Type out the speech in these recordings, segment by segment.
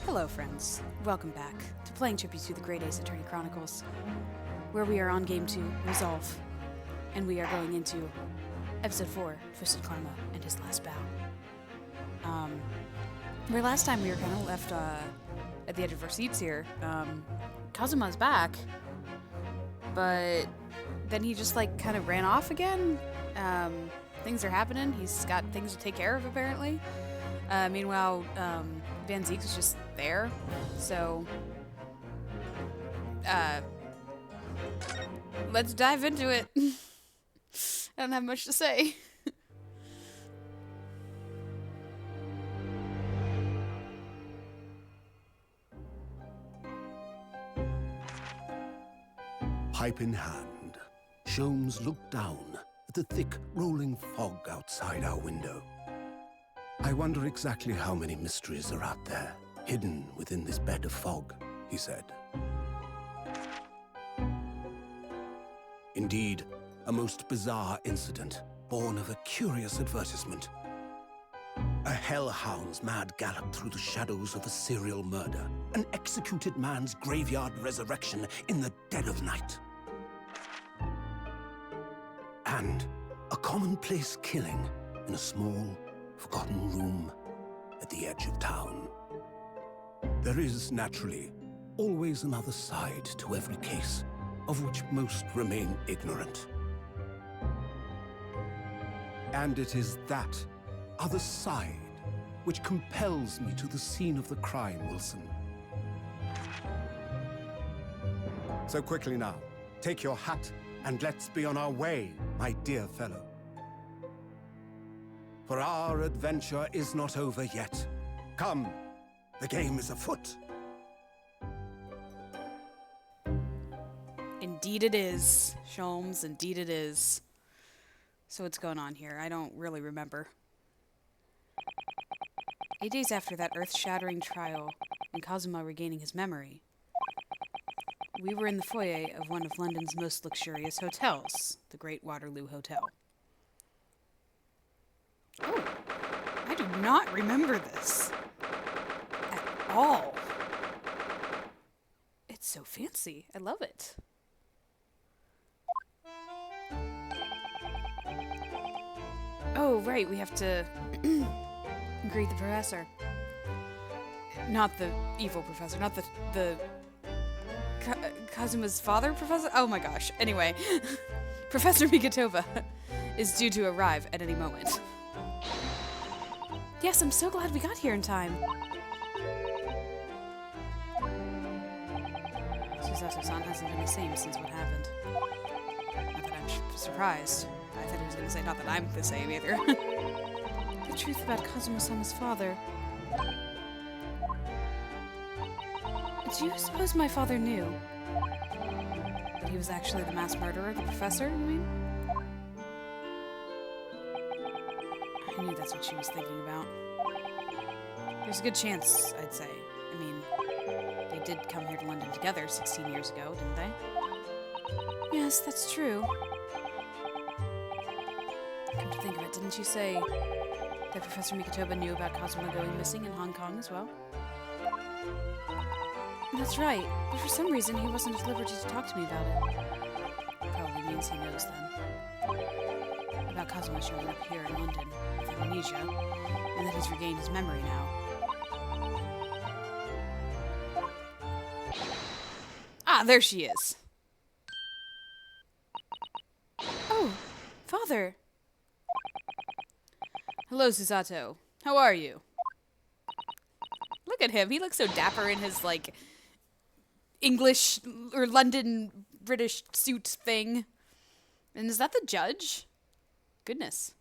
Hello, friends. Welcome back to Playing Tribute to the Great Ace Attorney Chronicles, where we are on Game 2, Resolve, and we are going into Episode 4, Twisted Karma, and his last bow. Where last time we were kind of left at the edge of our seats here. Kazuma's back, but then he just, kind of ran off again. Things are happening. He's got things to take care of, apparently. Meanwhile, Van Zieks is just there, so let's dive into it. I don't have much to say. Pipe in hand, Sholmes looked down at the thick, rolling fog outside our window. I wonder exactly how many mysteries are out there, hidden within this bed of fog, he said. Indeed, a most bizarre incident, born of a curious advertisement. A hellhound's mad gallop through the shadows of a serial murder, an executed man's graveyard resurrection in the dead of night. And a commonplace killing in a small, forgotten room at the edge of town. There is, naturally, always another side to every case, of which most remain ignorant. And it is that other side which compels me to the scene of the crime, Wilson. So quickly now, take your hat and let's be on our way, my dear fellow. For our adventure is not over yet. Come, the game is afoot. Indeed it is, Sholmes, indeed it is. So what's going on here? I don't really remember. 8 days after that earth-shattering trial and Kazuma regaining his memory, we were in the foyer of one of London's most luxurious hotels, the Great Waterloo Hotel. Oh, I do not remember this at all. It's so fancy. I love it. Oh, right, we have to greet the professor. Not the evil professor, not the Kazuma's father professor? Oh my gosh. Anyway, Professor Mikitova is due to arrive at any moment. Yes, I'm so glad we got here in time. Susato-san hasn't been the same since what happened. Not that I'm surprised. I thought he was going to say not that I'm the same either. The truth about Kazuma-sama's father. Do you suppose my father knew that he was actually the mass murderer, the professor, you mean? I knew that's what she was thinking about. There's a good chance, I'd say. I mean, they did come here to London together 16 years ago, didn't they? Yes, that's true. Come to think of it, didn't you say that Professor Mikitova knew about Kazuma going missing in Hong Kong as well? That's right, but for some reason he wasn't at liberty to talk to me about it. Probably means he knows then. About Kazuma showing up here in London with amnesia, and that he's regained his memory now. Ah, there she is. Oh, Father. Hello, Susato. How are you? Look at him. He looks so dapper in his, English or London British suit thing. And is that the judge? Goodness.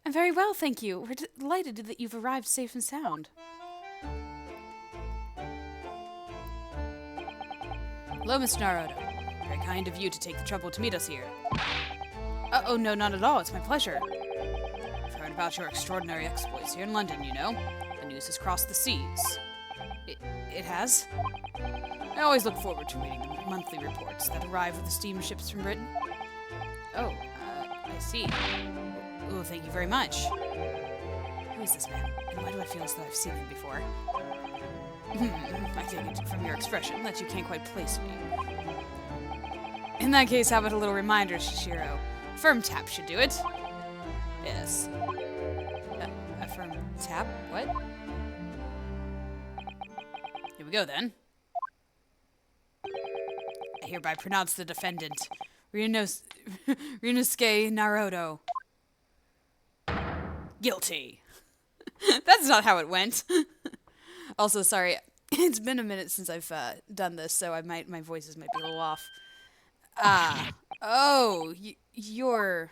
I'm very well, thank you. We're delighted that you've arrived safe and sound. Hello, Mr. Naruto. Very kind of you to take the trouble to meet us here. Oh, no, not at all. It's my pleasure. I've heard about your extraordinary exploits here in London, you know. The news has crossed the seas. It has? I always look forward to reading the monthly reports that arrive with the steamships from Britain. Oh, I see. Oh, thank you very much. Who is this man? And why do I feel as though I've seen him before? I take it from your expression that you can't quite place me. In that case, how about a little reminder, Shishiro? Firm tap should do it. Yes. A firm tap? What? Here we go, then. I hereby pronounce the defendant, Ryunosuke Naruto, guilty. That's not how it went. Also, sorry, it's been a minute since I've done this, so my voices might be a little off. Oh, you're...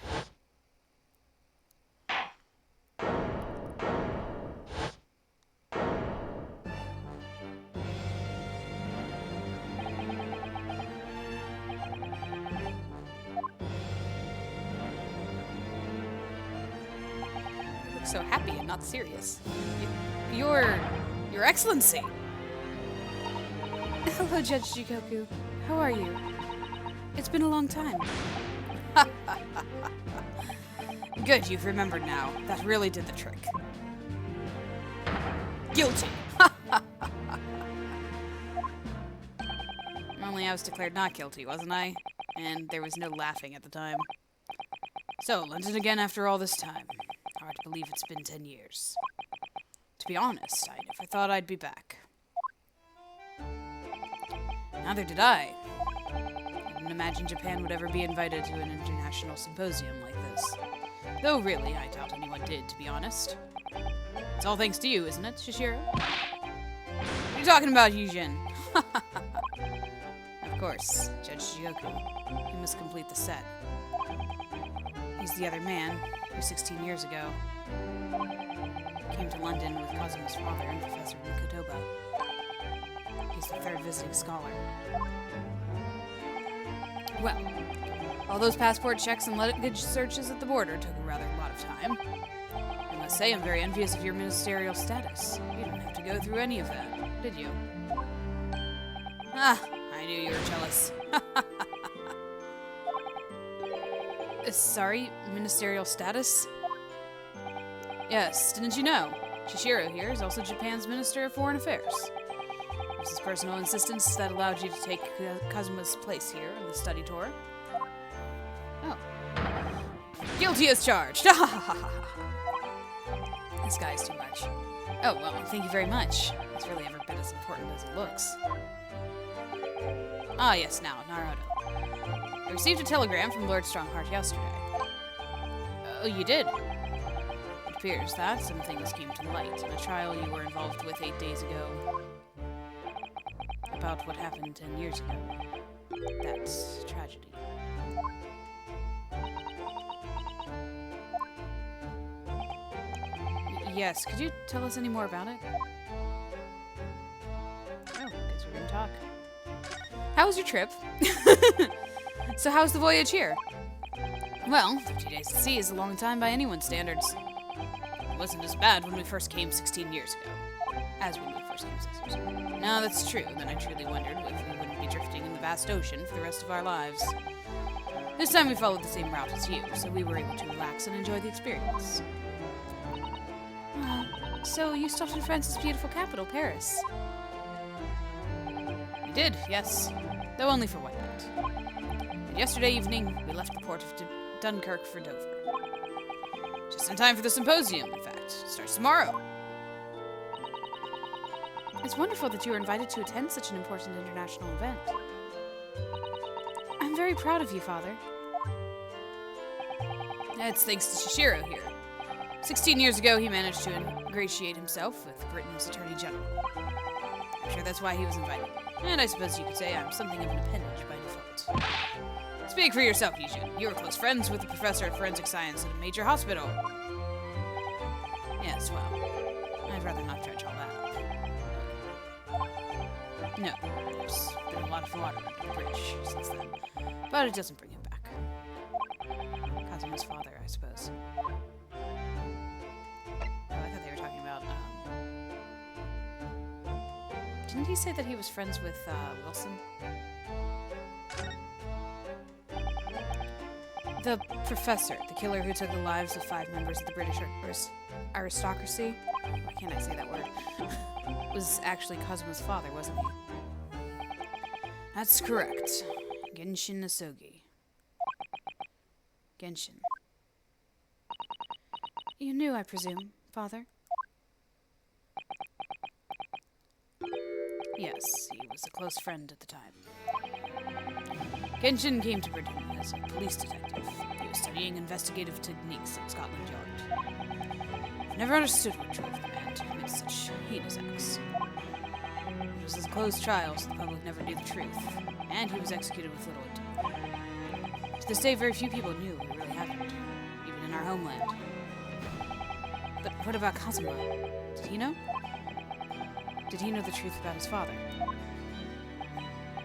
You look so happy and not serious. Your Excellency! Hello, Judge Jigoku. How are you? It's been a long time. Good, you've remembered now. That really did the trick. Guilty! Only I was declared not guilty, wasn't I? And there was no laughing at the time. So, London again after all this time. Hard to believe it's been 10 years. To be honest, I never thought I'd be back. Neither did I. I didn't imagine Japan would ever be invited to an international symposium like this. Though really, I doubt anyone did, to be honest. It's all thanks to you, isn't it, Shishiro? What are you talking about, Yujin? Of course, Judge Jigoku. He must complete the set. He's the other man who 16 years ago came to London with Kazuma's father and Professor Mikotoba. He's the third visiting scholar. Well, all those passport checks and luggage searches at the border took a rather lot of time. I must say I'm very envious of your ministerial status. You didn't have to go through any of that, did you? Ah, I knew you were jealous. Sorry, ministerial status? Yes, didn't you know? Shishiro here is also Japan's Minister of Foreign Affairs. It was his personal insistence that allowed you to take Kazuma's place here on the study tour. Oh. Guilty as charged! This guy is too much. Oh, well, thank you very much. It's really every bit as important as it looks. Ah, yes, now, Naruto. I received a telegram from Lord Strongheart yesterday. Oh, you did? It appears that some things came to light in a trial you were involved with 8 days ago. About what happened 10 years ago. That's tragedy. Yes, could you tell us any more about it? Oh, guess we're gonna talk. How was your trip? So how's the voyage here? Well, 50 days at sea is a long time by anyone's standards. It wasn't as bad when we first came 16 years ago. As when we first came 6 years ago. No, that's true. Then I truly wondered if we wouldn't be drifting in the vast ocean for the rest of our lives. This time we followed the same route as you, so we were able to relax and enjoy the experience. So you stopped in France's beautiful capital, Paris? We did, yes. Though only for one night. And yesterday evening, we left the port of Dunkirk for Dover. Just in time for the symposium, in fact. It starts tomorrow. It's wonderful that you were invited to attend such an important international event. I'm very proud of you, Father. It's thanks to Shishiro here. 16 years ago, he managed to ingratiate himself with Britain's Attorney General. I'm sure that's why he was invited. And I suppose you could say I'm something of an appendage by default. Speak for yourself, Yujin. You were close friends with the professor of forensic science at a major hospital. Yes, well, I'd rather not dredge all that up. No, there's been a lot of water under the bridge since then. But it doesn't bring him back. Kazuma's father, I suppose. Didn't he say that he was friends with, Wilson? The professor, the killer who took the lives of 5 members of the British aristocracy. Why can't I say that word? was actually Kazuma's father, wasn't he? That's correct. Genshin Asogi. Genshin. You knew, I presume, father? Yes, he was a close friend at the time. Genshin came to Britain as a police detective. He was studying investigative techniques at Scotland Yard. I've never understood what drove the man to commit such heinous acts. It was his closed trial, so the public never knew the truth, and he was executed with little ado. To this day, very few people knew what really happened, even in our homeland. But what about Kazuma? Did he know? Did he know the truth about his father?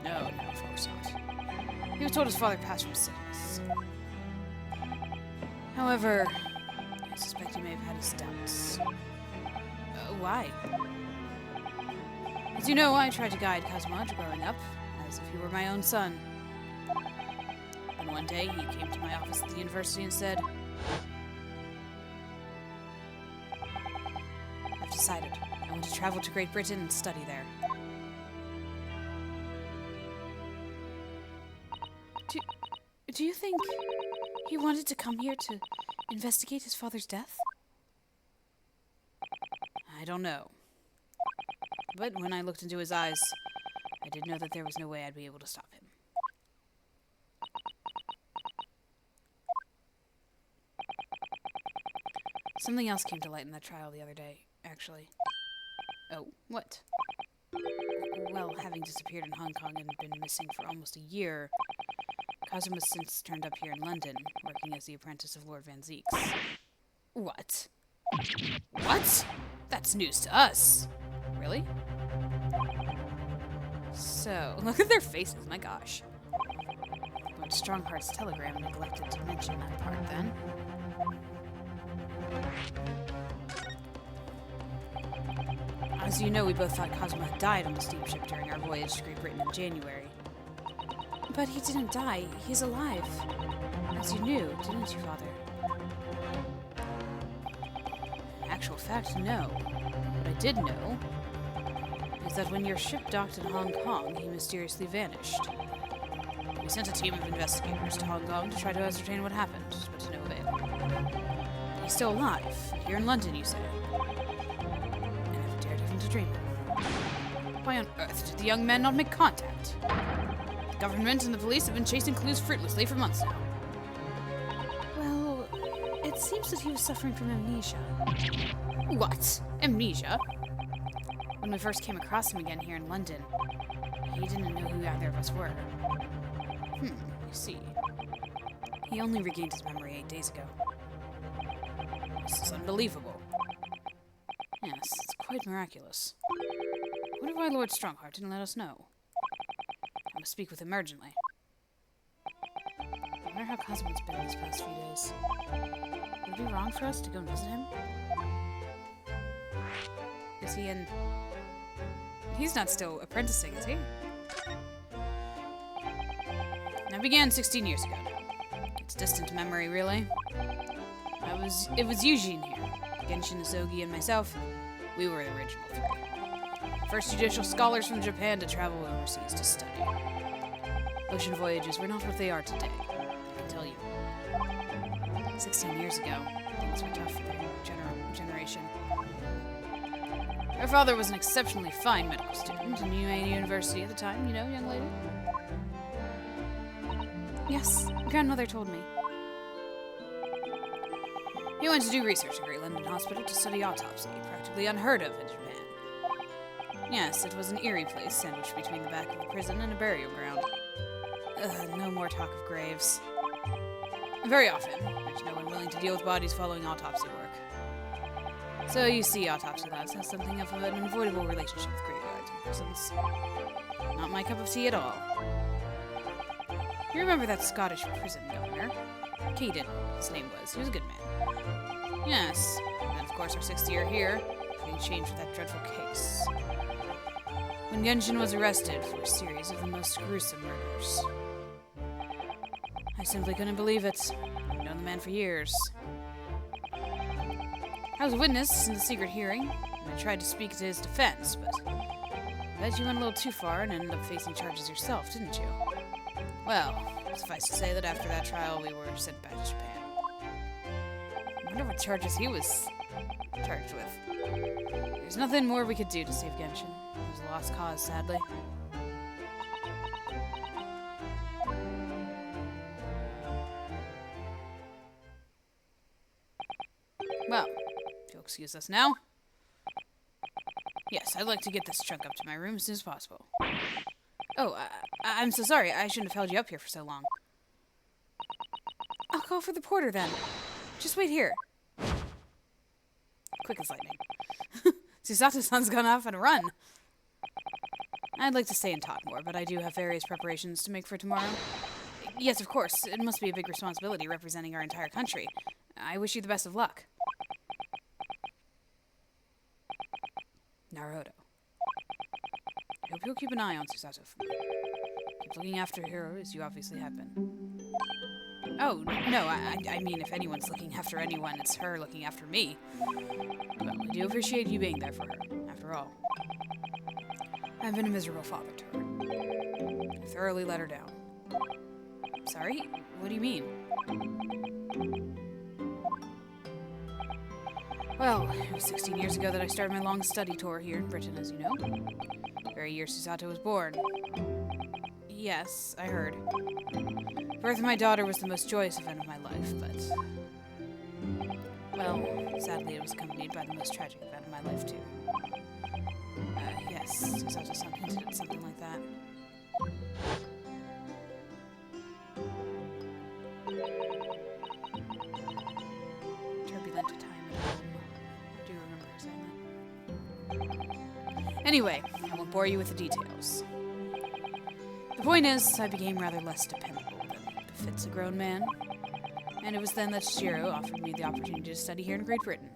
No, of course not. He was told his father passed from sickness. However, I suspect he may have had his doubts. Why? As you know, I tried to guide Kazuma growing up, as if he were my own son. And one day, he came to my office at the university and said, I've decided. I want to travel to Great Britain and study there. Do you think he wanted to come here to investigate his father's death? I don't know. But when I looked into his eyes, I did know that there was no way I'd be able to stop him. Something else came to light in that trial the other day, actually. Oh, what? Well, having disappeared in Hong Kong and been missing for almost a year, Kazuma's since turned up here in London, working as the apprentice of Lord Van Zeeks. What? What? That's news to us. Really? So, look at their faces, my gosh. Lord Strongheart's telegram neglected to mention that part, then. As you know, we both thought Kazuma had died on the steamship during our voyage to Great Britain in January. But he didn't die. He's alive. As you knew, didn't you, Father? In actual fact, no. What I did know is that when your ship docked in Hong Kong, he mysteriously vanished. We sent a team of investigators to Hong Kong to try to ascertain what happened, but to no avail. He's still alive, here in London, you say. I never dared even to dream of. Why on earth did the young man not make contact? The government and the police have been chasing clues fruitlessly for months now. Well, it seems that he was suffering from amnesia. What? Amnesia? When we first came across him again here in London, he didn't know who either of us were. I see. He only regained his memory 8 days ago. This is unbelievable. Yes, it's quite miraculous. I wonder why Lord Strongheart didn't let us know. I must speak with him urgently. I wonder how Kazuma's been these past few days. Would it be wrong for us to go and visit him? Is he in... He's not still apprenticing, is he? That began 16 years ago now. It's distant memory, really. It was Eugene here. Genshin Asogi and myself, we were the original three. First judicial scholars from Japan to travel overseas to study. Ocean voyages were not what they are today, I can tell you. 16 years ago, things were tough for the generation. Her father was an exceptionally fine medical student in UA University at the time, you know, young lady? Yes, grandmother told me. He went to do research at Great London Hospital to study autopsy, practically unheard of in Japan. Yes, it was an eerie place sandwiched between the back of a prison and a burial ground. No more talk of graves. Very often, there's no one willing to deal with bodies following autopsy work. So you see, autopsy labs have something of an unavoidable relationship with graveyards and prisons. Not my cup of tea at all. You remember that Scottish prison governor? Caden, his name was. He was a good man. Yes, and of course our 6th year here, things changed with that dreadful case. When Genshin was arrested for a series of the most gruesome murders. I simply couldn't believe it. I've known the man for years. I was a witness in the secret hearing, I tried to speak to his defense, but I bet you went a little too far and ended up facing charges yourself, didn't you? Well, suffice to say that after that trial, we were sent back to Japan. I wonder what charges he was charged with. There's nothing more we could do to save Genshin. It was a lost cause, sadly. Well, if you'll excuse us now. Yes, I'd like to get this trunk up to my room as soon as possible. Oh, I'm so sorry. I shouldn't have held you up here for so long. I'll call for the porter then. Just wait here. Quick as lightning. Susato-san's gone off on a run. I'd like to stay and talk more, but I do have various preparations to make for tomorrow. Yes, of course. It must be a big responsibility representing our entire country. I wish you the best of luck. Naruto. I hope you'll keep an eye on Susato for me. Keep looking after her as you obviously have been. Oh, no, I mean if anyone's looking after anyone, it's her looking after me. Well, I do appreciate you being there for her, after all. I've been a miserable father to her. I thoroughly let her down. Sorry? What do you mean? Well, it was 16 years ago that I started my long study tour here in Britain, as you know. The very year Susato was born. Yes, I heard. The birth of my daughter was the most joyous event of my life, but... well, sadly it was accompanied by the most tragic event of my life, too. Yes, Susato-san hinted at something like that. Turbulent time at home. I do remember her saying that. Anyway, I won't bore you with the details. The point is, I became rather less dependable than befits a grown man. And it was then that Shiro offered me the opportunity to study here in Great Britain.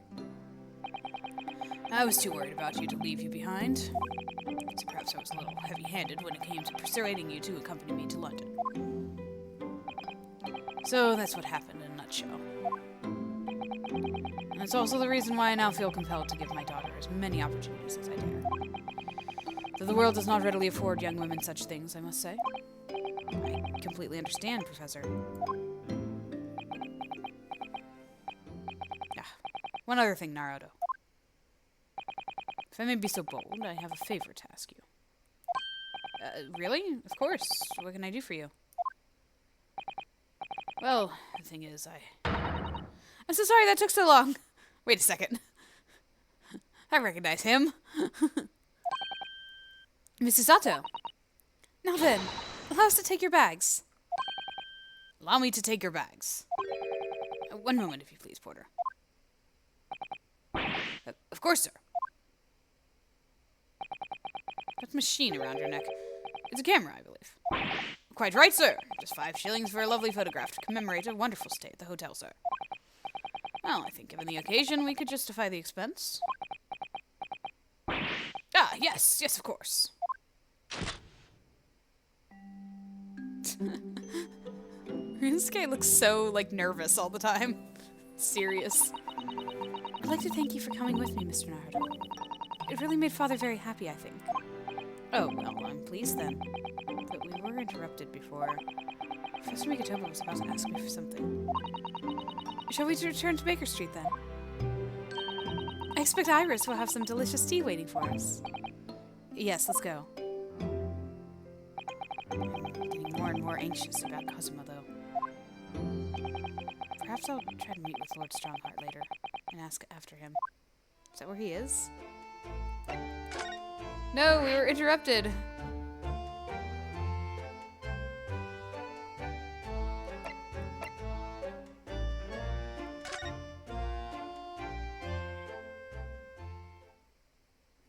I was too worried about you to leave you behind. So perhaps I was a little heavy-handed when it came to persuading you to accompany me to London. So that's what happened in a nutshell. And it's also the reason why I now feel compelled to give my daughter as many opportunities as I dare. Though the world does not readily afford young women such things, I must say. I completely understand, Professor. One other thing, Naruto. If I may be so bold, I have a favor to ask you. Really? Of course. What can I do for you? Well, the thing is, I'm so sorry that took so long. Wait a second. I recognize him. Mrs. Sato. Now then, allow us to take your bags. Allow me to take your bags. One moment, if you please, Porter. Of course, sir. That machine around your neck. It's a camera, I believe. Quite right, sir. Just 5 shillings for a lovely photograph to commemorate a wonderful stay at the hotel, sir. Well, I think given the occasion, we could justify the expense. Ah, yes, yes, of course. Ryusuke looks so, nervous all the time. Serious. I'd like to thank you for coming with me, Mr. Naruto. It really made Father very happy, I think. Oh, well, I'm pleased then. But we were interrupted before. Professor Mikotoba was about to ask me for something. Shall we return to Baker Street, then? I expect Iris will have some delicious tea waiting for us. Yes, let's go. I'm getting more and more anxious about Kazuma, though. Perhaps I'll try to meet with Lord Strongheart later and ask after him. Is that where he is? No, we were interrupted.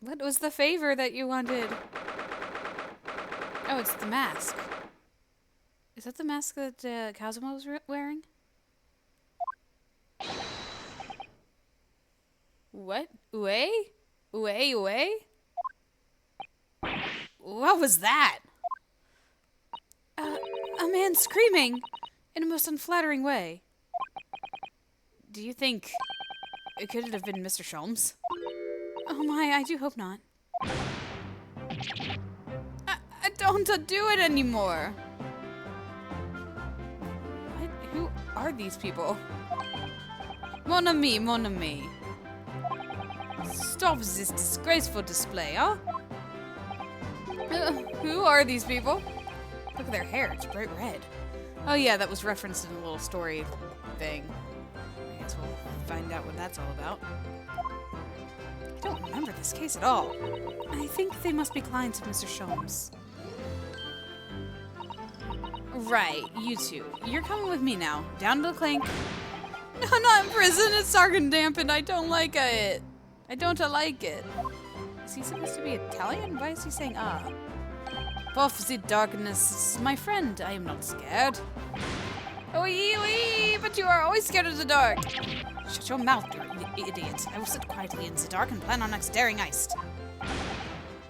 What was the favor that you wanted? Oh, it's the mask. Is that the mask that Kazuma was wearing? What? Ue? Ue? What was that? A man screaming in a most unflattering way. Do you think it could have been Mr. Sholmes? Oh my, I do hope not. I don't do it anymore. What? Who are these people? Mon ami, mon ami. Stop this disgraceful display, huh? Who are these people? Look at their hair, it's bright red. Oh yeah, that was referenced in a little story thing. I guess we'll find out what that's all about. I don't remember this case at all. I think they must be clients of Mr. Sholmes. Right, you two. You're coming with me now. Down to the clink. I'm not in prison, it's dark and damp and I don't like it. I don't like it. Is he supposed to be Italian? Why is he saying ah? Puff the darkness, my friend, I am not scared. Wee, but you are always scared of the dark. Shut your mouth, you idiot. I will sit quietly in the dark and plan on not staring iced.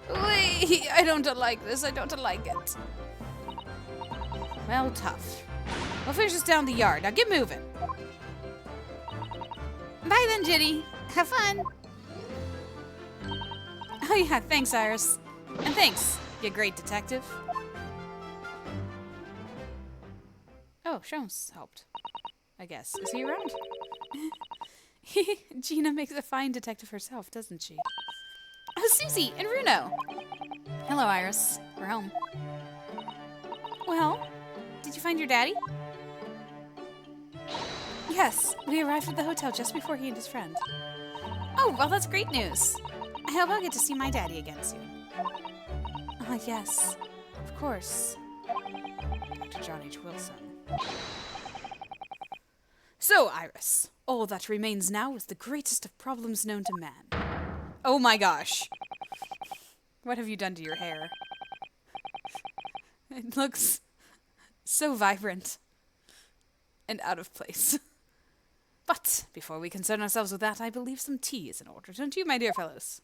Wee, I don't like this, I don't like it. Well, tough. We'll finish this down the yard. Now get moving. Bye then, Ginny. Have fun. Oh yeah, thanks, Iris. And thanks, you great detective. Oh, Sholmes helped. I guess. Is he around? Gina makes a fine detective herself, doesn't she? Oh, Susie and Runo. Hello, Iris. We're home. Well, did you find your daddy? Yes, we arrived at the hotel just before he and his friend. Oh, well, that's great news. I hope I'll get to see my daddy again soon. Yes, of course. Dr. John H. Wilson. So, Iris, all that remains now is the greatest of problems known to man. Oh my gosh. What have you done to your hair? It looks so vibrant and out of place. But before we concern ourselves with that, I believe some tea is in order, don't you, my dear fellows?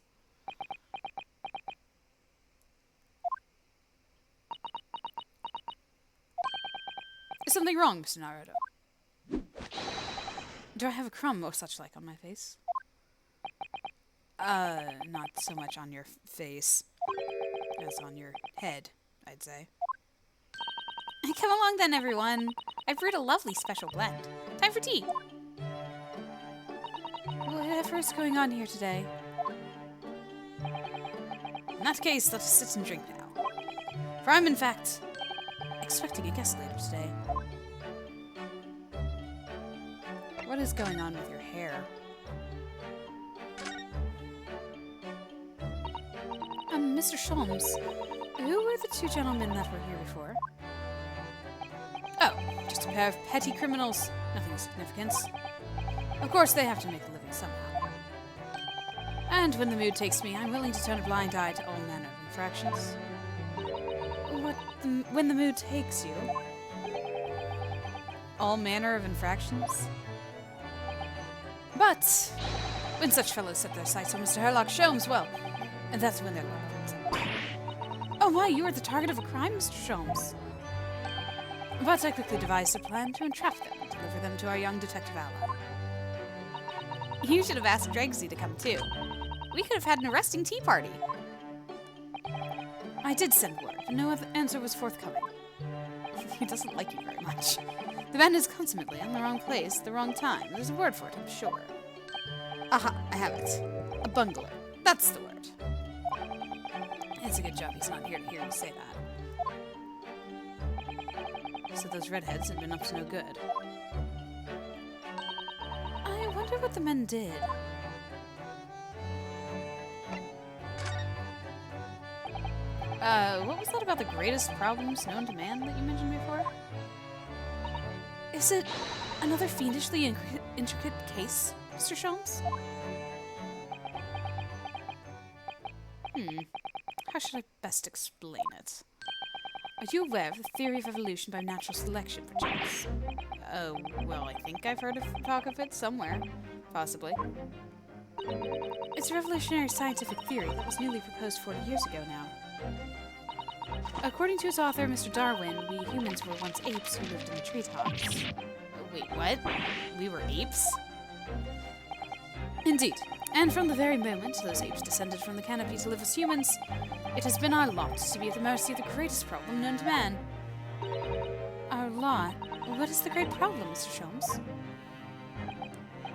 Is something wrong, Mr. Naruto? Do I have a crumb or such like on my face? Not so much on your face as on your head, I'd say. Come along then, everyone. I've brewed a lovely special blend. Time for tea. Whatever is going on here today? In that case, let us sit and drink now. For I'm, in fact, expecting a guest later today. What is going on with your hair? Mr. Sholmes, who were the two gentlemen that were here before? Oh, just a pair of petty criminals. Nothing of significance. Of course, they have to make a living somehow. And when the mood takes me, I'm willing to turn a blind eye to all manner of infractions. When the mood takes you? All manner of infractions? But when such fellows set their sights on Mr. Herlock Sholmes, well, and that's when they're locked. Oh my, you are the target of a crime, Mr. Sholmes. But I quickly devised a plan to entrap them and deliver them to our young detective ally. You should have asked Dregsy to come too. We could have had an arresting tea party. I did send word, but no answer was forthcoming. He doesn't like you very much. The man is consummately in the wrong place at the wrong time. There's a word for it, I'm sure. Aha, I have it. A bungler. That's the word. It's a good job he's not here to hear you say that. So those redheads have been up to no good. I wonder what the men did. What was that about the greatest problems known to man that you mentioned before? Is it another fiendishly intricate case, Mr. Sholmes? How should I best explain it? Are you aware of the theory of evolution by natural selection, perchance? Oh, well, I think I've heard talk of it somewhere. Possibly. It's a revolutionary scientific theory that was newly proposed 40 years ago now. According to its author, Mr. Darwin, we humans were once apes who lived in the treetops. Wait, what? We were apes? Indeed. And from the very moment those apes descended from the canopy to live as humans, it has been our lot to be at the mercy of the greatest problem known to man. Our lot? What is the great problem, Mr. Sholmes?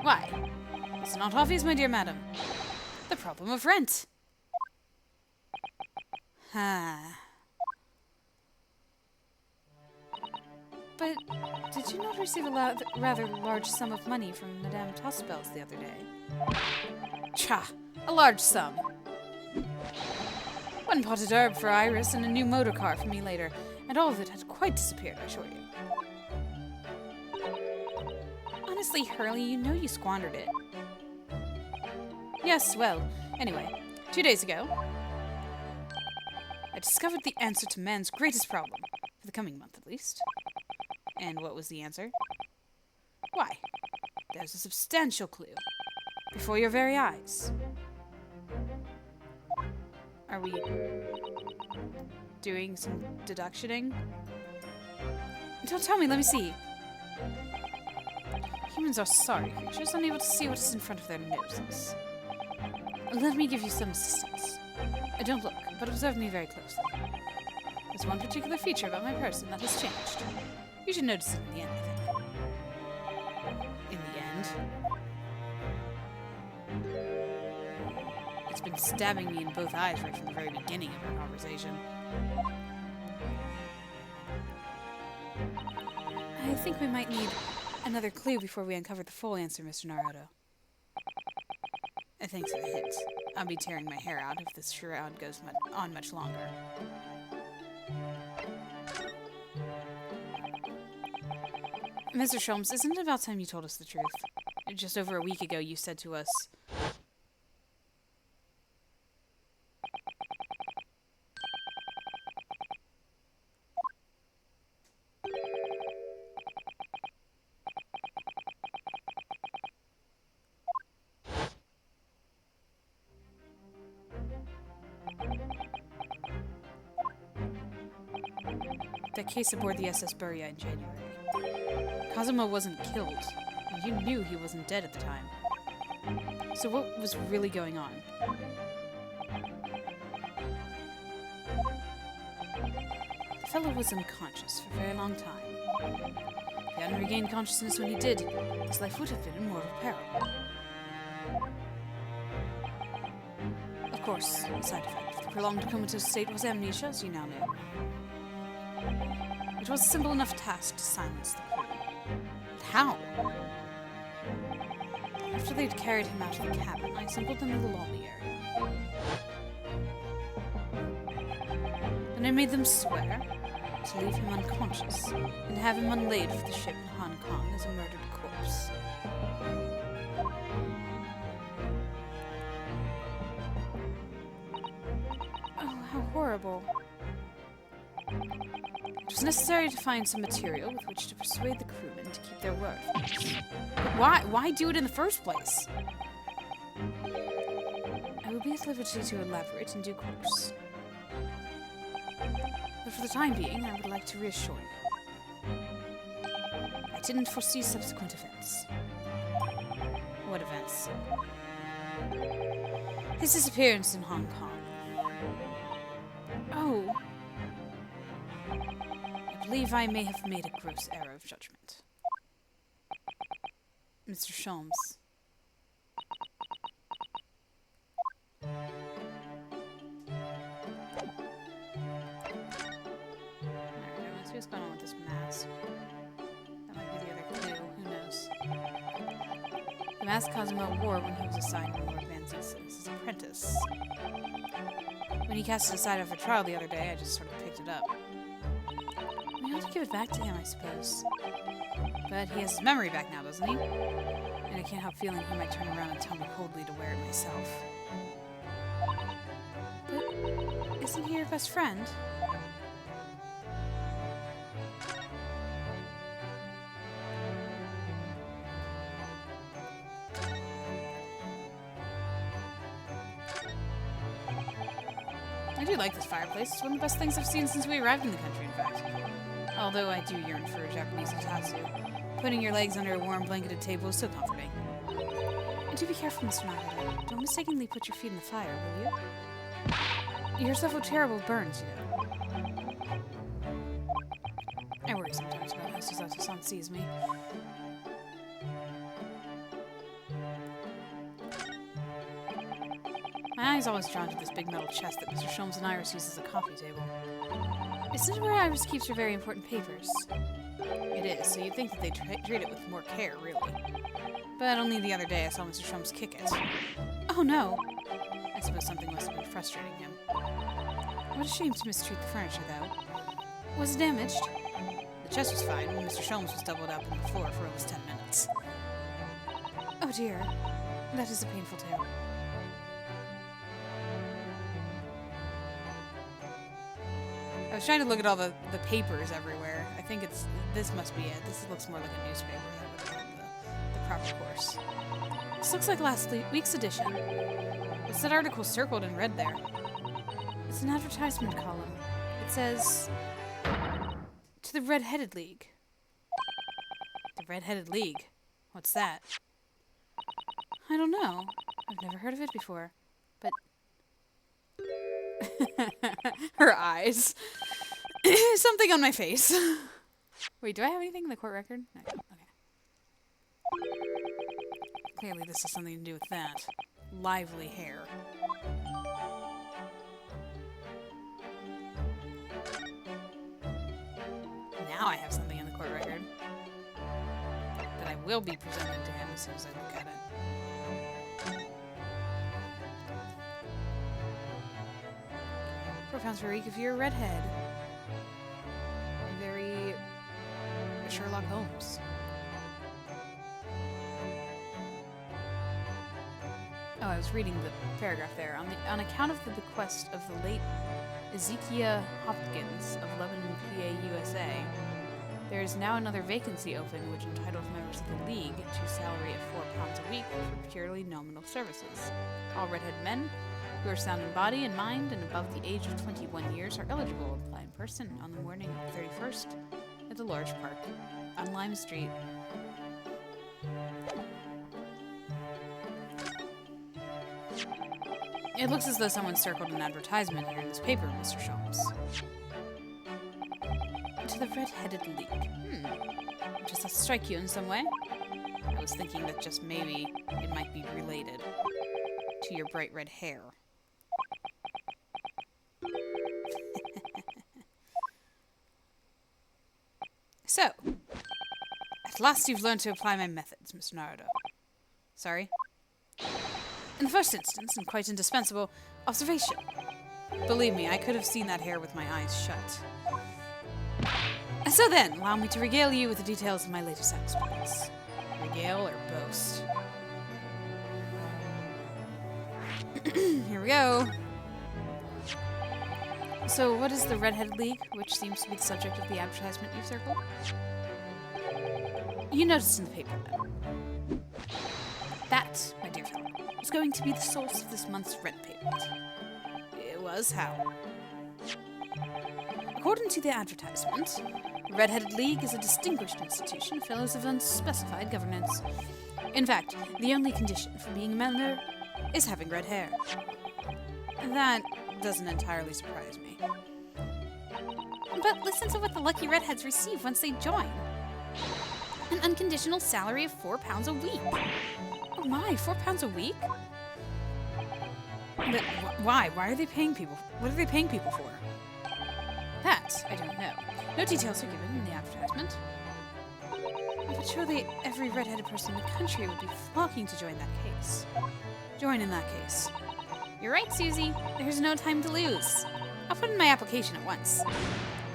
Why? It's not obvious, my dear madam. The problem of rent. But did you not receive a rather large sum of money from Madame Tospels the other day? Cha! A large sum. One potted herb for Iris and a new motor car for me later, and all of it had quite disappeared, I assure you. Honestly, Hurley, you know you squandered it. Yes, well, anyway, 2 days ago, I discovered the answer to man's greatest problem, for the coming month at least. And what was the answer? Why, there's a substantial clue, before your very eyes. Are we doing some deductioning? Don't tell me, let me see. Humans are sorry creatures, unable to see what is in front of their noses. Let me give you some assistance. Don't look, but observe me very closely. There's one particular feature about my person that has changed. You should notice it in the end, I think. In the end? It's been stabbing me in both eyes right from the very beginning of our conversation. I think we might need another clue before we uncover the full answer, Mr. Naruto. Thanks for the hint. I'll be tearing my hair out if this charade goes on much longer. Mr. Sholmes, isn't it about time you told us the truth? Just over a week ago, you said to us... that case aboard the SS Buria in January. Kazuma wasn't killed, and you knew he wasn't dead at the time. So what was really going on? The fellow was unconscious for a very long time. If he hadn't regained consciousness when he did, his life would have been in mortal peril. Of course, a side effect of the prolonged comatose state was amnesia, as you now know. It was a simple enough task to silence the crew. But how? After they'd carried him out of the cabin, I assembled them in the lobby area. Then I made them swear to leave him unconscious and have him unlaid for the ship in Hong Kong as a murdered corpse. Oh, how horrible. It was necessary to find some material with which to persuade the crewmen to keep their word. But why do it in the first place? I will be at liberty to elaborate in due course. But for the time being, I would like to reassure you. I didn't foresee subsequent events. What events? His disappearance in Hong Kong. Oh. I believe I may have made a gross error of judgment. Mr. Sholmes. Alright, let's see what's going on with this mask. That might be the other clue, who knows. The mask Kazuma wore when he was assigned to Lord Van Zeus as his apprentice. When he cast it aside after trial the other day, I just sort of picked it up. We ought to give it back to him, I suppose. But he has his memory back now, doesn't he? And I can't help feeling he might turn around and tell me coldly to wear it myself. But isn't he your best friend? I do like this fireplace. It's one of the best things I've seen since we arrived in the country, in fact. Although I do yearn for a Japanese utatsu. Putting your legs under a warm blanketed table is so comforting. Do be careful, Mr. Naruto. Don't mistakenly put your feet in the fire, will you? You yourself have terrible burns, you know. I worry sometimes about how Susato-san sees me. My eye's always drawn to this big metal chest that Mr. Sholmes and Iris use as a coffee table. Isn't it where Iris keeps her very important papers? It is, so you'd think that they'd treat it with more care, really. But only the other day I saw Mr. Sholmes kick it. Oh no! I suppose something must have been frustrating him. What a shame to mistreat the furniture, though. Was it damaged? The chest was fine when Mr. Sholmes was doubled up on the floor for almost 10 minutes. Oh dear. That is a painful tale. I was trying to look at all the papers everywhere. I think this must be it. This looks more like a newspaper than would have the proper course. This looks like last week's edition. What's that article circled in red there? It's an advertisement column. It says, "To the Red-Headed League." The Red-Headed League? What's that? I don't know. I've never heard of it before. But... her eyes. Something on my face. Wait, do I have anything in the court record? No, I don't. Okay. Clearly this has something to do with that. Lively hair. Now I have something in the court record that I will be presented to him as soon as I look at it. £4 per week if you're a redhead. Very Sherlock Holmes. Oh, I was reading the paragraph there. On account of the bequest of the late Ezekiah Hopkins of Lebanon, PA, USA, there is now another vacancy open which entitles members of the League to a salary of £4 a week for purely nominal services. All redhead men who are sound in body and mind and above the age of 21 years are eligible to apply in person on the morning of the 31st at the large park on Lime Street. It looks as though someone circled an advertisement here in this paper, Mr. Sholmes. To the Red-Headed League. Does that strike you in some way? I was thinking that just maybe it might be related to your bright red hair. So, at last you've learned to apply my methods, Mr. Naruto. Sorry? In the first instance, and quite indispensable, observation. Believe me, I could have seen that hair with my eyes shut. And so then, allow me to regale you with the details of my latest exploits. Regale or boast? Here we go. So, what is the Red-Headed League, which seems to be the subject of the advertisement you've circled? You noticed in the paper, then. That, my dear fellow, was going to be the source of this month's rent payment. It was how? According to the advertisement, the Red-Headed League is a distinguished institution of fellows of unspecified governance. In fact, the only condition for being a member is having red hair. That doesn't entirely surprise me. But listen to what the lucky redheads receive once they join. An unconditional salary of £4 a week. Oh my, £4 a week? But why? Why are they paying people? What are they paying people for? That, I don't know. No details are given in the advertisement. But surely every red-headed person in the country would be flocking to join that case. Join in that case. You're right, Susie. There's no time to lose. I'll put in my application at once.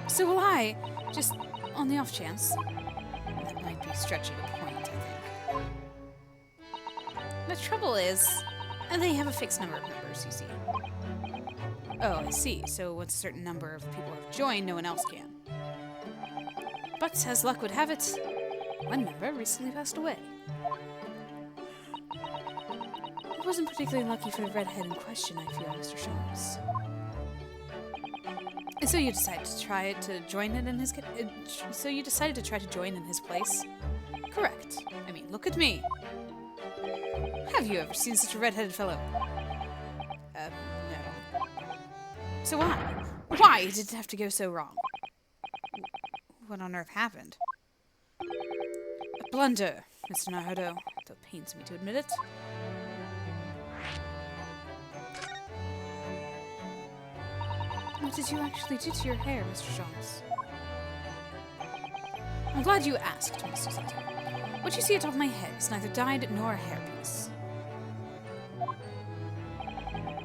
So will I. Just on the off chance. That might be stretching a point, I think. The trouble is, they have a fixed number of members, you see. Oh, I see. So once a certain number of people have joined, no one else can. But as luck would have it, one member recently passed away. It wasn't particularly lucky for the redhead in question, I feel, Mr. Sholmes. And so you decided to try to join it in his... So you decided to try to join in his place? Correct. I mean, look at me. Have you ever seen such a red-headed fellow? No. So why? Why did it have to go so wrong? What on earth happened? A blunder, Mr. Naruto, though it pains me to admit it. What did you actually do to your hair, Mr. Jones? I'm glad you asked, Mr. Sato. What you see atop my head is neither dyed nor a hairpiece.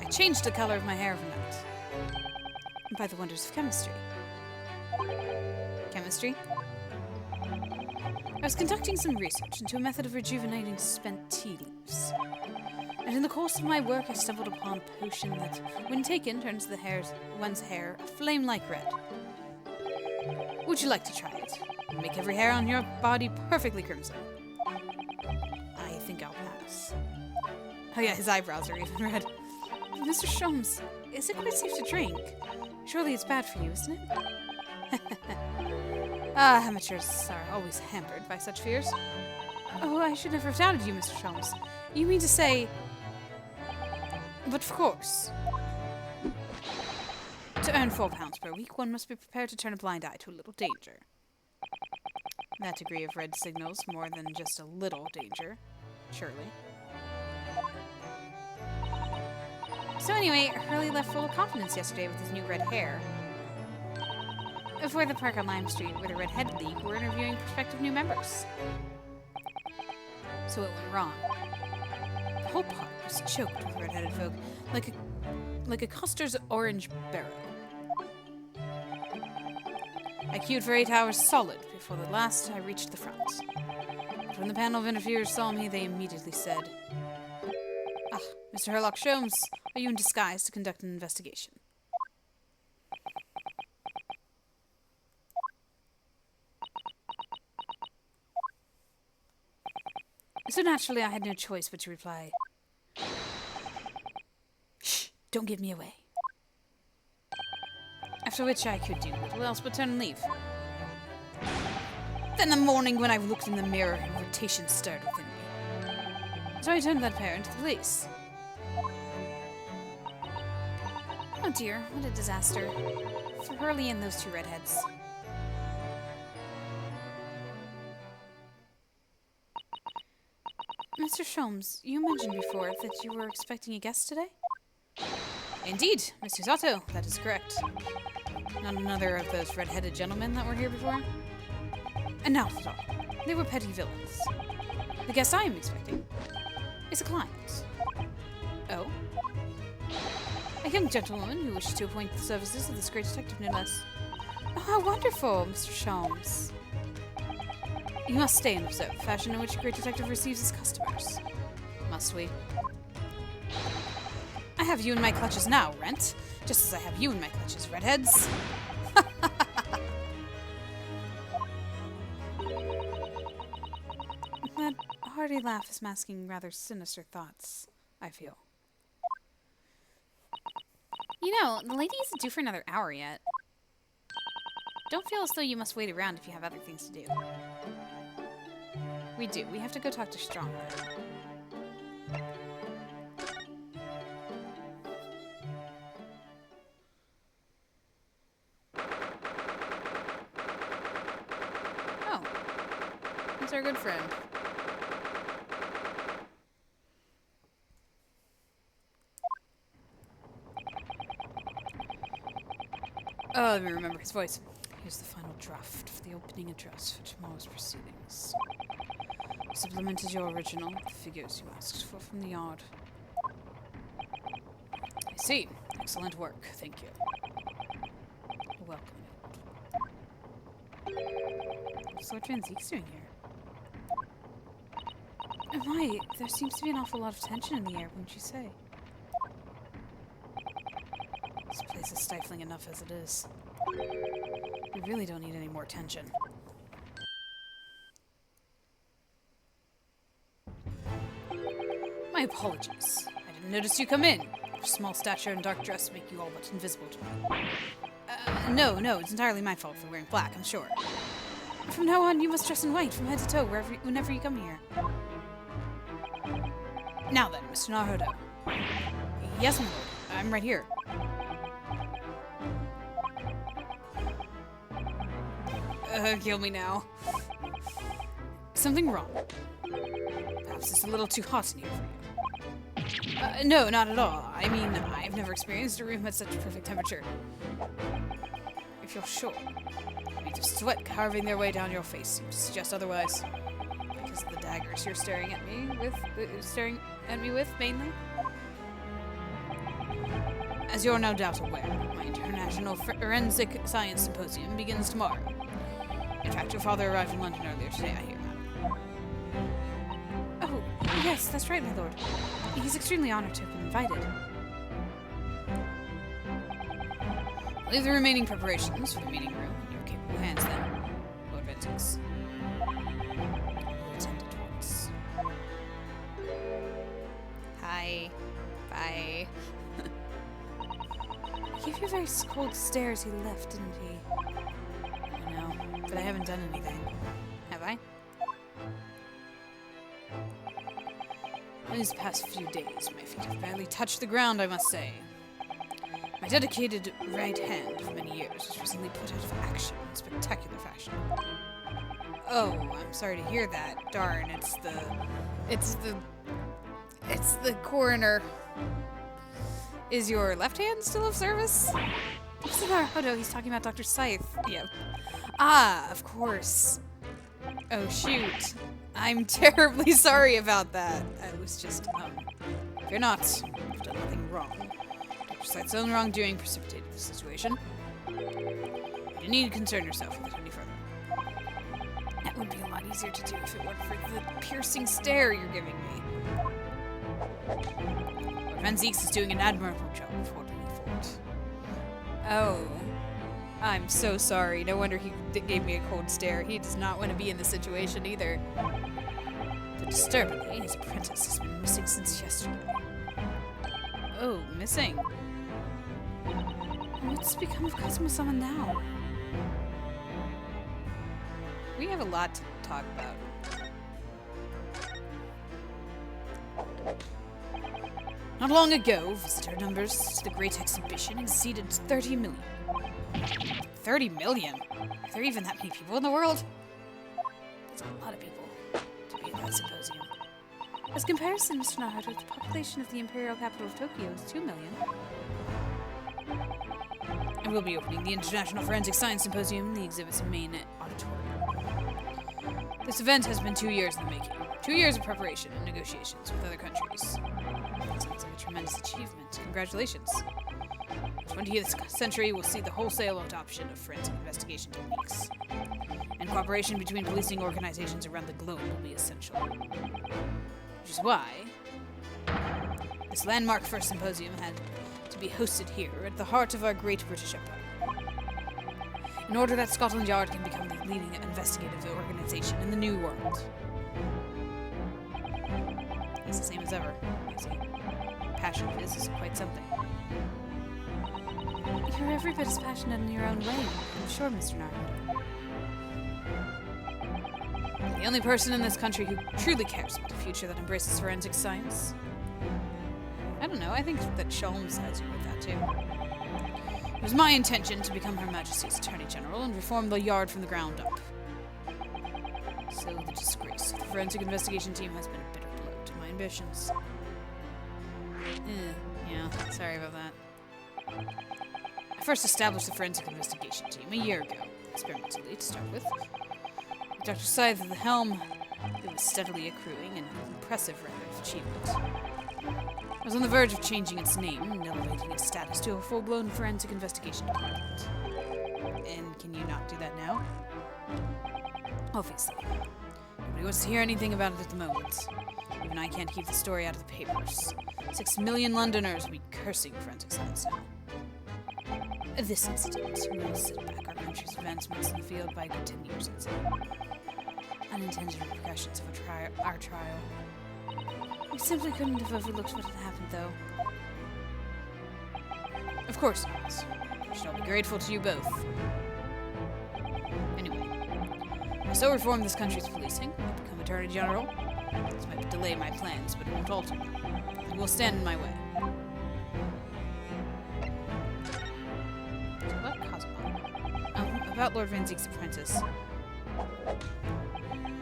I changed the color of my hair overnight. By the wonders of chemistry. Chemistry? I was conducting some research into a method of rejuvenating spent tea leaves. And in the course of my work, I stumbled upon a potion that, when taken, turns one's hair a flame-like red. Would you like to try it? Make every hair on your body perfectly crimson. I think I'll pass. Oh yeah, his eyebrows are even red. Mr. Sholmes, is it quite safe to drink? Surely it's bad for you, isn't it? Amateurs are always hampered by such fears. Oh, I should never have doubted you, Mr. Sholmes. You mean to say... But of course. To earn £4 per week, one must be prepared to turn a blind eye to a little danger. That degree of red signals more than just a little danger, surely. So anyway, Hurley left full of confidence yesterday with his new red hair. Before the park on Lime Street, where the Red-Headed League were interviewing prospective new members. So it went wrong. The whole park was choked with red-headed folk, like a Custer's orange barrel. I queued for 8 hours solid before the last I reached the front. But when the panel of interviewers saw me, they immediately said, "Ah, Mr. Herlock Sholmes, are you in disguise to conduct an investigation?" So naturally, I had no choice but to reply, "Shh, don't give me away." After which I could do little else but turn and leave. Then the morning when I looked in the mirror, irritation stirred within me. So I turned that pair into the police. Oh dear, what a disaster. For Hurley and those two redheads. Mr. Sholmes, you mentioned before that you were expecting a guest today? Indeed, Mr. Sato, that is correct. Not another of those red-headed gentlemen that were here before? And now for all, they were petty villains. The guest I am expecting is a client. Oh? A young gentlewoman who wishes to appoint the services of this great detective, no less. Oh, how wonderful, Mr. Sholmes. You must stay and observe the fashion in which a great detective receives his customers. Must we? I have you in my clutches now, Rent. Just as I have you in my clutches, redheads. That hearty laugh is masking rather sinister thoughts, I feel. You know, the lady isn't due for another hour yet. Don't feel as though you must wait around if you have other things to do. We do. We have to go talk to Strongheart. Oh. He's our good friend. Oh, let me remember his voice. Here's the final draft for the opening address for tomorrow's proceedings. Supplemented your original, the figures you asked for from the yard. I see. Excellent work. Thank you. You're welcome. What's Lord Van Zeke's doing here? Oh my, there seems to be an awful lot of tension in the air, wouldn't you say? This place is stifling enough as it is. We really don't need any more tension. My apologies. I didn't notice you come in. Your small stature and dark dress make you all but invisible to me. No, it's entirely my fault for wearing black, I'm sure. From now on, you must dress in white from head to toe whenever you come here. Now then, Mr. Naruto. Yes, my lord. I'm right here. Kill me now. Something wrong? Perhaps it's a little too hot in here for you. No, not at all. I mean, I've never experienced a room at such perfect temperature. If you're sure. Beads of sweat carving their way down your face seem to suggest otherwise. Because of the daggers you're staring at me with, mainly. As you're no doubt aware, my International Forensic Science Symposium begins tomorrow. In fact, your father arrived in London earlier today, I hear, madam. Oh, yes, that's right, my lord. He's extremely honored to have been invited. Leave the remaining preparations for the meeting room in your capable hands, then, Lord Ventix. We'll attend at once. Hi. Bye. He gave you very cold stares he left, didn't he? I know, but I haven't done anything. Have I? In these past few days, my feet have barely touched the ground, I must say. My dedicated right hand of many years was recently put out of action in spectacular fashion. Oh, I'm sorry to hear that. Darn, it's the coroner. Is your left hand still of service? Mr. Naruto, he's talking about Dr. Scythe. Yeah. Ah, of course. Oh, shoot. I'm terribly sorry about that. I was just, fear not. You've done nothing wrong. Dr. Scythe's own wrongdoing precipitated the situation. You don't need to concern yourself with it any further. That would be a lot easier to do if it weren't for the piercing stare you're giving me. Lord Ventix is doing an admirable job of holding me fort. Oh. I'm so sorry. No wonder he gave me a cold stare. He does not want to be in this situation either. But disturbingly, his apprentice has been missing since yesterday. Oh, missing? What's become of Kazuma-sama now? We have a lot to talk about. Not long ago, visitor numbers to the Great Exhibition exceeded 30 million. 30 million? Are there even that many people in the world? That's a lot of people to be at that symposium. As comparison, Mr. Naruto, the population of the imperial capital of Tokyo is 2 million. And we'll be opening the International Forensic Science Symposium in the exhibit's main auditorium. This event has been 2 years in the making. 2 years of preparation and negotiations with other countries. That sounds like a tremendous achievement. Congratulations. The 20th century will see the wholesale adoption of forensic investigation techniques. And cooperation between policing organizations around the globe will be essential. Which is why this landmark first symposium had to be hosted here at the heart of our great British Empire. In order that Scotland Yard can become the leading investigative organization in the New World. He's the same as ever, I see. Passion of his is quite something. You're every bit as passionate in your own way, I'm sure, Mr. Naruto. The only person in this country who truly cares about a future that embraces forensic science. I don't know, I think that Sholmes has you with that too. It was my intention to become Her Majesty's Attorney General and reform the Yard from the ground up. So the disgrace of the forensic investigation team has been a bitter blow to my ambitions. Yeah, sorry about that. I first established the forensic investigation team a year ago, experimentally to start with. With Dr. Scythe at the helm, it was steadily accruing an impressive record of achievement. I was on the verge of changing its name and elevating its status to a full-blown forensic investigation department. And can you not do that now? Obviously. Nobody wants to hear anything about it at the moment. Even I can't keep the story out of the papers. 6 million Londoners will be cursing forensic science now. This incident will set back our country's advancements in the field by a good 10 years, I'd say. Unintended repercussions of our trial. We simply couldn't have overlooked what had happened, though. Of course not. I shall be grateful to you both. Anyway, I so reform this country's policing, I become Attorney General. This might delay my plans, but it won't alter them. who will stand in my way. So about Cosmo. About Lord Van Zeek's apprentice.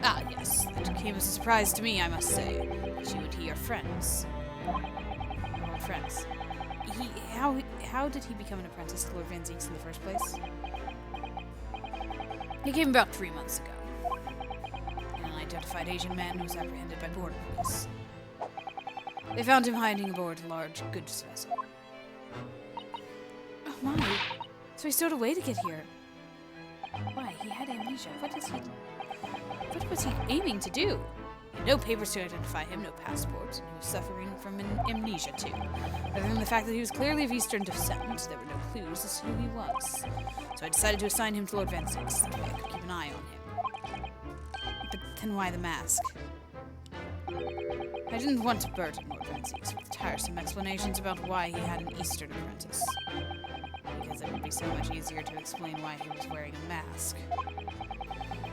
Ah, yes. That came as a surprise to me, I must say. That you and he are friends. Old friends. How did he become an apprentice to Lord Van Zeek's in the first place? He came about 3 months ago. An unidentified Asian man who was apprehended by border police. They found him hiding aboard a large goods vessel. Oh my! So he stowed away to get here. Why? He had amnesia. What was he aiming to do? He had no papers to identify him, no passports, and he was suffering from amnesia too. Other than the fact that he was clearly of Eastern descent, there were no clues as to who he was. So I decided to assign him to Lord Van Zeek's, so I could keep an eye on him. But then why the mask? I didn't want to burden Lord Van Zeek's with tiresome explanations about why he had an Eastern apprentice. Because it would be so much easier to explain why he was wearing a mask.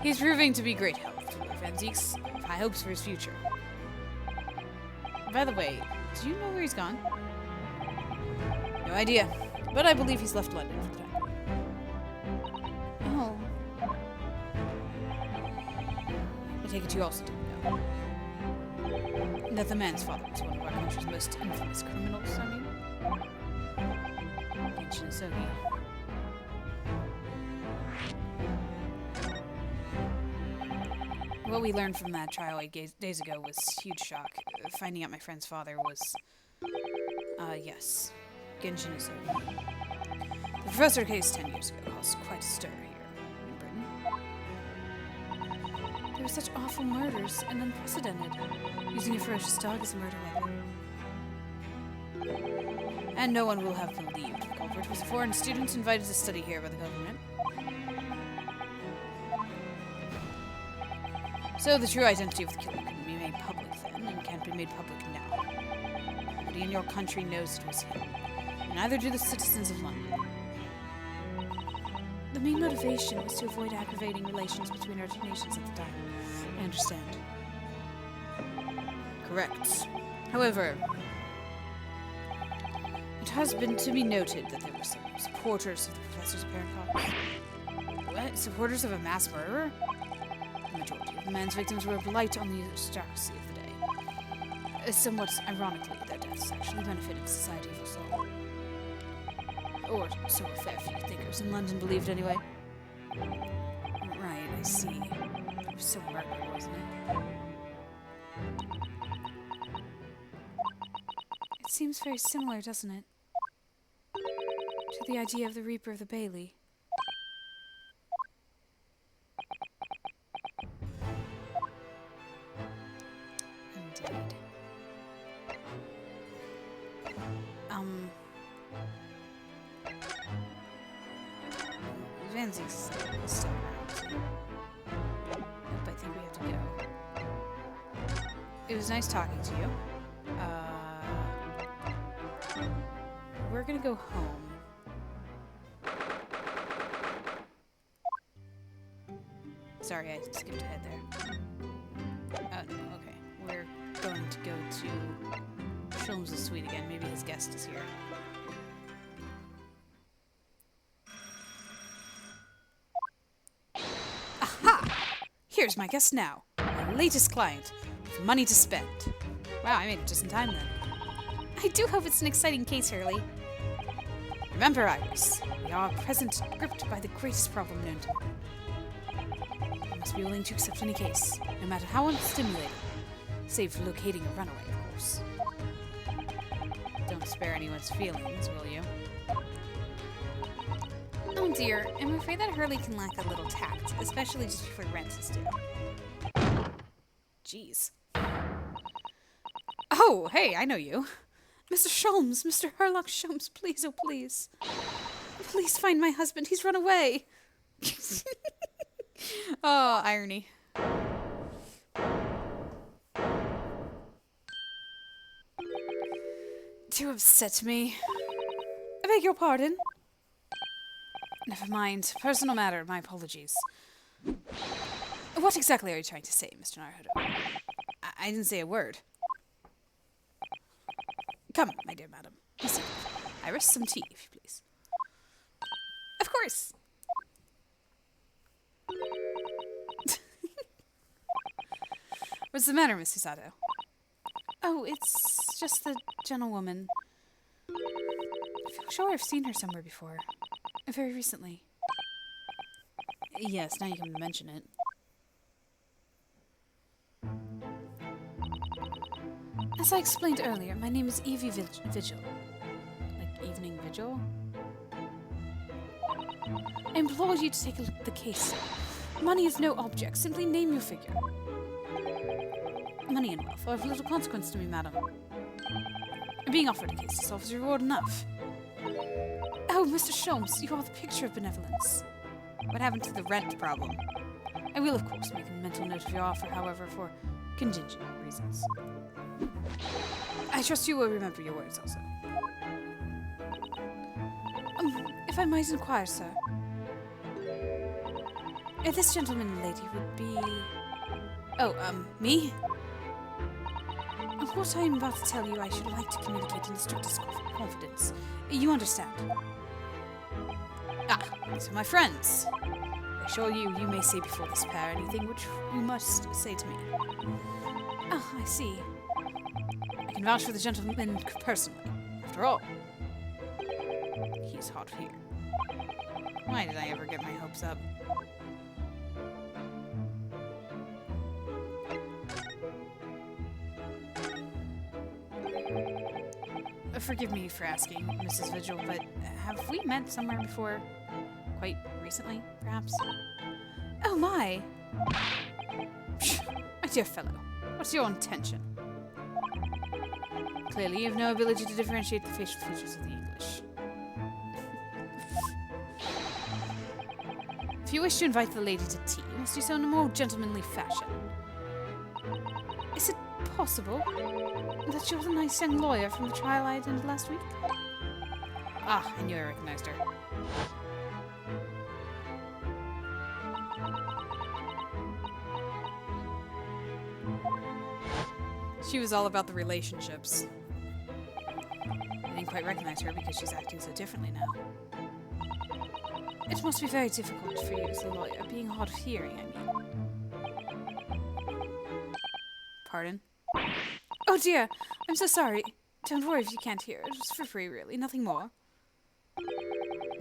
He's proving to be great help to Lord Van Zeek's. High hopes for his future. By the way, do you know where he's gone? No idea, but I believe he's left London for the time. Oh. I take it you also didn't know. That the man's father was one of our country's most infamous criminals, I mean. Genshin Isogi. What we learned from that trial 8 days ago was huge shock. Finding out my friend's father was... yes. Genshin Isogi. The professor case 10 years ago caused quite a stir here in Britain. There were such awful murders and unprecedented. Using a ferocious dog as a murder weapon. And no one will have believed the culprit was a foreign student invited to study here by the government. So the true identity of the killer couldn't be made public then, and can't be made public now. Nobody in your country knows it was him. And neither do the citizens of London. The main motivation was to avoid aggravating relations between our two nations at the time. I understand. Correct. However, it has been to be noted that there were some supporters of the professor's apparent cause. What? Supporters of a mass murderer? The majority of the man's victims were a blight on the aristocracy of the day. Somewhat ironically, their deaths actually benefited society as a whole. Or so a fair few thinkers in London believed anyway. Right, I see. It was so murder, wasn't it? It seems very similar, doesn't it? To the idea of the Reaper of the Bailey. Indeed. Van Zeek's still around. Nope, I think we have to go. It was nice talking to you. We're gonna go home. Sorry, I skipped ahead there. No, okay. We're going to go to Sholmes' suite again. Maybe his guest is here. Aha! Here's my guest now. My latest client. With money to spend. Wow, I made it just in time then. I do hope it's an exciting case, Hurley. Remember, Iris, we are at present gripped by the greatest problem known to man. You must be willing to accept any case, no matter how unstimulating, save for locating a runaway, of course. Don't spare anyone's feelings, will you? Oh dear, I'm afraid that Hurley can lack a little tact, especially just before rent is due. Jeez. Oh, hey, I know you. Mr. Sholmes, Mr. Herlock Sholmes, please, oh please. Please find my husband, he's run away. Oh, irony. To upset me. I beg your pardon. Never mind. Personal matter. My apologies. What exactly are you trying to say, Mr. Naruhodo? I didn't say a word. Come, my dear madam. Be seated. Iris, some tea, if you please. Of course. What's the matter, Mrs. Sato? Oh, it's just the gentlewoman. I feel sure I've seen her somewhere before. Very recently. Yes, now you can mention it. As I explained earlier, my name is Evie Vigil. Like evening vigil? I implore you to take a look at the case, sir. Money is no object. Simply name your figure. Money and wealth are of little consequence to me, madam. Being offered a case itself is reward enough. Oh, Mr. Sholmes, you are the picture of benevolence. What happened to the rent problem? I will, of course, make a mental note of your offer, however, for contingent reasons. I trust you will remember your words also. If I might inquire, sir. This gentleman and lady would be... Oh, me? What I am about to tell you, I should like to communicate in the strictest confidence. You understand? Ah, these are my friends. I assure you, you may say before this pair anything which you must say to me. Ah, I see. I can vouch for the gentleman personally. After all, he's hot here. Why did I ever get my hopes up? Forgive me for asking, Mrs. Vigil, but have we met somewhere before? Quite recently, perhaps? Oh my! My dear fellow, what's your intention? Clearly you have no ability to differentiate the facial features of the English. If you wish to invite the lady to tea, you must do so in a more gentlemanly fashion. Is it possible that you're the nice young lawyer from the trial I attended last week? Ah, I knew I recognized her. She was all about the relationships. I didn't quite recognize her because she's acting so differently now. It must be very difficult for you as a lawyer, being hard of hearing, I mean. Pardon? Oh dear, I'm so sorry. Don't worry if you can't hear. It was for free, really. Nothing more.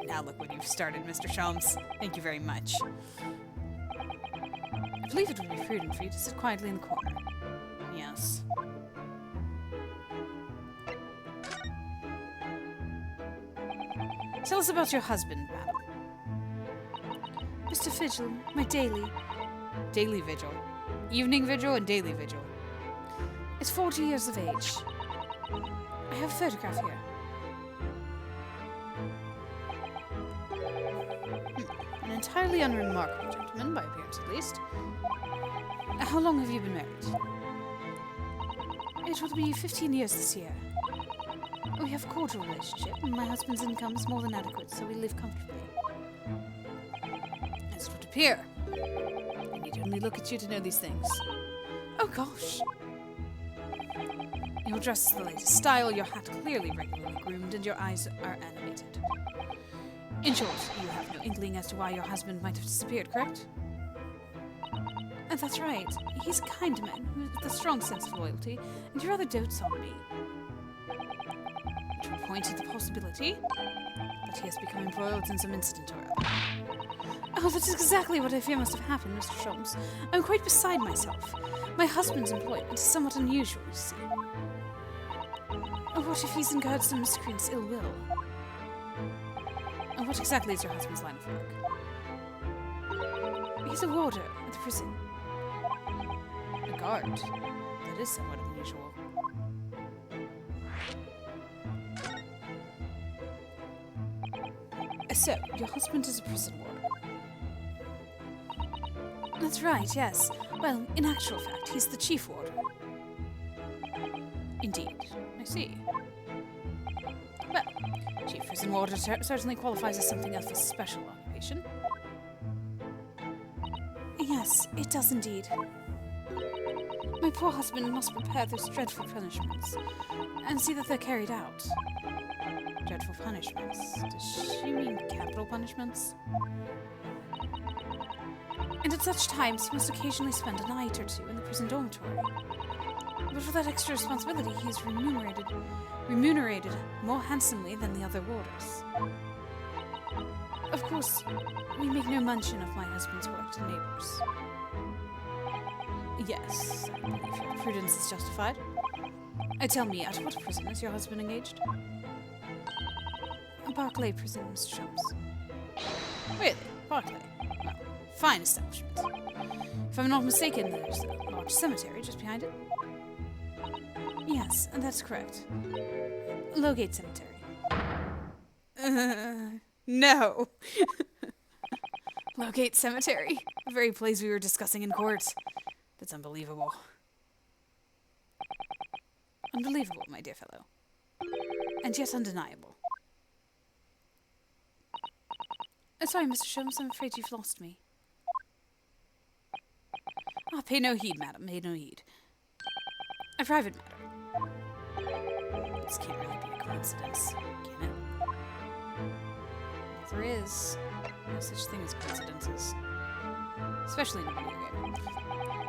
Now look what you've started, Mr. Sholmes. Thank you very much. I believe it would be prudent for you to sit quietly in the corner. Yes. Tell us about your husband, madam. Mr. Vigil, my daily. Daily vigil. Evening vigil and daily vigil. Is 40 years of age. I have a photograph here. An entirely unremarkable gentleman, by appearance at least. How long have you been married? It will be 15 years this year. We have a cordial relationship, and my husband's income is more than adequate, so we live comfortably. As it would appear. I need only look at you to know these things. Oh gosh! Your dress is the latest style, your hat clearly regularly groomed, and your eyes are animated. In short, you have no inkling as to why your husband might have disappeared, correct? That's right. He's a kind man with a strong sense of loyalty, and he rather dotes on me. Which would point to the possibility that he has become embroiled in some incident or other. Oh, that's exactly what I fear must have happened, Mr. Sholmes. I'm quite beside myself. My husband's employment is somewhat unusual, you see. What if he's incurred some miscreant's ill will? And what exactly is your husband's line of work? He's a warder at the prison. A guard? That is somewhat unusual. So, your husband is a prison warder? That's right, yes. Well, in actual fact, he's the chief warder. Indeed. I see. Well, chief prison warder certainly qualifies as something of a special occupation. Yes, it does indeed. My poor husband must prepare those dreadful punishments and see that they're carried out. Dreadful punishments? Does she mean capital punishments? And at such times, he must occasionally spend a night or two in the prison dormitory. But for that extra responsibility, he is remunerated more handsomely than the other warders. Of course, we make no mention of my husband's work to neighbors. Yes, I believe your prudence is justified. Tell me, at what prison is your husband engaged? Barclay Prison, Mr. Shums. Really? Barclay? Well, fine establishment. If I'm not mistaken, there's a large cemetery just behind it. Yes, that's correct. Lowgate Cemetery. No. Lowgate Cemetery, the very place we were discussing in court. That's unbelievable. Unbelievable, my dear fellow. And yet undeniable. Sorry, Mr. Shums, I'm afraid you've lost me. Pay no heed, madam, pay no heed. A private matter. This can't really be a coincidence, can it? There is no such thing as coincidences. Especially in a video game.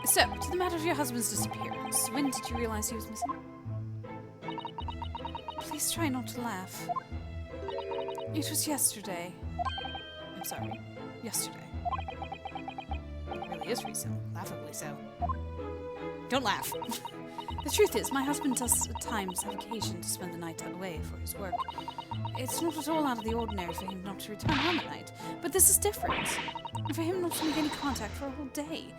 So, to the matter of your husband's disappearance, when did you realize he was missing? Please try not to laugh. It was yesterday. I'm sorry, yesterday. It really is recent, laughably so. Don't laugh. The truth is, my husband does at times have occasion to spend the night away for his work. It's not at all out of the ordinary for him not to return home at night, but this is different. And for him not to make any contact for a whole day,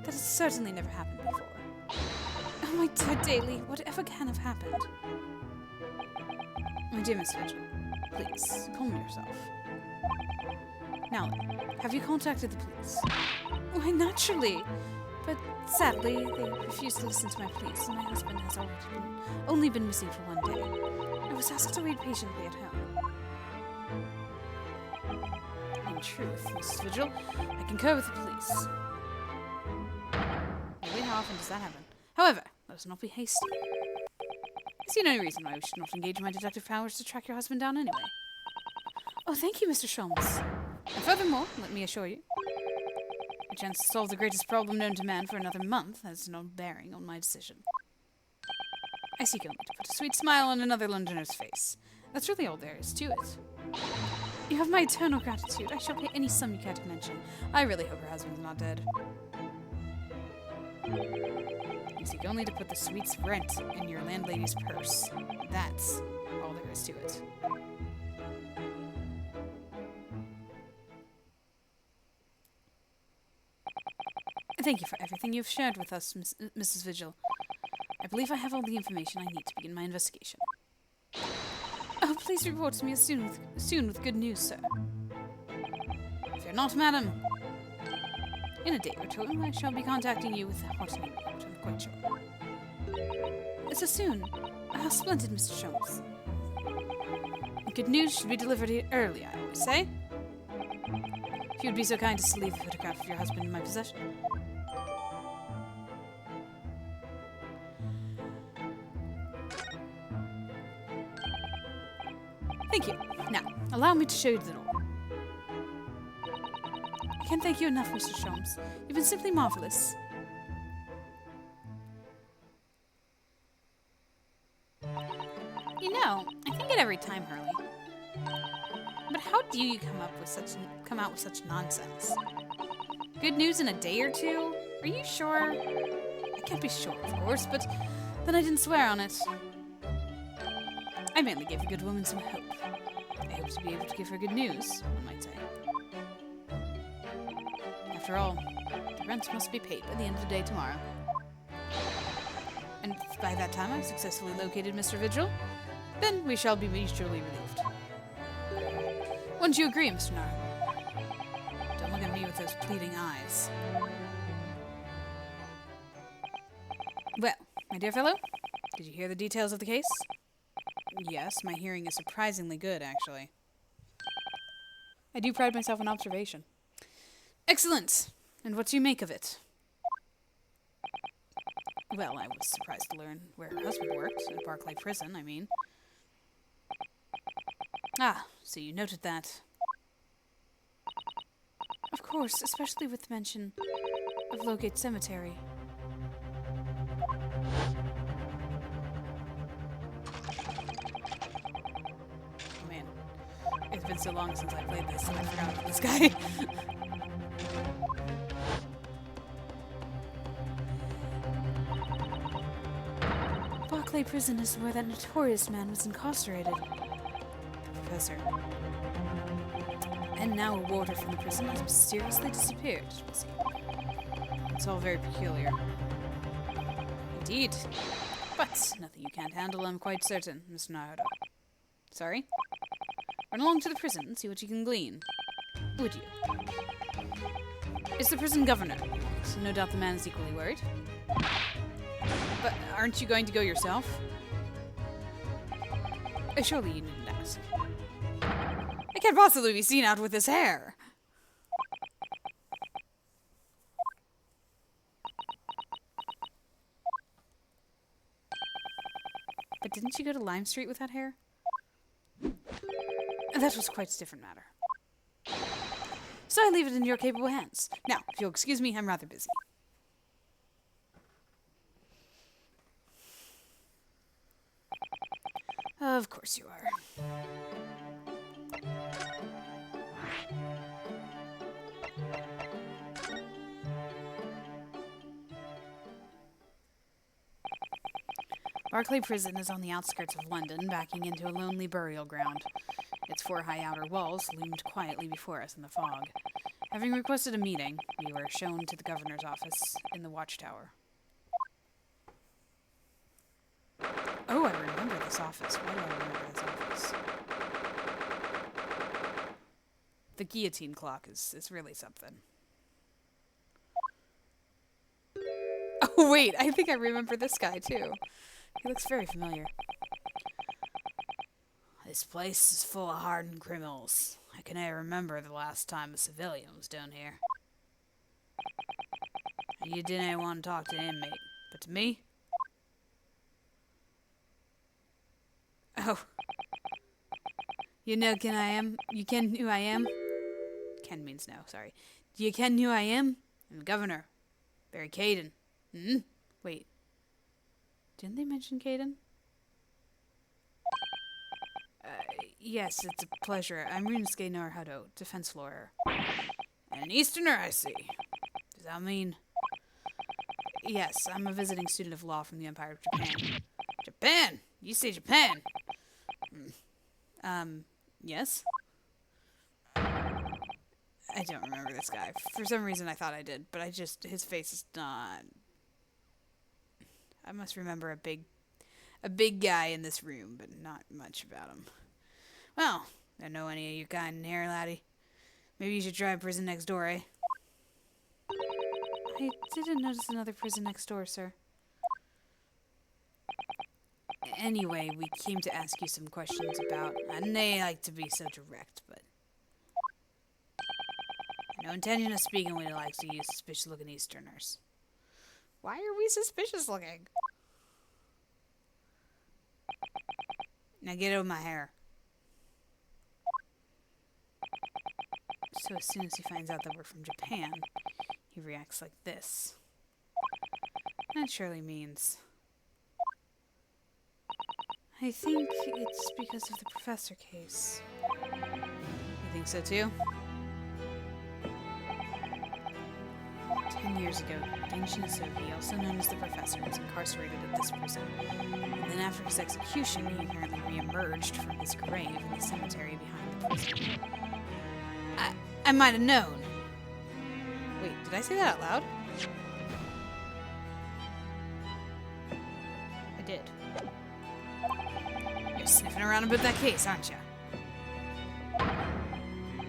that has certainly never happened before. Oh, my dear Daly, whatever can have happened? My dear Miss Vigil, please, calm yourself. Now then, have you contacted the police? Why, naturally. But sadly, they refused to listen to my pleas, and my husband has only been missing for one day. I was asked to wait patiently at home. In truth, Mrs. Vigil, I concur with the police. Really, how often does that happen? However, let us not be hasty. I see no reason why we should not engage my detective powers to track your husband down anyway. Oh, thank you, Mr. Shums. And furthermore, let me assure you, a chance to solve the greatest problem known to man for another month has no bearing on my decision. I seek only to put a sweet smile on another Londoner's face. That's really all there is to it. You have my eternal gratitude. I shall pay any sum you care to mention. I really hope her husband's not dead. You seek only to put the sweet's rent in your landlady's purse. That's all there is to it. Thank you for everything you've shared with us, Mrs. Vigil. I believe I have all the information I need to begin my investigation. Oh, please report to me soon with good news, sir. Fear not, madam. In a day or two, I shall be contacting you with a heartening report, I'm quite sure. So soon? How splendid, Mr. Shums. Good news should be delivered early, I always say. If you would be so kind as to leave the photograph of your husband in my possession. Thank you. Now, allow me to show you the door. I can't thank you enough, Mr. Shums. You've been simply marvelous. You know, I think it every time, Hurley. But how do you come out with such nonsense? Good news in a day or two? Are you sure? I can't be sure, of course, but then I didn't swear on it. I merely gave the good woman some hope. I hope to be able to give her good news, one might say. After all, the rent must be paid by the end of the day tomorrow. And if by that time I've successfully located Mr. Vigil, then we shall be mutually relieved. Wouldn't you agree, Mr. Nara? Don't look at me with those pleading eyes. Well, my dear fellow, did you hear the details of the case? Yes, my hearing is surprisingly good, actually. I do pride myself on observation. Excellent! And what do you make of it? Well, I was surprised to learn where her husband worked, at Barclay Prison, I mean. Ah, so you noted that. Of course, especially with the mention of Lowgate Cemetery. Oh man, it's been so long since I played this and I forgot about this guy. Barclay Prison is where that notorious man was incarcerated. The professor. And now a warder from the prison has mysteriously disappeared. It's all very peculiar. Indeed. But nothing you can't handle, I'm quite certain, Mr. Naruto. Sorry? Run along to the prison and see what you can glean. Would you? It's the prison governor, so no doubt the man is equally worried. But aren't you going to go yourself? Surely you needn't ask. I can't possibly be seen out with his hair. But didn't you go to Lime Street with that hair? That was quite a different matter. So I leave it in your capable hands. Now, if you'll excuse me, I'm rather busy. Of course you are. Barclay Prison is on the outskirts of London, backing into a lonely burial ground. Its 4 high outer walls loomed quietly before us in the fog. Having requested a meeting, we were shown to the governor's office in the watchtower. Oh, I remember this office. Why do I remember this office? The guillotine clock is really something. Oh, wait, I think I remember this guy, too. He looks very familiar. This place is full of hardened criminals. I can remember the last time a civilian was down here. And you didn't want to talk to an inmate, but to me? Oh. You know you ken who I am? Ken means no, sorry. Do you ken who I am? I'm the governor. Barry Caden. Wait. Didn't they mention Caden? Yes, it's a pleasure. I'm Ryunosuke Naruto, defense lawyer. An Easterner, I see. Does that mean... Yes, I'm a visiting student of law from the Empire of Japan. Japan? You say Japan? Yes? I don't remember this guy. For some reason I thought I did, but his face is not... I must remember a big guy in this room, but not much about him. Well, don't know any of you kind in here, laddie. Maybe you should try prison next door, eh? I didn't notice another prison next door, sir. Anyway, we came to ask you some questions about... And they like to be so direct, but... No intention of speaking when he likes to use suspicious-looking Easterners. Why are we suspicious-looking? Now get over my hair. So as soon as he finds out that we're from Japan, he reacts like this. That surely means... I think it's because of the professor case. You think so too? 10 years ago, Genshin Isogi, also known as the Professor, was incarcerated at this prison. And then after his execution, he apparently re-emerged from his grave in the cemetery behind the prison. I might have known. Wait, did I say that out loud? I did. You're sniffing around about that case, aren't you?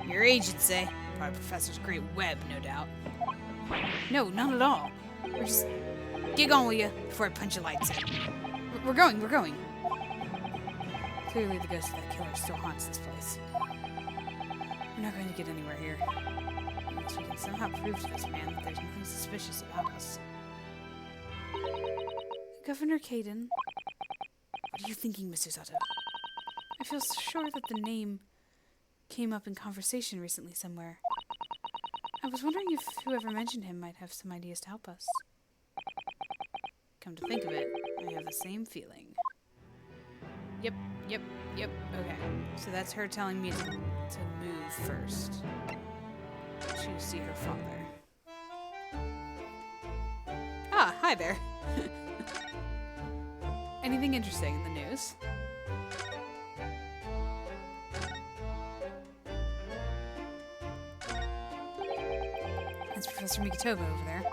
Your agent, say. Part of Professor's great web, no doubt. No, not at all. We're just... Get on with you before I punch your lights out. We're going. Clearly the ghost of that killer still haunts this place. We're not going to get anywhere here. Unless we can somehow prove to this man that there's nothing suspicious about us. Governor Caden. What are you thinking, Miss Susato? I feel sure that the name came up in conversation recently somewhere. I was wondering if whoever mentioned him might have some ideas to help us. Come to think of it, I have the same feeling. Yep. Okay, so that's her telling me to move first. To see her father. Ah, hi there. Anything interesting in the news? That's Professor Mikitoba over there.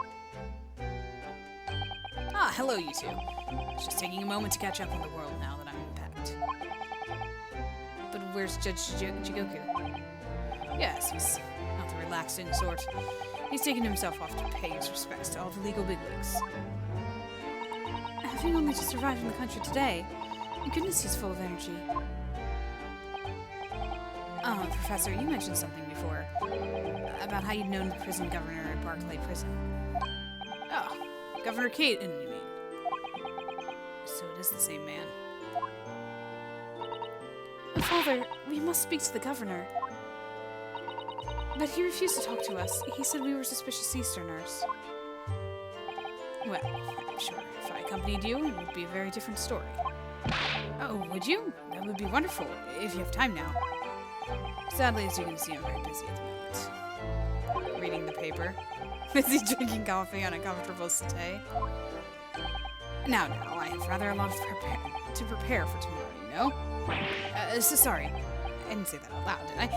Ah, hello, you two. Just taking a moment to catch up on the world now that I'm unpacked. But where's Judge Jigoku? Yes, he's not the relaxing sort. He's taken himself off to pay his respects to all the legal bigwigs. Having only just arrived in the country today, thank goodness he's full of energy. Professor, you mentioned something before. About how you'd known the prison governor at Barclay Prison. Oh, Governor Caden, you mean? So it is the same man. Father, we must speak to the governor. But he refused to talk to us. He said we were suspicious Easterners. Well, I'm sure if I accompanied you, it would be a very different story. Oh, would you? That would be wonderful, if you have time now. Sadly, as you can see, I'm very busy at the moment. Reading the paper. Busy drinking coffee on a comfortable settee. Now, I have rather a lot to prepare for tomorrow, you know? So sorry. I didn't say that out loud, did I?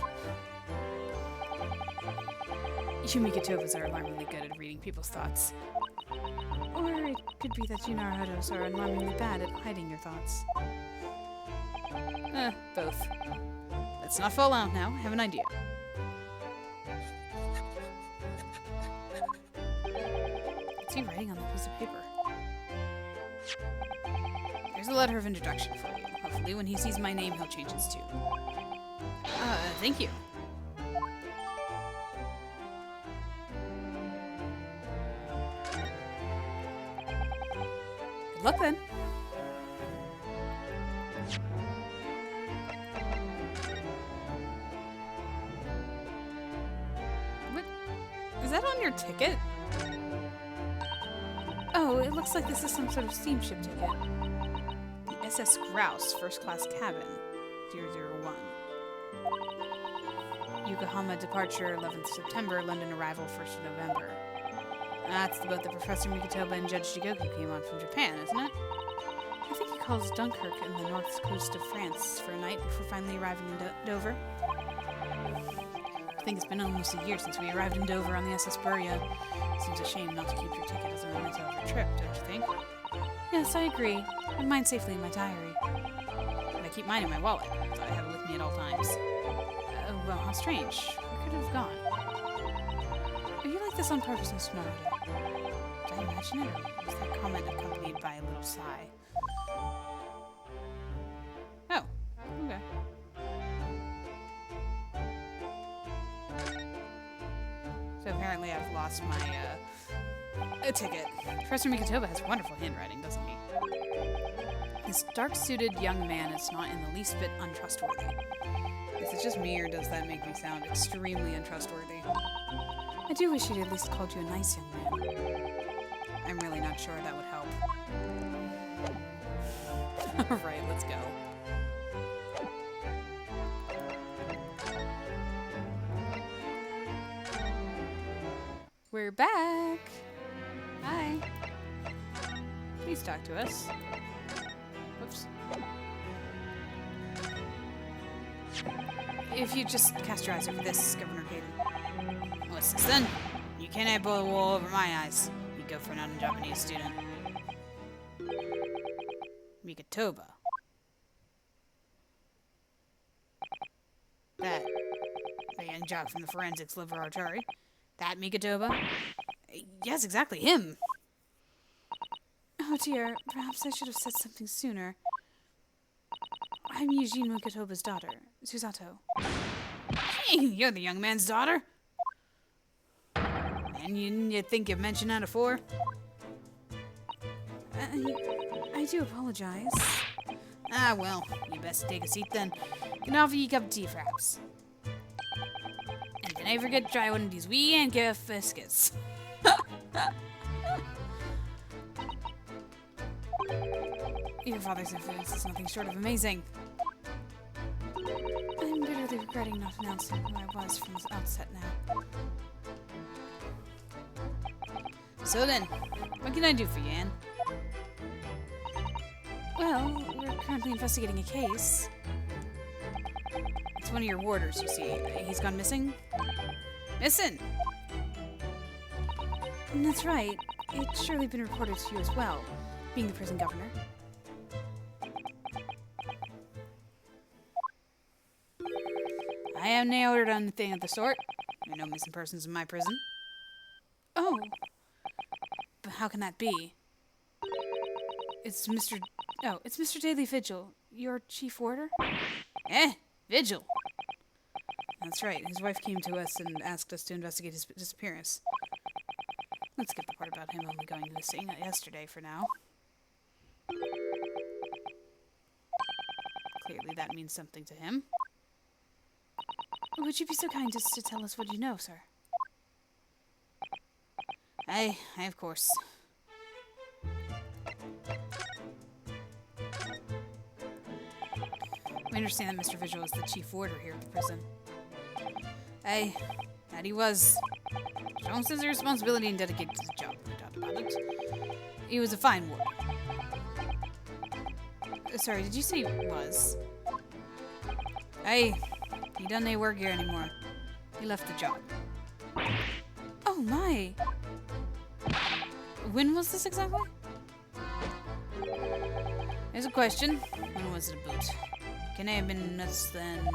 You Mikitobas are alarmingly good at reading people's thoughts. Or it could be that you Naruhodos are alarmingly bad at hiding your thoughts. Both. Let's not fall out now. I have an idea. What's he writing on the piece of paper? There's a letter of introduction for you. Hopefully when he sees my name, he'll change his tune. Thank you. Good luck then. What? Is that on your ticket? Oh, it looks like this is some sort of steamship ticket. The SS Grouse, first class cabin, 001. Yokohama departure, 11th September, London arrival, 1st of November. That's the boat that Professor Mikitoba and Judge Jigoku came on from Japan, isn't it? I think he calls Dunkirk in the north coast of France for a night before finally arriving in Dover. I think it's been almost a year since we arrived in Dover on the SS Buria. Seems a shame not to keep your ticket as a memento of your trip, don't you think? Yes, I agree. And mine safely in my diary. And I keep mine in my wallet, so I have it with me at all times. Well, how strange. Where could it have gone? Are you like this on purpose, Mr. Naruto? Did I imagine it, or was that comment accompanied by a little sigh? Oh, okay. So apparently I've lost my, ticket. Professor Mikitoba has wonderful handwriting, doesn't he? This dark-suited young man is not in the least bit untrustworthy. Is it just me, or does that make me sound extremely untrustworthy? I do wish he'd at least called you a nice young man. I'm really not sure that would help. Alright, let's go. We're back! Hi! Please talk to us. Whoops. If you just cast your eyes over this, Governor Caden. What's this then? You can't blow the wool over my eyes. You go for an un-Japanese student. Mikitoba. That. The young jock from the forensics laboratory. That Mikitoba? Yes, exactly, him! Oh dear, perhaps I should have said something sooner. I'm Eugene Mikitoba's daughter, Susato. Hey, you're the young man's daughter? And you think you've mentioned that before? I do apologize. Ah, well, you best take a seat then. Can I offer you a cup of tea, perhaps? And don't I forget to try one of these wee and gift biscuits. Your father's influence is nothing short of amazing. I'm bitterly regretting not announcing who I was from the outset now. So then, what can I do for you, Anne? Well, we're currently investigating a case. It's one of your warders, you see. He's gone missing? Missing? And that's right. It's surely been reported to you as well, being the prison governor. I haven't ordered anything of the sort. There are no missing persons in my prison. Oh. But how can that be? It's Mr. Daily Vigil, your chief warder? Vigil. That's right. His wife came to us and asked us to investigate his disappearance. Let's skip the part about him only going missing yesterday for now. Clearly that means something to him. Would you be so kind as to tell us what you know, sir? Aye, of course. We understand that Mr. Vigil is the chief warder here at the prison. Aye, that he was. Shown sense of responsibility and dedicated to the job, no doubt about it. He was a fine warder. Sorry, did you say was? Aye, he doesn't any work here anymore. He left the job. Oh my! When was this exactly? There's a question. When was it about? Can it have been less than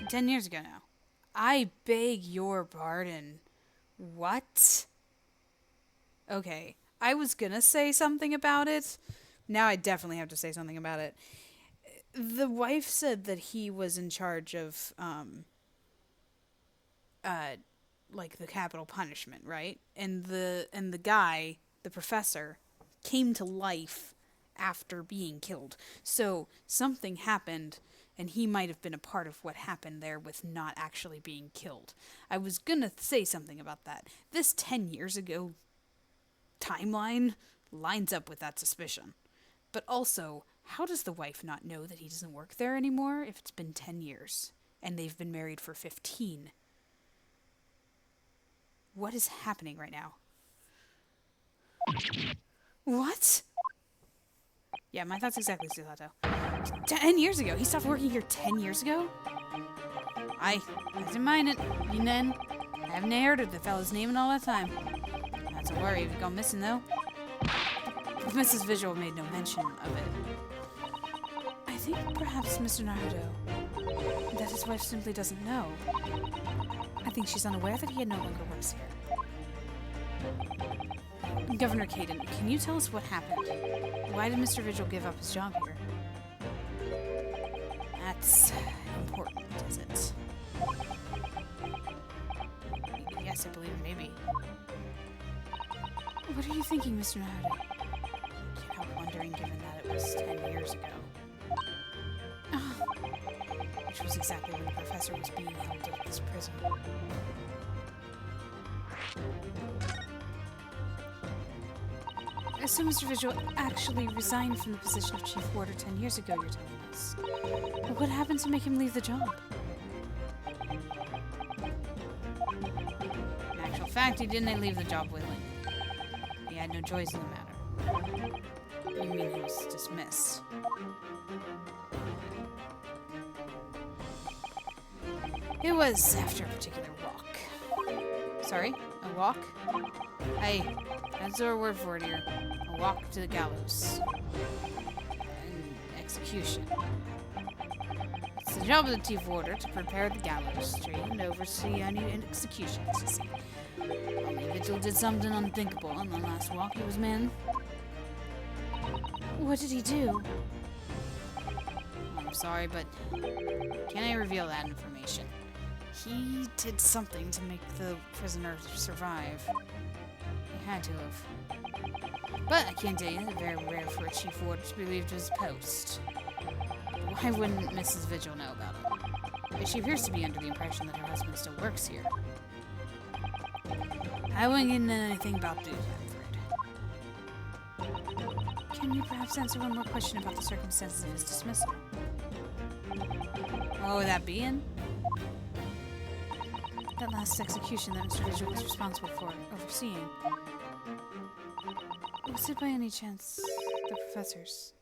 10 years ago now? I beg your pardon. What? Okay, I was gonna say something about it. Now I definitely have to say something about it. The wife said that he was in charge of, like the capital punishment, right? And the guy, the professor, came to life after being killed. So something happened, and he might have been a part of what happened there with not actually being killed. I was gonna say something about that. This 10 years ago timeline lines up with that suspicion. But also, how does the wife not know that he doesn't work there anymore if it's been 10 years and they've been married for 15? What is happening right now? What? Yeah, my thoughts exactly, Stiletto. 10 years ago? He stopped working here 10 years ago? I didn't mind it. You know, I haven't heard of the fellow's name in all that time. Not to worry if he's gone missing, though. Mrs. Vigil made no mention of it. I think perhaps Mr. Naruto, that his wife simply doesn't know. I think she's unaware that he no longer works here. Governor Caden, can you tell us what happened? Why did Mr. Vigil give up his job here? That's important, is it? Yes, I believe maybe. What are you thinking, Mr. Naruto? Can't help wondering, given that it was 10 years ago. Which was exactly when the professor was being held at this prison. So Mr. Vigil actually resigned from the position of chief warder 10 years ago, you're telling us. What happened to make him leave the job? In actual fact, he didn't leave the job willingly. He had no choice in the matter. You mean he was dismissed? It was after a particular walk. Sorry? A walk? Aye, that's our word for it here. A walk to the gallows. An execution. It's the job of the chief warder to prepare the gallows tree and oversee any executions, you see. Only Vigil did something unthinkable on the last walk he was man. What did he do? I'm sorry, but can I reveal that information? He did something to make the prisoner survive. He had to have. But I can tell you, it's very rare for a chief warder to be relieved of his post. Why wouldn't Mrs. Vigil know about it? She appears to be under the impression that her husband still works here. I wouldn't get into anything about duty, I'm afraid. Can you perhaps answer one more question about the circumstances of his dismissal? What would that be in? That last execution that Mr. Vigil was responsible for overseeing. Was it by any chance the professor's?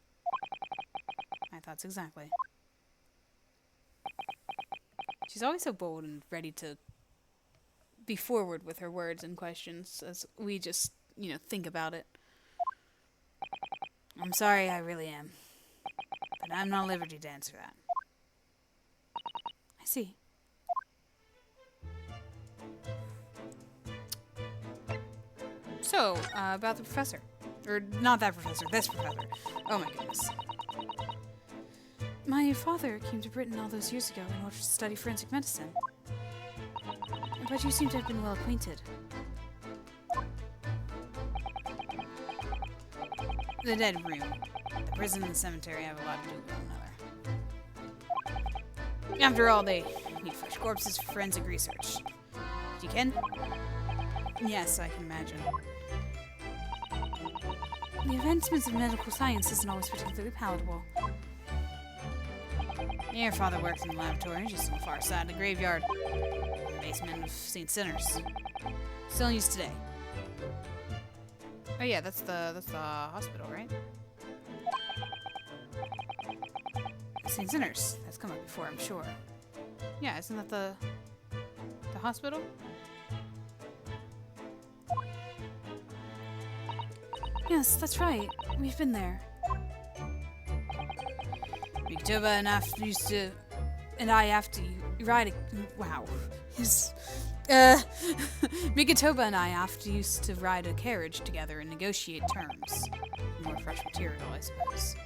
My thoughts exactly. She's always so bold and ready to be forward with her words and questions as we just, think about it. I'm sorry, I really am. But I'm not at liberty to answer that. I see. So, about the professor. Or, not that professor, this professor. Oh my goodness. My father came to Britain all those years ago in order to study forensic medicine. But you seem to have been well acquainted. The dead room. The prison and the cemetery have a lot to do with one another. After all, they need fresh corpses for forensic research. You can? Yes, I can imagine. The advancements of medical science isn't always particularly palatable. Your father worked in the laboratory just on the far side of the graveyard. In the basement of St. Sinners. Still in use today. Oh yeah, that's the hospital, right? St. Sinners. That's come up before, I'm sure. Yeah, isn't that the hospital? Yes, that's right. We've been there. Migatoba and I have to ride a... Wow. Migatoba and I used to ride a carriage together and negotiate terms. More fresh material, I suppose.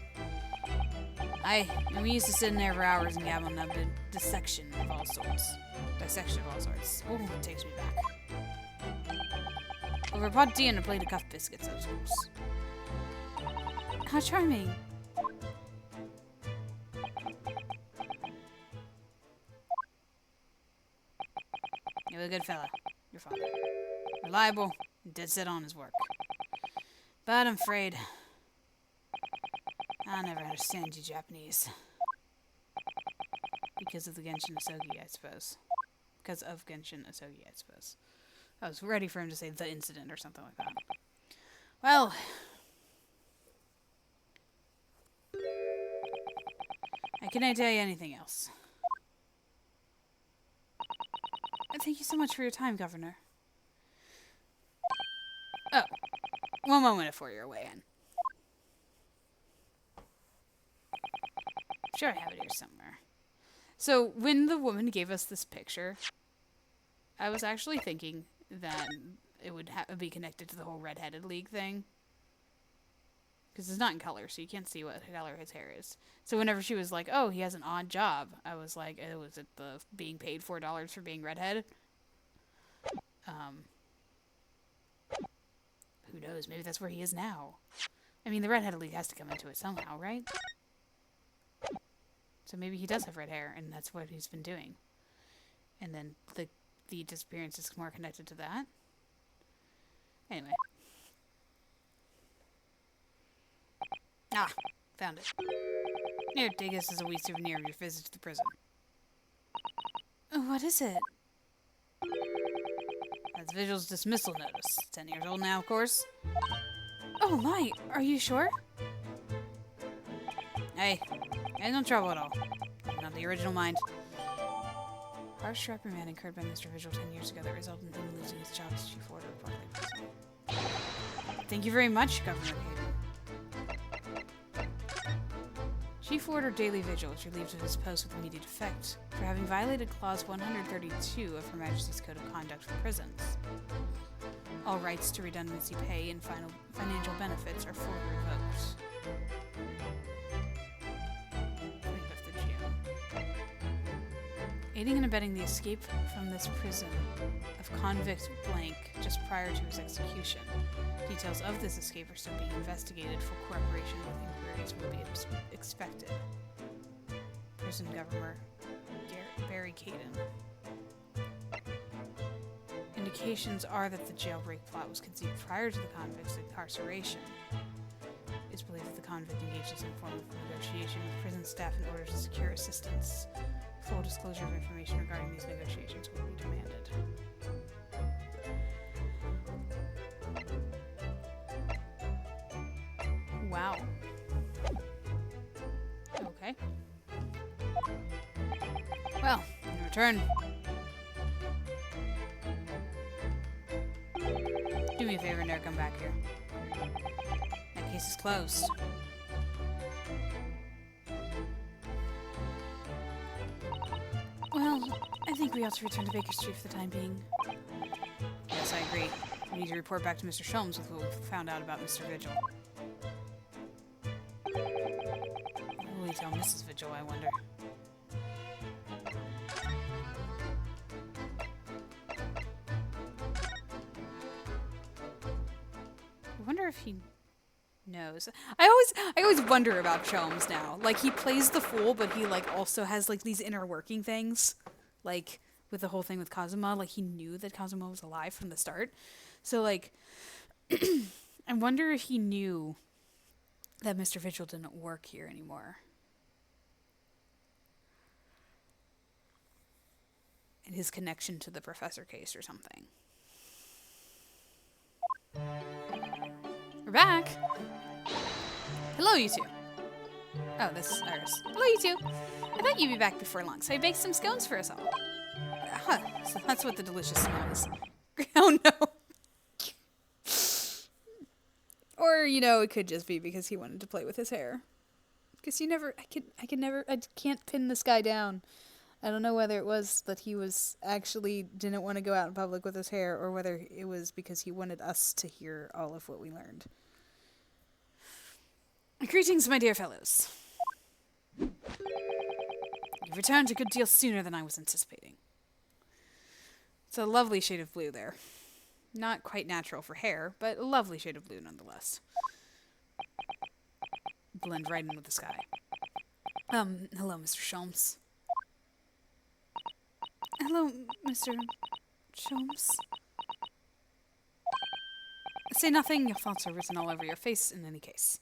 And we used to sit in there for hours and gabble about the dissection of all sorts. Oh, it takes me back. Over a pot of tea and a plate of cuff biscuits, of course. How charming. You're a good fella, your father. Reliable and dead set on his work. But I'm afraid I'll never understand you Japanese. Because of the Genshin Asogi, I suppose. Because of Genshin Asogi, I suppose. I was ready for him to say the incident or something like that. Well... Can I tell you anything else? Thank you so much for your time, Governor. Oh. One moment before you're away, Anne. I'm sure I have it here somewhere. So, when the woman gave us this picture, I was actually thinking that it would be connected to the whole Red-Headed League thing. Because it's not in color, so you can't see what color his hair is. So whenever she was like, oh, he has an odd job, I was like, oh, is it the being paid $4 for being redheaded? Who knows? Maybe that's where he is now. I mean, the Red-Headed League has to come into it somehow, right? So maybe he does have red hair, and that's what he's been doing. And then the disappearance is more connected to that. Anyway. Ah, found it. Here, take this as a wee souvenir of your visit to the prison. What is it? That's Vigil's dismissal notice. 10 years old now, of course. Oh my, are you sure? Hey, no trouble at all. Not the original mind. Harsh reprimand incurred by Mr. Vigil 10 years ago that resulted in him losing his job as chief warder of Barclay Prison. Thank you very much, Governor Hayden. Chief Warder Daily Vigil is relieved of his post with immediate effect for having violated Clause 132 of Her Majesty's Code of Conduct for Prisons. All rights to redundancy pay and financial benefits are fully revoked. 25th of June. Aiding and abetting the escape from this prison of convict blank just prior to his execution. Details of this escape are still being investigated. For cooperation with inquiries will be expected. Prison Governor Barry Caden. Indications are that the jailbreak plot was conceived prior to the convict's incarceration. It's believed that the convict engages in a form of negotiation with prison staff in order to secure assistance. Full disclosure of information regarding these negotiations will be demanded. Wow. Okay. Well, in return, do me a favor and never come back here. That case is closed. Well, I think we ought to return to Baker Street for the time being. Yes, I agree. We need to report back to Mr. Sholmes with what we found out about Mr. Vigil. What will we tell Mrs. Vigil, I wonder? I wonder if he knows. I always wonder about Sholmes now. Like, he plays the fool, but he like also has like these inner working things. Like with the whole thing with Kazuma, like he knew that Kazuma was alive from the start. So like I wonder if he knew that Mr. Vigil didn't work here anymore. And his connection to the professor case or something. We're back! Hello, you two. Oh, this is Iris. Hello, you two. I thought you'd be back before long, so I baked some scones for us all. Huh, so that's what the delicious smell is. Oh, no. Or, you know, it could just be because he wanted to play with his hair. Because I can't pin this guy down. I don't know whether it was that he was actually didn't want to go out in public with his hair, or whether it was because he wanted us to hear all of what we learned. Greetings, my dear fellows. You've returned a good deal sooner than I was anticipating. It's a lovely shade of blue there. Not quite natural for hair, but a lovely shade of blue nonetheless. Blend right in with the sky. Hello, Mr. Sholmes. Hello, Mr. Sholmes. Say nothing, your thoughts are written all over your face in any case.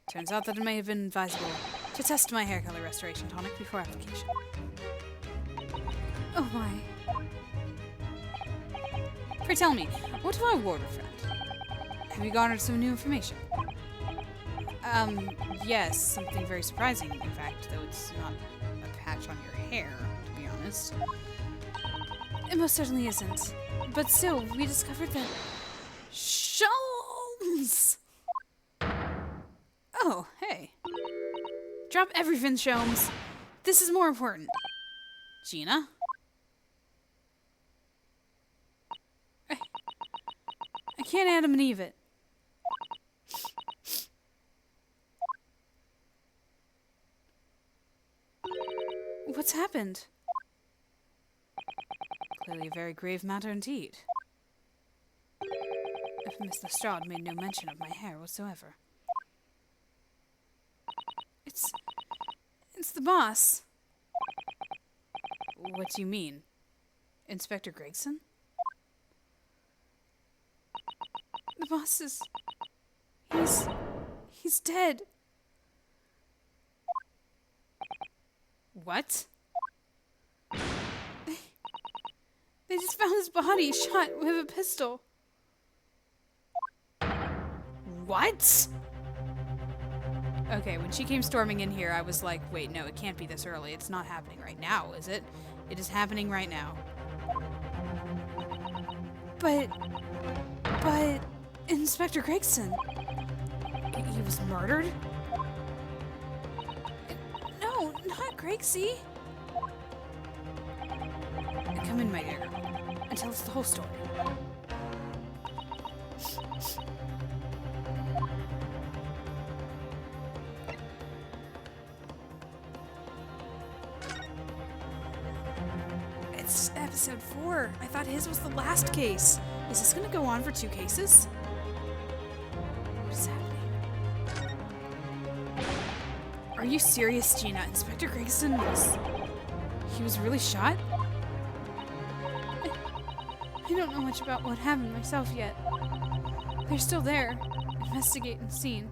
Turns out that it may have been advisable to test my hair color restoration tonic before application. Oh my. Pray tell me, what do I reward a friend? Have you garnered some new information? Yes, something very surprising, in fact, though it's not a patch on your hair, to be honest. It most certainly isn't. But still, we discovered that Sholmes! Oh, hey. Drop everything, Sholmes. This is more important. Gina? I can't Adam and Eve it. What's happened? Clearly a very grave matter indeed. If Miss Lestrade made no mention of my hair whatsoever. It's the boss. What do you mean? Inspector Gregson? The boss is... He's dead. What? They just found his body shot with a pistol. What? Okay, when she came storming in here, I was like, wait, no, it can't be this early. It's not happening right now, is it? It is happening right now. But... Inspector Gregson... He was murdered? No, not Gregsy. Come in, my dear, and tell us the whole story. 4. I thought his was the last case. Is this gonna go on for 2 cases? What is happening? Are you serious, Gina? Inspector Gregson was... He was really shot? I don't know much about what happened myself yet. They're still there, investigating the scene.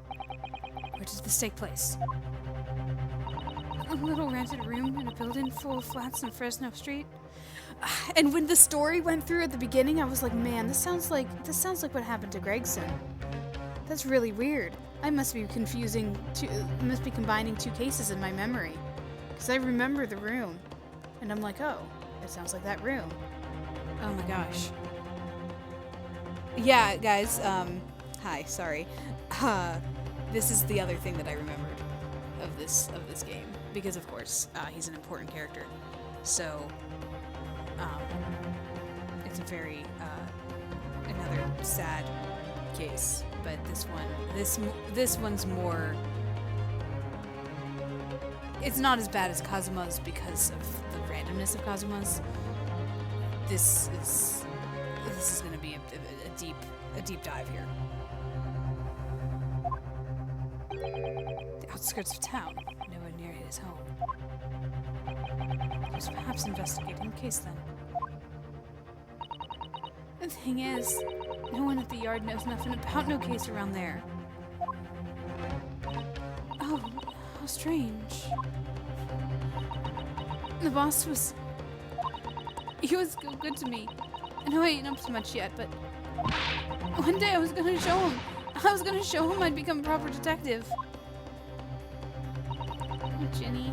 Where did this take place? A little rented room in a building full of flats on Fresno Street. And when the story went through at the beginning, I was like, man, this sounds like what happened to Gregson. That's really weird. I must be combining 2 cases in my memory. Because I remember the room. And I'm like, oh, it sounds like that room. Oh my gosh. Yeah, guys, hi, sorry. This is the other thing that I remembered of this game. Because of course, he's an important character. So, it's a very, another sad case. But this one's more... It's not as bad as Kazuma's because of the randomness of Kazuma's. This is going to be a deep dive here. The outskirts of town, nowhere near his home. He was perhaps investigating a case then. The thing is, no one at the yard knows nothing about no case around there. Oh, how strange. The boss was... He was so good to me. I know I ain't up to much yet, but... One day I was gonna show him. I'd become a proper detective. Oh, Jenny.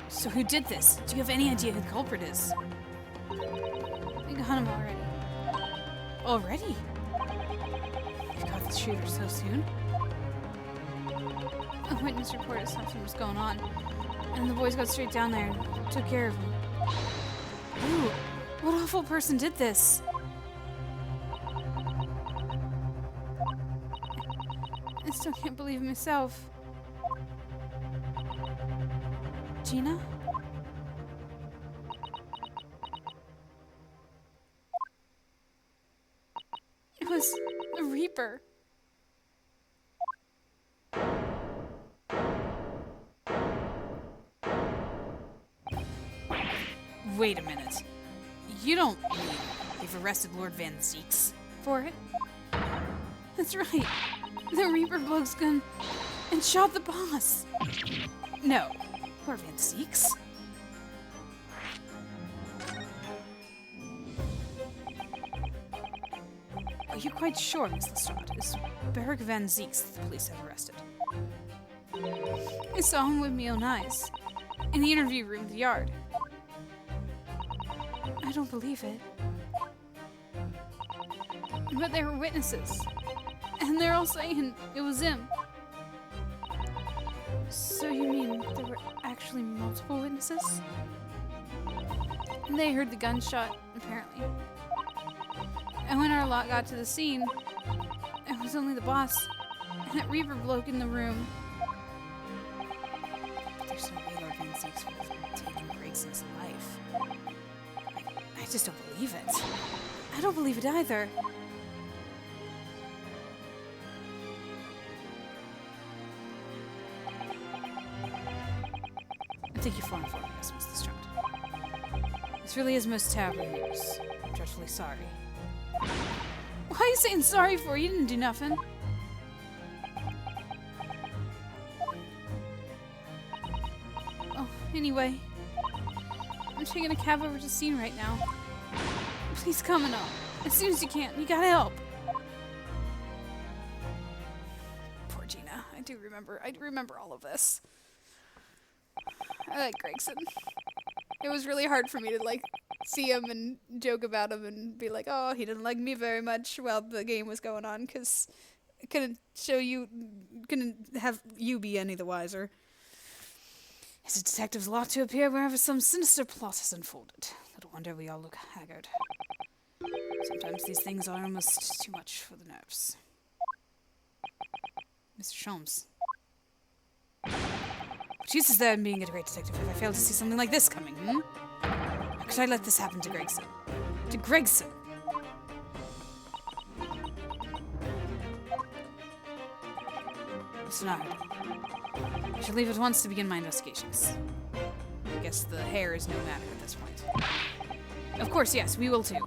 So who did this? Do you have any idea who the culprit is? We got him already. Already? You got the shooter so soon? A witness reported something was going on, and the boys got straight down there and took care of him. Ooh, what awful person did this? I still can't believe it myself. Gina? It was a Reaper. Wait a minute. You don't mean they've arrested Lord Van Zeeks for it? That's right. The Reaper blow's gun and shot the boss. No. Lord Van Zeeks? Are you quite sure, Miss Lestrade? It's Beric Van Zeeks that the police have arrested. I saw him with my own eyes. In the interview room of the yard. I don't believe it. But there were witnesses. And they're all saying it was him. So you mean there were actually multiple witnesses? And they heard the gunshot, apparently. And when our lot got to the scene, it was only the boss and that Reaper bloke in the room. There's no way Lord Van Zeeks would have taken Gregson's life. I just don't believe it. I don't believe it either. I think you're falling for this, Miss Lestrade. This really is most terrible news. I'm dreadfully sorry. What are you saying sorry for? You didn't do nothing. Oh, anyway. I'm taking a cab over to the scene right now. Please come and help. As soon as you can. You gotta help. Poor Gina. I remember all of this. I like Gregson. It was really hard for me to, like, see him and joke about him and be like, oh, he didn't like me very much while the game was going on, because it couldn't have you be any the wiser. It's a detective's lot to appear wherever some sinister plot has unfolded. Little wonder we all look haggard. Sometimes these things are almost too much for the nerves. Mr. Sholmes. What use is there in being a great detective if I fail to see something like this coming, hmm? How could I let this happen to Gregson? To Gregson! Mr. Naruto, I shall leave at once to begin my investigations. I guess the hair is no matter at this point. Of course, yes, we will too.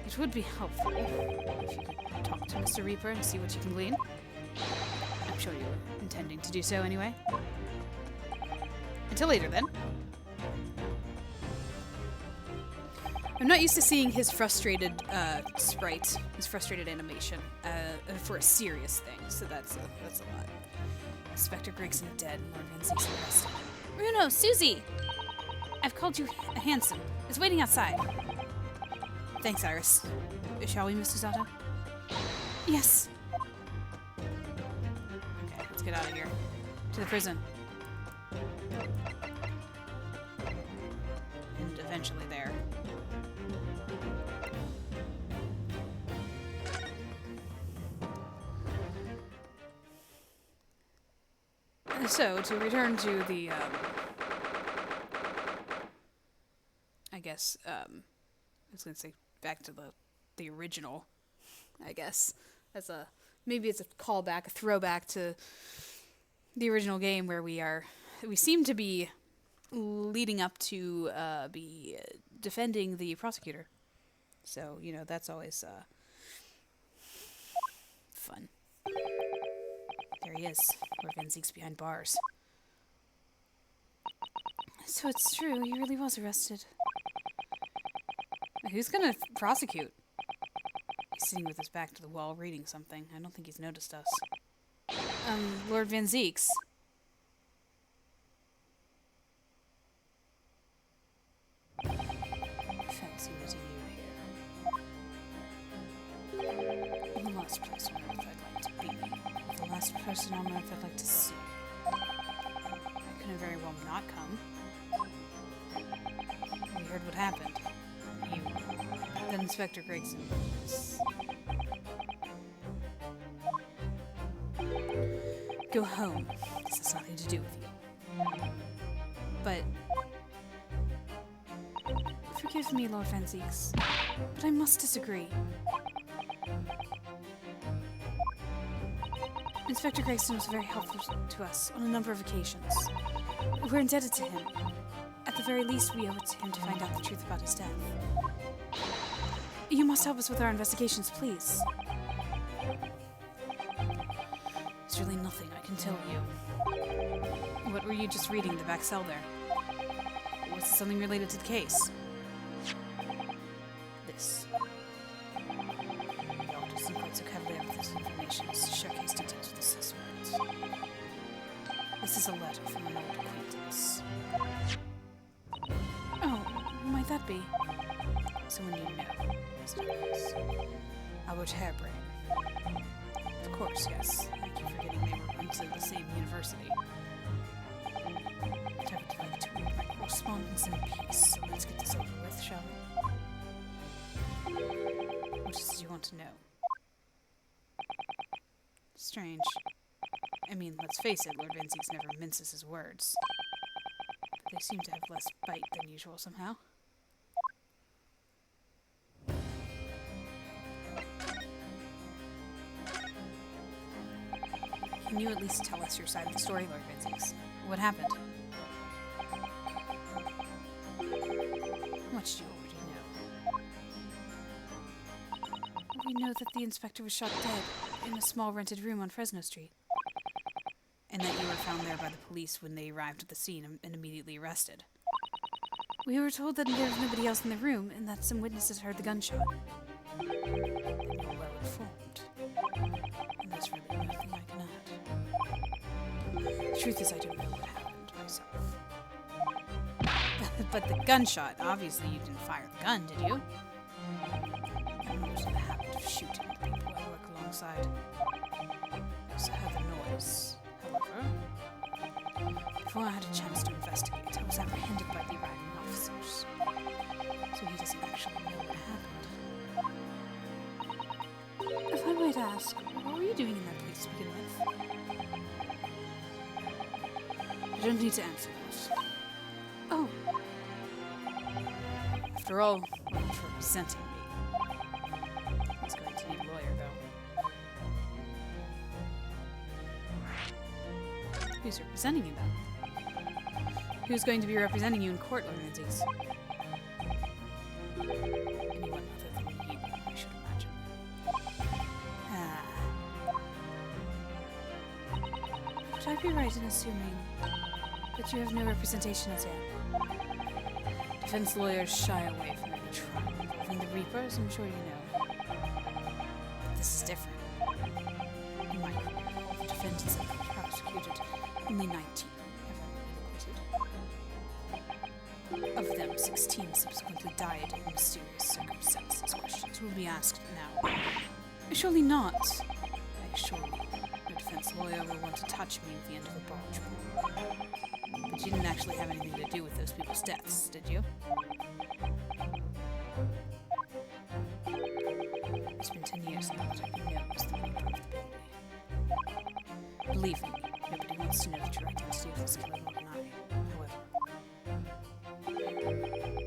It would be helpful if you could talk to Mr. Reaper and see what you can glean. I'm sure you're intending to do so anyway. Until later, then. I'm not used to seeing his frustrated sprite, his frustrated animation, for a serious thing, so that's a lot. Inspector Gregson dead, Lord Van Zieks arrested. Bruno, Susie! I've called you Handsome. It's waiting outside. Thanks, Iris. Shall we, Mr. Zato? Yes. Okay, let's get out of here. To the prison. And eventually there. So, to return to the, I guess, I was gonna say back to the original, I guess, maybe it's a callback, a throwback to the original game where we seem to be leading up to, be defending the prosecutor. So, you know, that's always, fun. There he is, Lord Van Zieks behind bars. So it's true, he really was arrested. Who's gonna prosecute? He's sitting with his back to the wall reading something. I don't think he's noticed us. Lord Van Zieks. Fancy meeting you here. In the last place on earth I'd like to be. The last person on earth I'd like to see. I couldn't very well not come. We heard what happened. Then Inspector Gregson was... Go home. This has nothing to do with you. But... Forgive me, Lord Van Zieks, but I must disagree. Inspector Gregson was very helpful to us on a number of occasions. We're indebted to him. At the very least, we owe it to him to find out the truth about his death. You must help us with our investigations, please. There's really nothing I can tell you. What were you just reading in the back cell there? Was it something related to the case? This. The author secrets so heavily out of this information as to share case details with the suspect. This is a letter from an old acquaintance. Oh, might that be? Someone you know. Albert Harebrain. Of course, yes. I keep forgetting they went to the same university. But I would like to read my correspondence in peace, so let's get this over with, shall we? What is it you want to know? Strange. I mean, let's face it, Lord Van Zieks never minces his words. But they seem to have less bite than usual somehow. Can you at least tell us your side of the story, Lord Van Zieks? What happened? How much do you already know? We know that the inspector was shot dead in a small rented room on Fresno Street. And that you were found there by the police when they arrived at the scene and immediately arrested. We were told that there was nobody else in the room and that some witnesses heard the gunshot. And you're well informed. And there's really nothing I can add. The truth is I don't know what happened myself. But the gunshot, obviously you didn't fire the gun, did you? I'm not in the habit of shooting at the people I work alongside. I also heard the noise. However, before I had a chance to investigate, I was apprehended by the arriving officers. So he doesn't actually know what happened. If I might ask, what were you doing in that place to begin with? You don't need to answer that. Oh, After all, you're representing me. He's going to need a lawyer, though. Who's representing you, then? Who's going to be representing you in court, Lord Menzies? Anyone other than you, I should imagine. would I be right in assuming that you have no representation as yet? Defense lawyers shy away from any trial involving the Reapers, I'm sure you know. But this is different. In my career, all the defendants have been prosecuted, only 19 have ever been acquitted. Of them, 16 subsequently died in mysterious circumstances. Questions will be asked now. Surely not. I assure you, no defense lawyer will want to touch me with the end of a barge pole. But you didn't actually have anything to do with those people's deaths, did you? It's been 10 years now that I've been known as the Reaper of the Bay. Believe me, nobody wants to know the true identity of this killer more than I. However,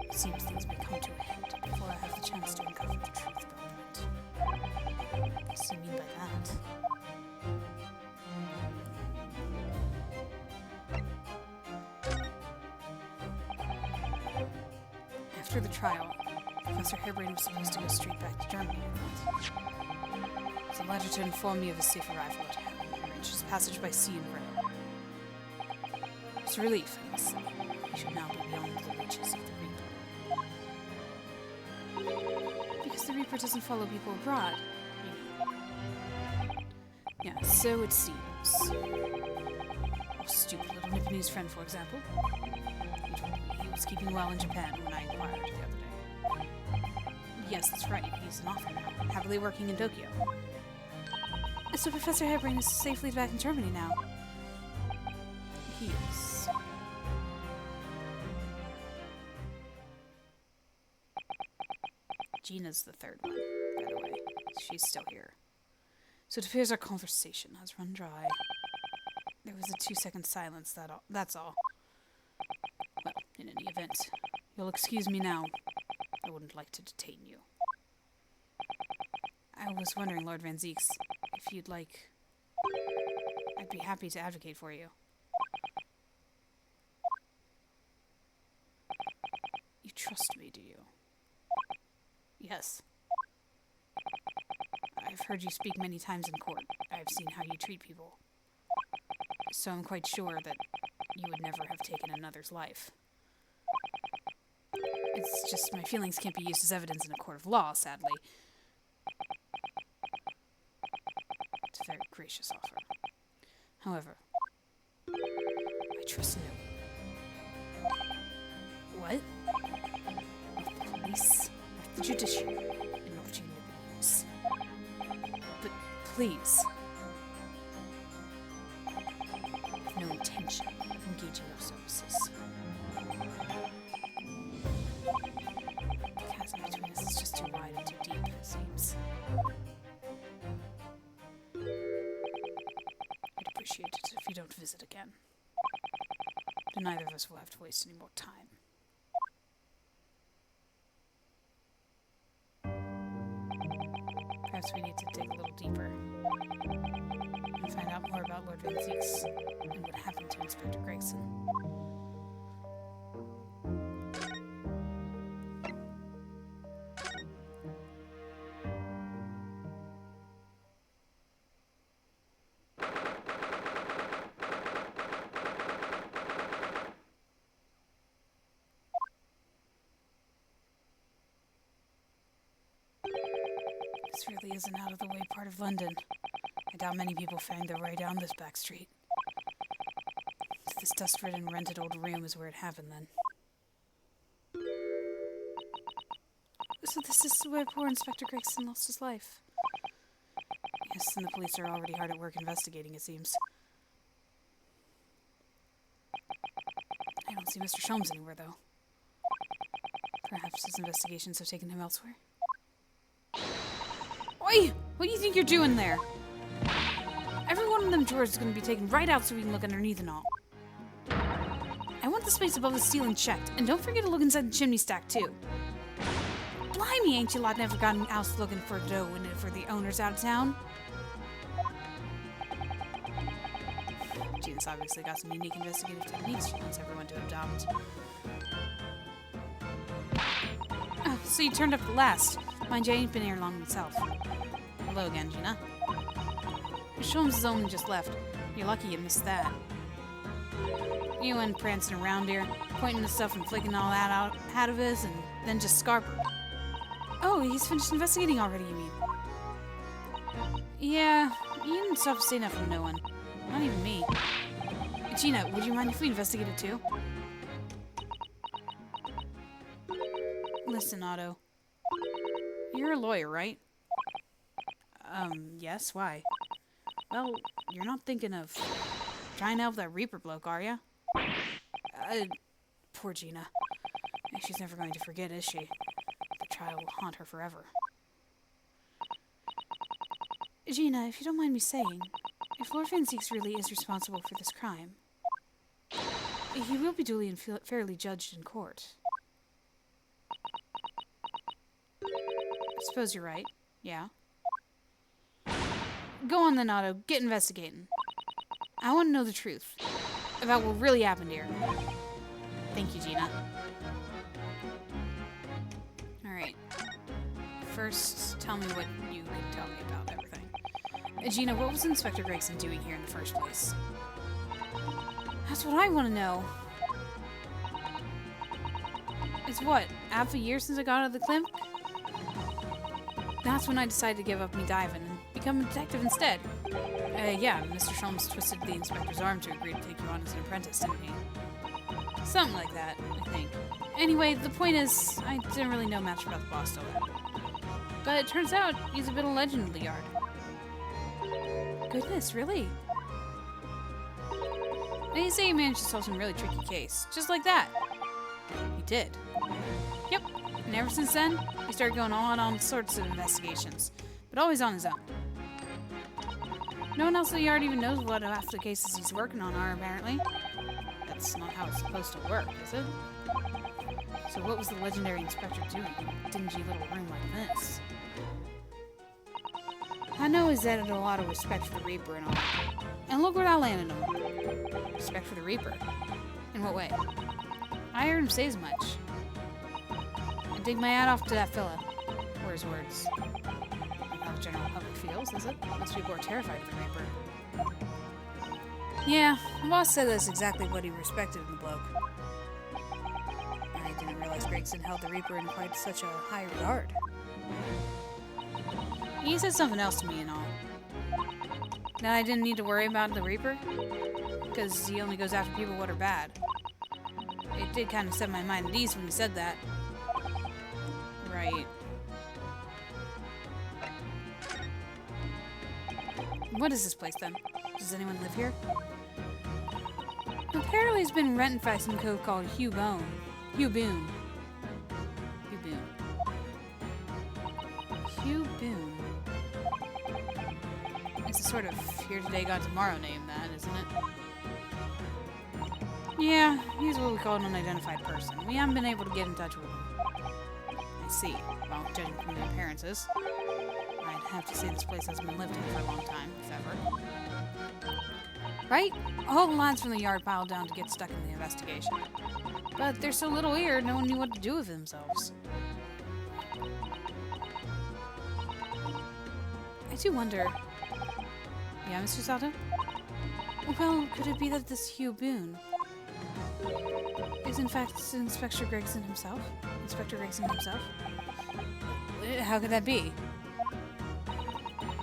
it seems things may come to a head before I have the chance to uncover the truth about that. What do you mean by that? After the trial, Professor Harebrain was supposed to go straight back to Germany. It was a letter to inform me of his safe arrival at Hamm and arrange his passage by sea and rail. It's a relief, I must say. He should now be beyond the reaches of the Reaper. Because the Reaper doesn't follow people abroad. Yeah, so it seems. Our stupid little Nipponese friend, for example. He told me he was keeping well in Japan when I inquired the other day. Yes, that's right. He's an author now, happily working in Tokyo. So Professor Harebrain is safely back in Germany now. He is. Gina's the third one, by the way. She's still here. So it appears our conversation has run dry. There was a 2-second silence, that's all. Well, in any event, you'll excuse me now. I wouldn't like to detain you. I was wondering, Lord Van Zieks, if you'd like... I'd be happy to advocate for you. You trust me, do you? Yes. I've heard you speak many times in court. I've seen how you treat people. So I'm quite sure that you would never have taken another's life. It's just my feelings can't be used as evidence in a court of law, sadly. It's a very gracious offer. However, I trust no one. What? Not the police, not the judiciary, and not you Nibbles. But please, I have no intention of engaging your services. The chasm between us is just too wide and too deep, it seems. I'd appreciate it if you don't visit again. Then neither of us will have to waste any more time. Perhaps we need to dig a little deeper and find out more about Lord Van Zieks and what happened to Inspector Gregson. This really is an out-of-the-way part of London. I doubt many people find their way down this back street. So this dust-ridden rented old room is where it happened, then. So this is where poor Inspector Gregson lost his life. Yes, and the police are already hard at work investigating, it seems. I don't see Mr. Sholmes anywhere, though. Perhaps his investigations have taken him elsewhere? Oi! What do you think you're doing there? Every one of them drawers is going to be taken right out so we can look underneath and all. I want the space above the ceiling checked, and don't forget to look inside the chimney stack, too. Blimey, ain't you lot never gotten out looking for dough in it for the owners out of town? Gina's obviously got some unique investigative techniques she wants everyone to adopt. Oh, so you turned up at last. Mind you, I ain't been here long myself. Hello again, Gina. Sholmes has only just left. You're lucky you missed that. You went prancing around here, pointing to stuff and flicking all that out of his, and then just Scarper. Oh, he's finished investigating already, you mean? Yeah, he didn't stop to say nothing to no one. Not even me. Gina, would you mind if we investigated too? Listen, Otto. You're a lawyer, right? Yes, why? Well, you're not thinking of trying to help that Reaper bloke, are ya? Poor Gina. She's never going to forget, is she? The trial will haunt her forever. Gina, if you don't mind me saying, if Lord Van Zieks really is responsible for this crime, he will be duly and fairly judged in court. I suppose you're right. Yeah. Go on then, Otto. Get investigating. I want to know the truth about what really happened here. Thank you, Gina. Alright. First, tell me what you can tell me about everything. Gina, what was Inspector Gregson doing here in the first place? That's what I want to know. It's what, half a year since I got out of the clinic? That's when I decided to give up me diving and become a detective instead. Yeah, Mr. Sholmes twisted the inspector's arm to agree to take you on as an apprentice, didn't he? Something like that, I think. Anyway, the point is, I didn't really know much about the boss till then. But it turns out he's a bit of a legend of the yard. Goodness, really? And you say he managed to solve some really tricky case, just like that. He did. Yep, and ever since then, he started going on all sorts of investigations, but always on his own. No one else in the yard even knows what half the cases he's working on are, apparently. That's not how it's supposed to work, is it? So what was the legendary inspector doing in a dingy little room like this? I know he's added a lot of respect for the Reaper and all. And look where that landed him. Respect for the Reaper? In what way? I heard him say as much. I dig my hat off to that fella. Were his words. Not how the general public feels, is it? Most people are terrified of the Reaper. Yeah, the boss said that's exactly what he respected in the bloke. I didn't realize Gregson held the Reaper in quite such a high regard. He said something else to me and all. That I didn't need to worry about the Reaper, because he only goes after people what are bad. It did kind of set my mind at ease when he said that. Right. What is this place then? Does anyone live here? Apparently it's been rented by some code called Hugh Boone. Hugh Boone. Hugh Boone. Hugh Boone. It's a sort of here today, gone tomorrow name, that, isn't it? Yeah, he's what we call an unidentified person. We haven't been able to get in touch with him. I see. Well, judging from the appearances, I'd have to say this place hasn't been lived in for a long time, if ever. Right? All the lads from the yard piled down to get stuck in the investigation. But there's so little here, no one knew what to do with themselves. I do wonder... Yeah, Mr. Sato? Well, could it be that this Hugh Boone is in fact Inspector Gregson himself? Inspector Gregson himself? How could that be?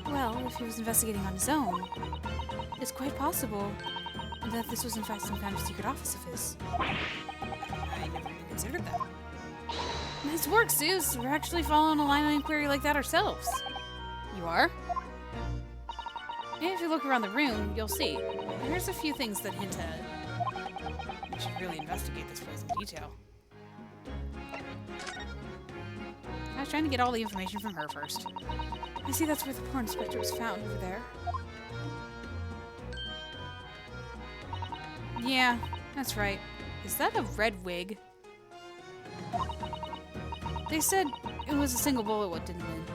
Well, if he was investigating on his own, it's quite possible that this was in fact some kind of secret office of his. I never even considered that. Nice work, Zeus! We're actually following a line of inquiry like that ourselves. You are? And if you look around the room, you'll see. Here's a few things that hint at... We should really investigate this place in detail. I was trying to get all the information from her first. I see that's where the poor inspector was found, over there. Yeah, that's right. Is that a red wig? They said it was a single bullet what didn't win.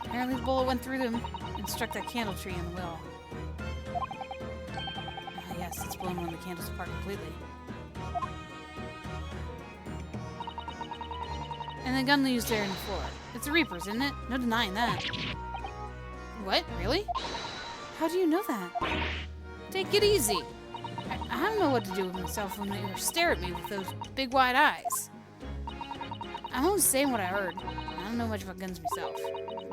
Apparently the bullet went through them and struck that candle tree on the wall. Ah, yes, it's blown one of the candles apart completely. And the gun used there in the floor. It's a Reaper's, isn't it? No denying that. What? Really? How do you know that? Take it easy. I don't know what to do with myself when they stare at me with those big wide eyes. I'm only saying what I heard. I don't know much about guns myself.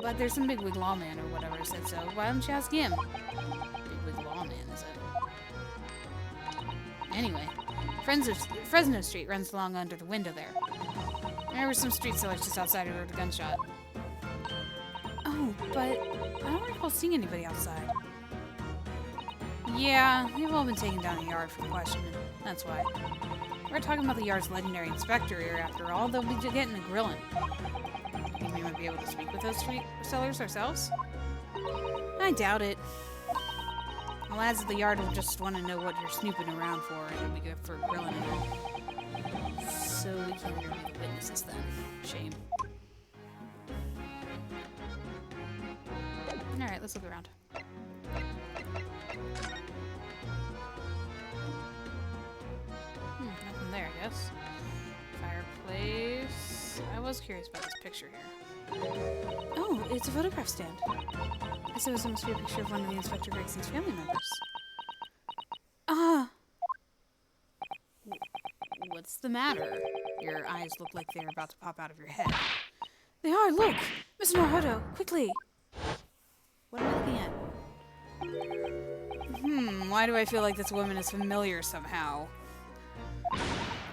But there's some bigwig lawman or whatever said so. Why don't you ask him? Bigwig lawman, is it? Anyway, Fresno Street runs along under the window there. There were some street sellers just outside who heard a gunshot. Oh, but I don't recall seeing anybody outside. Yeah, they've all been taken down the yard for questioning. That's why. We're talking about the yard's legendary inspector here, after all. They'll be getting a grilling. Think we might be able to speak with those street sellers ourselves? I doubt it. The lads at the yard will just want to know what you're snooping around for, and it'll be good for grilling and all. So we can't interview the witnesses then. Shame. Alright, let's look around. Nothing there, I guess. Fireplace. I was curious about this picture here. Oh, it's a photograph stand. I suppose it must be a picture of one of the Inspector Gregson's family members. Ah! What's the matter? Your eyes look like they're about to pop out of your head. They are, look! Mr. Naruto, quickly! What am I looking at? Why do I feel like this woman is familiar somehow?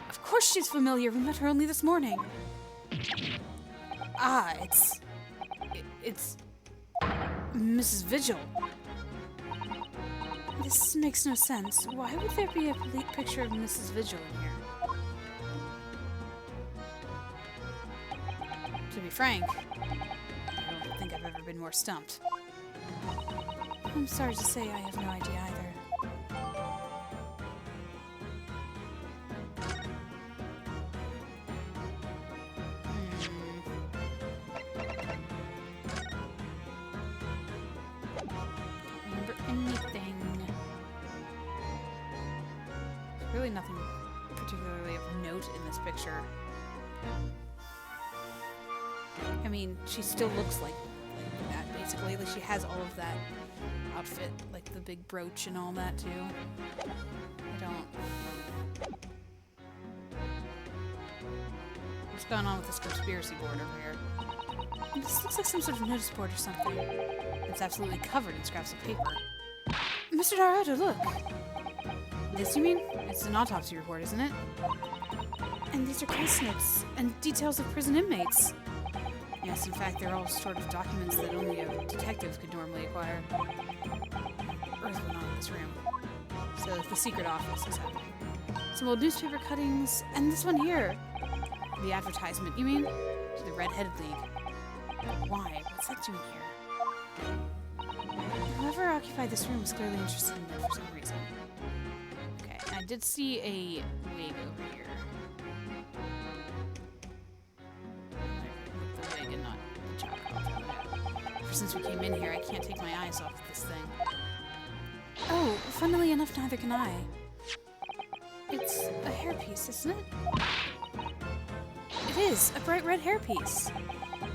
Of course she's familiar. We met her only this morning. Ah, it's Mrs. Vigil. This makes no sense. Why would there be a picture of Mrs. Vigil in here? To be frank, I don't think I've ever been more stumped. I'm sorry to say I have no idea either. Don't remember anything. There's really nothing particularly of note in this picture. I mean, she still looks like that, basically. Like, she has all of that outfit, like the big brooch and all that, too. I don't... What's going on with this conspiracy board over here? This looks like some sort of notice board or something. It's absolutely covered in scraps of paper. Mr. Naruto, look! This, you mean? It's an autopsy report, isn't it? And these are case notes and details of prison inmates. Yes, in fact, they're all sort of documents that only a detective could normally acquire. Earth went on in this room. So the secret office is happening. Some old newspaper cuttings, and this one here. The advertisement, you mean? To the Red-Headed League. Why? What's that doing here? Whoever occupied this room was clearly interested in it for some reason. Okay, I did see a wig over here. Since we came in here, I can't take my eyes off of this thing. Oh, funnily enough, neither can I. It's a hairpiece, isn't it? It is, a bright red hairpiece.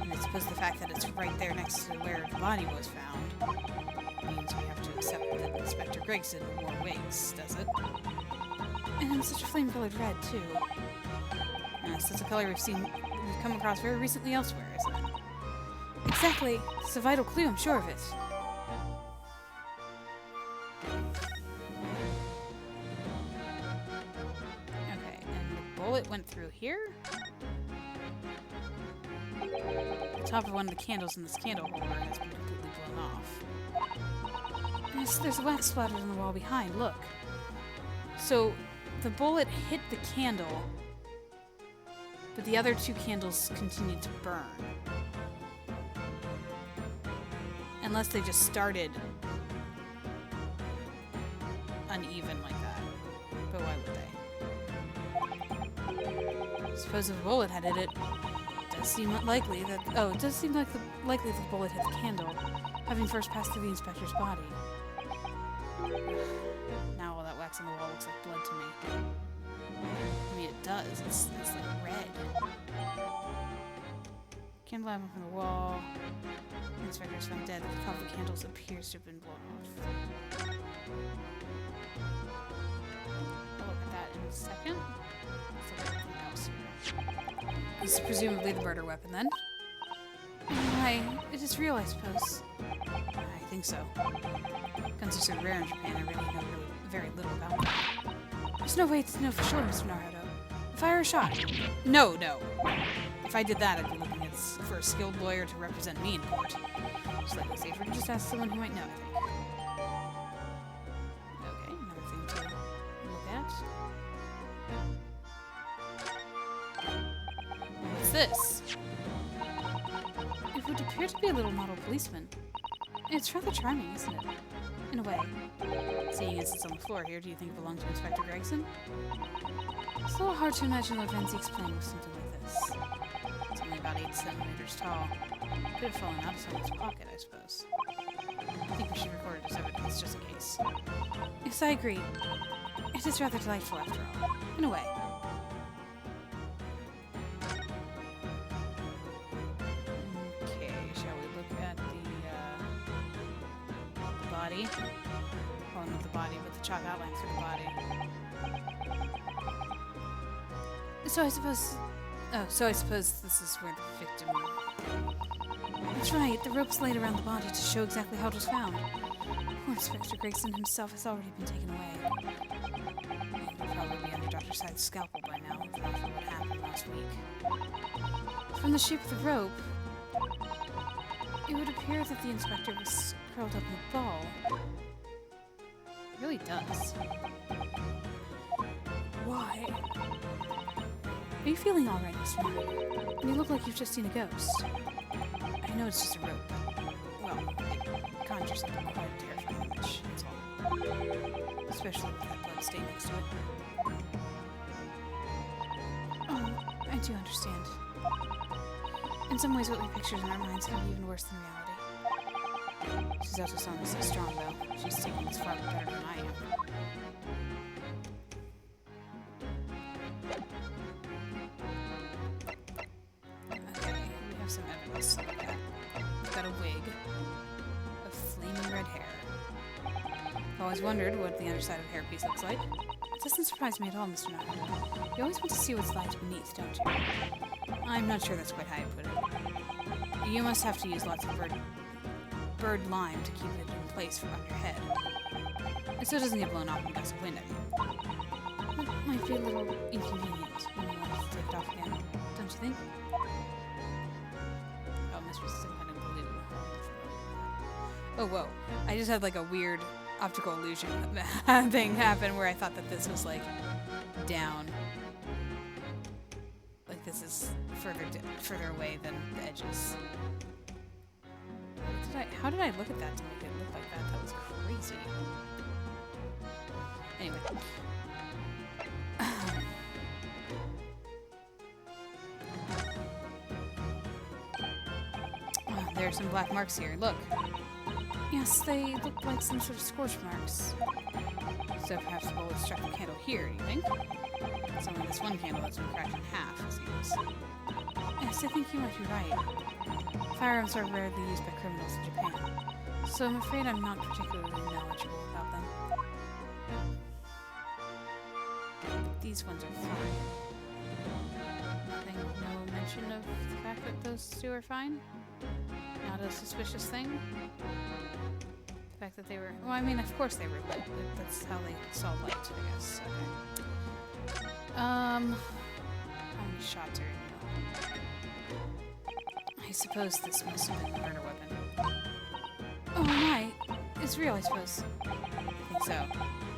And I suppose the fact that it's right there next to where the body was found means we have to accept that Inspector Gregson wore wigs, does it? And in such a flame-colored red, too. Yes, that's a color we've come across very recently elsewhere, isn't it? Exactly. It's a vital clue, I'm sure of it. Okay, and the bullet went through here? The top of one of the candles in this candle holder has been completely blown off. Yes, there's wax splattered on the wall behind, look. So, the bullet hit the candle, but the other two candles continued to burn. Unless they just started uneven like that. But why would they? I suppose if a bullet had hit it, it does seem likely that... Oh, it does seem like likely that the bullet hit the candle, having first passed through the inspector's body. Now all that wax on the wall looks like blood to me. I mean, it does. It's like red. Candelabra from the wall. The inspector is found dead. The top of the candles appears to have been blown off. I'll look at that in a second. Let's look at everything else here. This is presumably the murder weapon, then. Why, it is real, I suppose. I think so. Guns are so rare in Japan, I really know very little about them. There's no way to know for sure, Mr. Naruto. Fire a shot. No. If I did that, I'd be looking for a skilled lawyer to represent me in court. Slightly safer to just ask someone who might know, I think. Okay, another thing to look at. What's this? It would appear to be a little model policeman. It's rather charming, isn't it? In a way. Seeing as it's on the floor here, do you think it belonged to Inspector Gregson? It's a little hard to imagine what Renzi explained with something like this. It's only about 8 centimeters tall. Could have fallen out of someone's pocket, I suppose. I think we should record it as evidence, just in case. Yes, I agree. It is rather delightful, after all. In a way. Okay, shall we look at the body? Well, not the body, but the chalk outline through the body. So I suppose... Oh, so I suppose this is where the victim... That's right, the rope's laid around the body to show exactly how it was found. Poor Inspector Gregson himself has already been taken away. He'll probably be under Dr. Syde's scalpel by now, if not for what happened last week. From the shape of the rope, it would appear that the inspector was curled up in a ball. It really does. Why? Are you feeling alright, Mr. Naruto? You look like you've just seen a ghost. I know it's just a rope, but, well, it conjures up quite a terrifying image, that's all. Especially with that blood stain next to it. Oh, I do understand. In some ways, what we picture in our minds can be even worse than reality. Suzato-san is so strong, though. She's taking this far better than I am. Some evidence to look at. It's got a wig of flaming red hair. I've always wondered what the underside of a hairpiece looks like. It doesn't surprise me at all, Mr. Naruto. You always want to see what's lies beneath, don't you? I'm not sure that's quite how you put it. You must have to use lots of bird lime to keep it in place on your head. So it doesn't get blown off in a gust of wind, I mean. That might be a little inconvenient when you want to take it off again, don't you think? Oh, whoa. I just had like a weird optical illusion thing happen where I thought that this was like down. Like this is further away than the edges. How did I look at that to make it look like that? That was crazy. Anyway. There are some black marks here. Look. Yes, they look like some sort of scorch marks. So perhaps the bullet struck the candle here, do you think? It's only this one candle that's been cracked in half, it seems. Yes, I think you might be right. Firearms are rarely used by criminals in Japan, so I'm afraid I'm not particularly knowledgeable about them. These ones are fine. Nothing, no mention of the fact that those two are fine? Not a suspicious thing? The fact that they were... Well, I mean, of course they were lit. That's how they saw light, I guess. Okay. How many shots are in here? I suppose this must have been a murder weapon. Oh my! It's real, I suppose. I think so.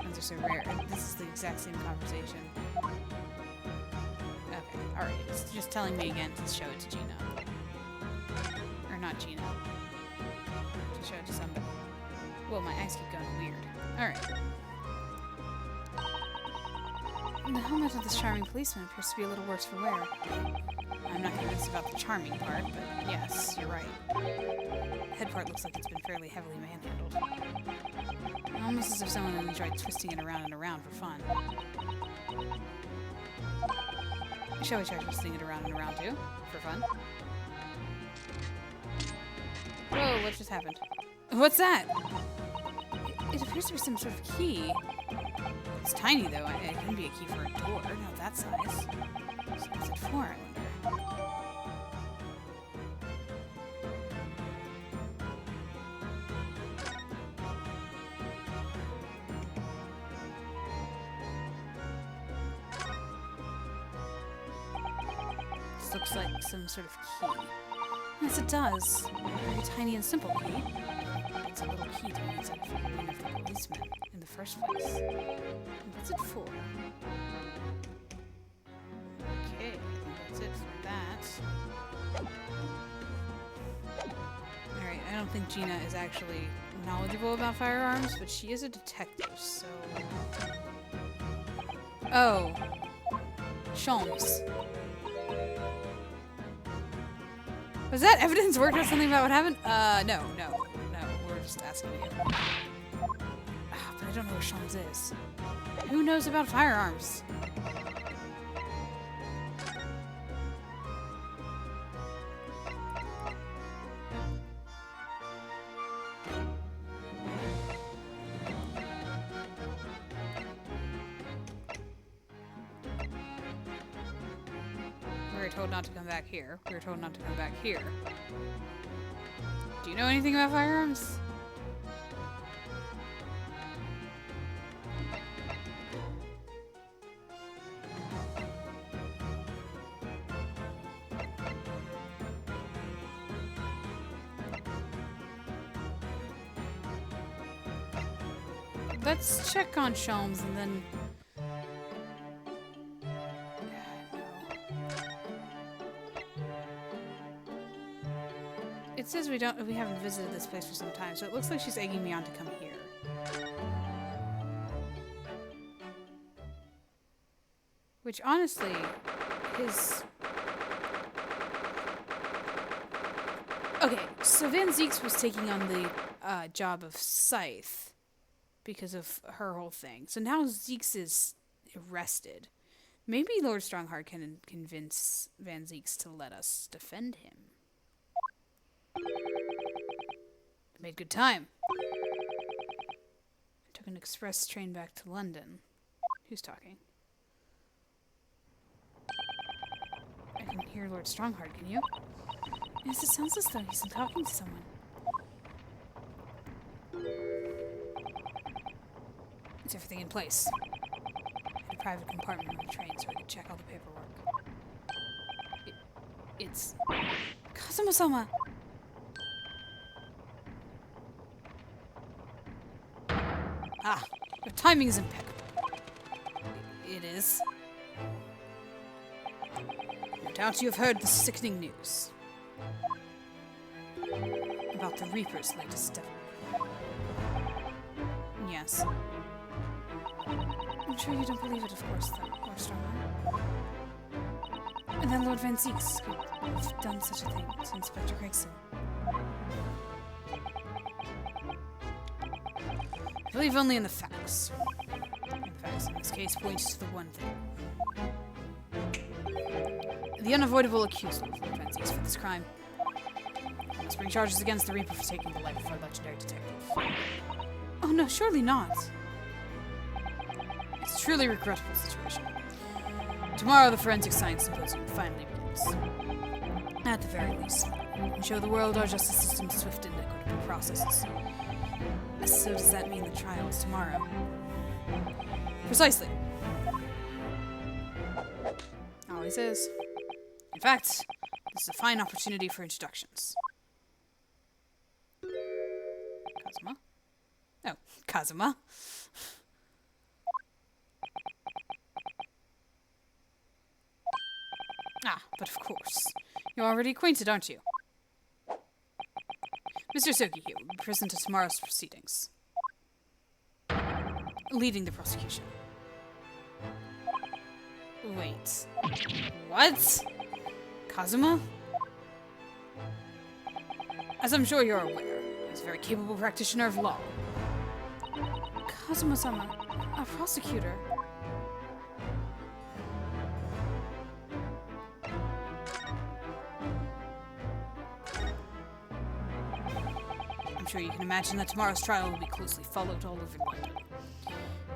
Guns are so rare. This is the exact same conversation. Okay, alright. It's just telling me again to show it to Gina. Or not Gina. To show it to somebody. Whoa, my eyes keep going weird. Alright. The helmet of this charming policeman appears to be a little worse for wear. I'm not convinced about the charming part, but yes, you're right. The head part looks like it's been fairly heavily manhandled. Almost as if someone enjoyed twisting it around and around for fun. Shall we try twisting it around and around too? For fun? Whoa, what just happened? What's that? It appears to be some sort of key. It's tiny though. It couldn't be a key for a door. Not that size. So what's it for, I wonder? This looks like some sort of key. Yes, it does. A very tiny and simple key. It's a little key to the inside of the brain of the policeman in the first place. What's it for? Okay, I think that's it for that. Alright, I don't think Gina is actually knowledgeable about firearms, but she is a detective, so... Oh. Sholmes. Was that evidence worked out something about what happened? No. We're just asking you. But I don't know where Sholmes is. Who knows about firearms? We were told not to come back here. We were told not to come back here. Do you know anything about firearms? Let's check on Sholmes and then... It says we haven't visited this place for some time, so it looks like she's egging me on to come here. Which honestly is... Okay, so Van Zieks was taking on the job of Scythe because of her whole thing. So now Zieks is arrested. Maybe Lord Strongheart can convince Van Zieks to let us defend him. Made good time. I took an express train back to London. Who's talking? I can hear Lord Strongheart, can you? Yes, it sounds as though he's talking to someone. Is everything in place? I had a private compartment on the train so I could check all the paperwork. It's... Kazuma-sama! Ah, your timing is impeccable. It is. No doubt you have heard the sickening news. About the Reaper's latest step. Yes. I'm sure you don't believe it, of course, though, Lord Strongheart. And then Lord Van Zieks could have done such a thing to Inspector Gregson. I believe only in the facts. And the facts in this case point to the one thing. The unavoidable accusal of Lord Van Zieks for this crime. I must bring charges against the Reaper for taking the life of our legendary detective. Oh no, surely not. It's a truly regrettable situation. Tomorrow the Forensic Science Symposium finally begins. At the very least, we can show the world our justice system's swift and equitable processes. So does that mean the trial is tomorrow? Precisely. Always is. In fact, this is a fine opportunity for introductions. Kazuma? Oh, Kazuma. Ah, but of course. You're already acquainted, aren't you? Mr. Soki here will be present at tomorrow's proceedings. Leading the prosecution. Wait. What? Kazuma? As I'm sure you're aware, he's a very capable practitioner of law. Kazuma-sama, a prosecutor. I'm sure you can imagine that tomorrow's trial will be closely followed all over London.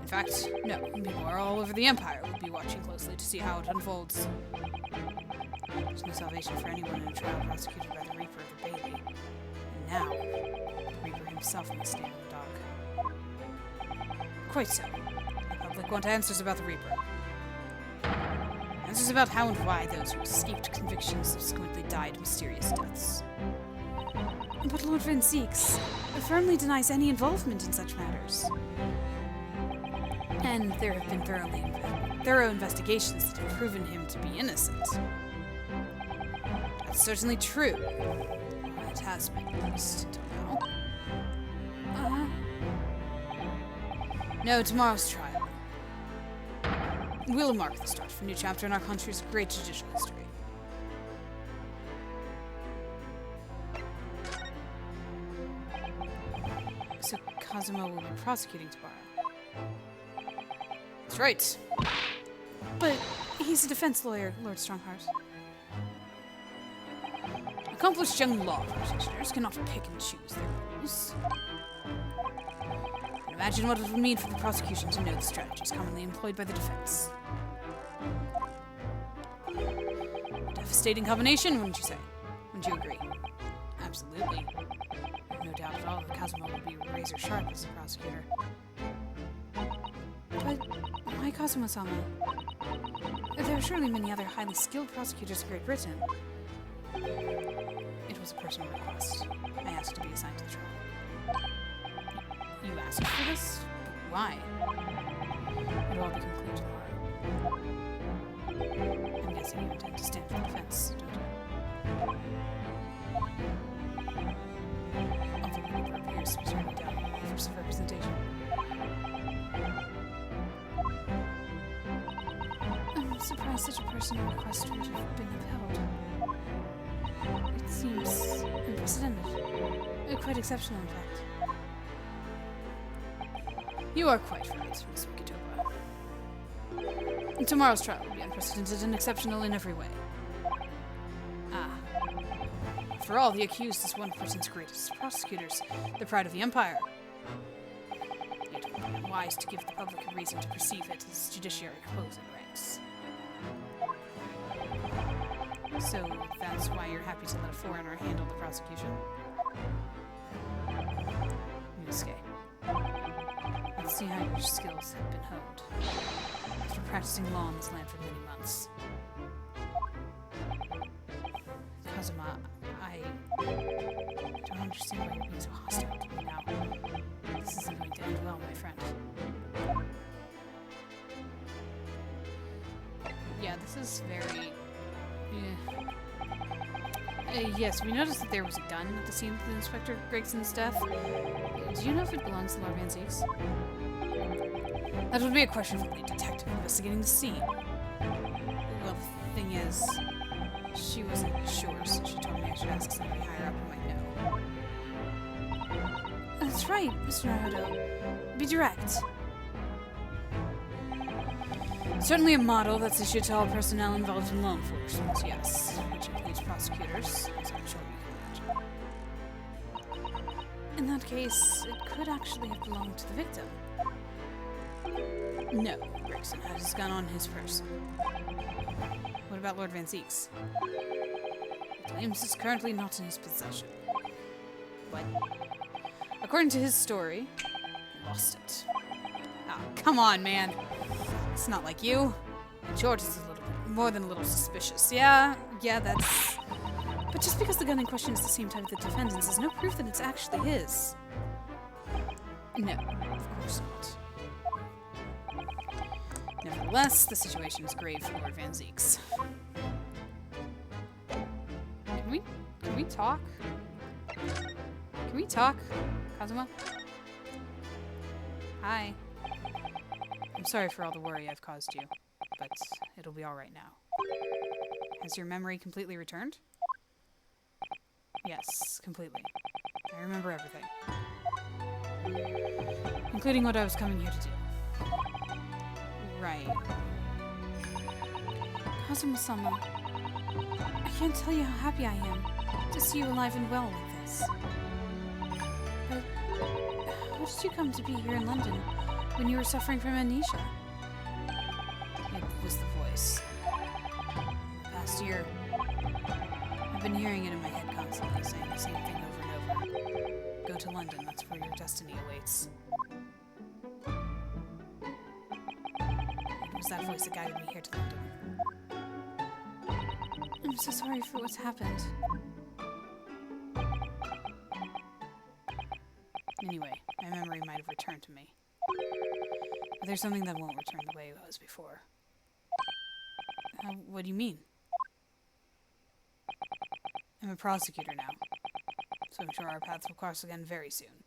In fact, no, people are all over the Empire will be watching closely to see how it unfolds. There's no salvation for anyone in a trial prosecuted by the Reaper of the Bailey. And now, the Reaper himself must stand in the dock. Quite so. The public want answers about the Reaper. Answers about how and why those who escaped conviction subsequently died mysterious deaths. But Lord Van Zieks firmly denies any involvement in such matters. And there have been thorough investigations that have proven him to be innocent. That's certainly true. It has been, at least until now. No, tomorrow's trial will mark the start of a new chapter in our country's great judicial history. So Kazuma will be prosecuting tomorrow. That's right. But he's a defense lawyer, Lord Strongheart. Accomplished young law practitioners cannot pick and choose their rules. Imagine what it would mean for the prosecution to know the strategies commonly employed by the defense. Devastating combination, wouldn't you say? Wouldn't you agree? Absolutely. I have no doubt at all that Kazuma will be razor sharp as a prosecutor. But why Kazuma-sama? There are surely many other highly skilled prosecutors in Great Britain. It was a personal request. I asked to be assigned to the trial. You asked for this? But why? It'll all become clear tomorrow. I'm guessing you intend to stand for the defense, don't you? Although the Reaper appears to be turning down offers of representation. I'm surprised such a personal request would have been upheld. It seems unprecedented. Quite exceptional, in fact. You are quite right, Miss Wikitopa. Tomorrow's trial will be unprecedented and exceptional in every way. After all, the accused is one of Britain's greatest prosecutors, the pride of the Empire. It would be unwise to give the public a reason to perceive it as judiciary closing ranks. So that's why you're happy to let a foreigner handle the prosecution? Yusuke, let's see how your skills have been honed after practicing law in this land for many months. Kazuma, I don't understand why you're being so hostile to me now. This isn't going to end well, my friend. Yeah, this is very... yes, we noticed that there was a gun at the scene of Inspector Gregson's death. Do you know if it belongs to Lord Van Zieks? That would be a question for the detective investigating the scene. Well, the thing is, she wasn't sure, so she told me I should ask somebody higher up who might know. That's right, Mr. Naruto. Be direct. Certainly a model that's issued to all personnel involved in law enforcement, yes, which includes prosecutors, as I'm sure you can imagine. In that case, it could actually have belonged to the victim. No, Gregson had his gun on his person. What about Lord Van Zieks? He claims it's currently not in his possession. But, according to his story, he lost it. Ah, come on, man. It's not like you. George is a little bit more than a little suspicious. Yeah, that's... But just because the gun in question is the same type of the defendant's is no proof that it's actually his. No, of course not. Nevertheless, the situation is grave for Lord Van Zieks. Can we talk? Can we talk, Kazuma? Hi. I'm sorry for all the worry I've caused you. but it'll be alright now. Has your memory completely returned? Yes, completely. I remember everything. Including what I was coming here to do. Right. Kazuma-sama, I can't tell you how happy I am to see you alive and well like this. But how did you come to be here in London when you were suffering from amnesia? It was the voice. The past year, I've been hearing it in my head constantly, saying the same thing over and over. Go to London, that's where your destiny awaits. It was that voice that guided me here to London. I'm so sorry for what's happened. Anyway, my memory might have returned to me. But there's something that won't return the way it was before. What do you mean? I'm a prosecutor now, so I'm sure our paths will cross again very soon.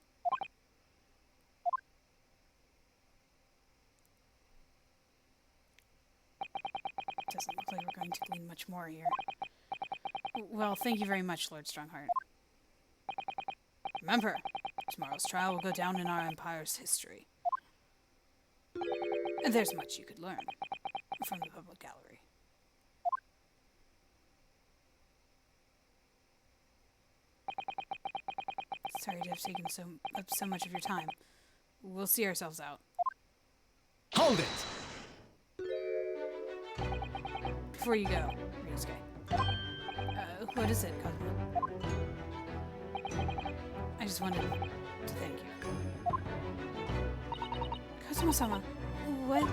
Doesn't look like we're going to glean much more here. Well, thank you very much, Lord Strongheart. Remember, tomorrow's trial will go down in our empire's history. And there's much you could learn from the public gallery. Sorry to have taken up so much of your time. We'll see ourselves out. Hold it! Before you go, Ryusuke. What is it, Kazuma? I just wanted to thank you. Kazuma-sama, what?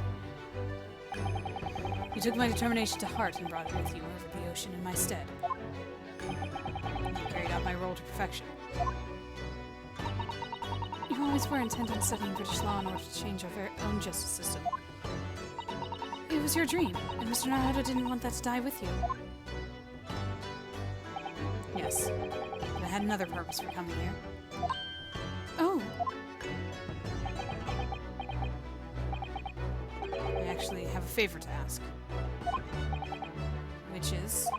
You took my determination to heart and brought it with you over the ocean in my stead. You carried out my role to perfection. You always were intent on studying British law in order to change our very own justice system. It was your dream, and Mr. Naruto didn't want that to die with you. Yes, but I had another purpose for coming here. Oh, I actually have a favor to ask. Which is,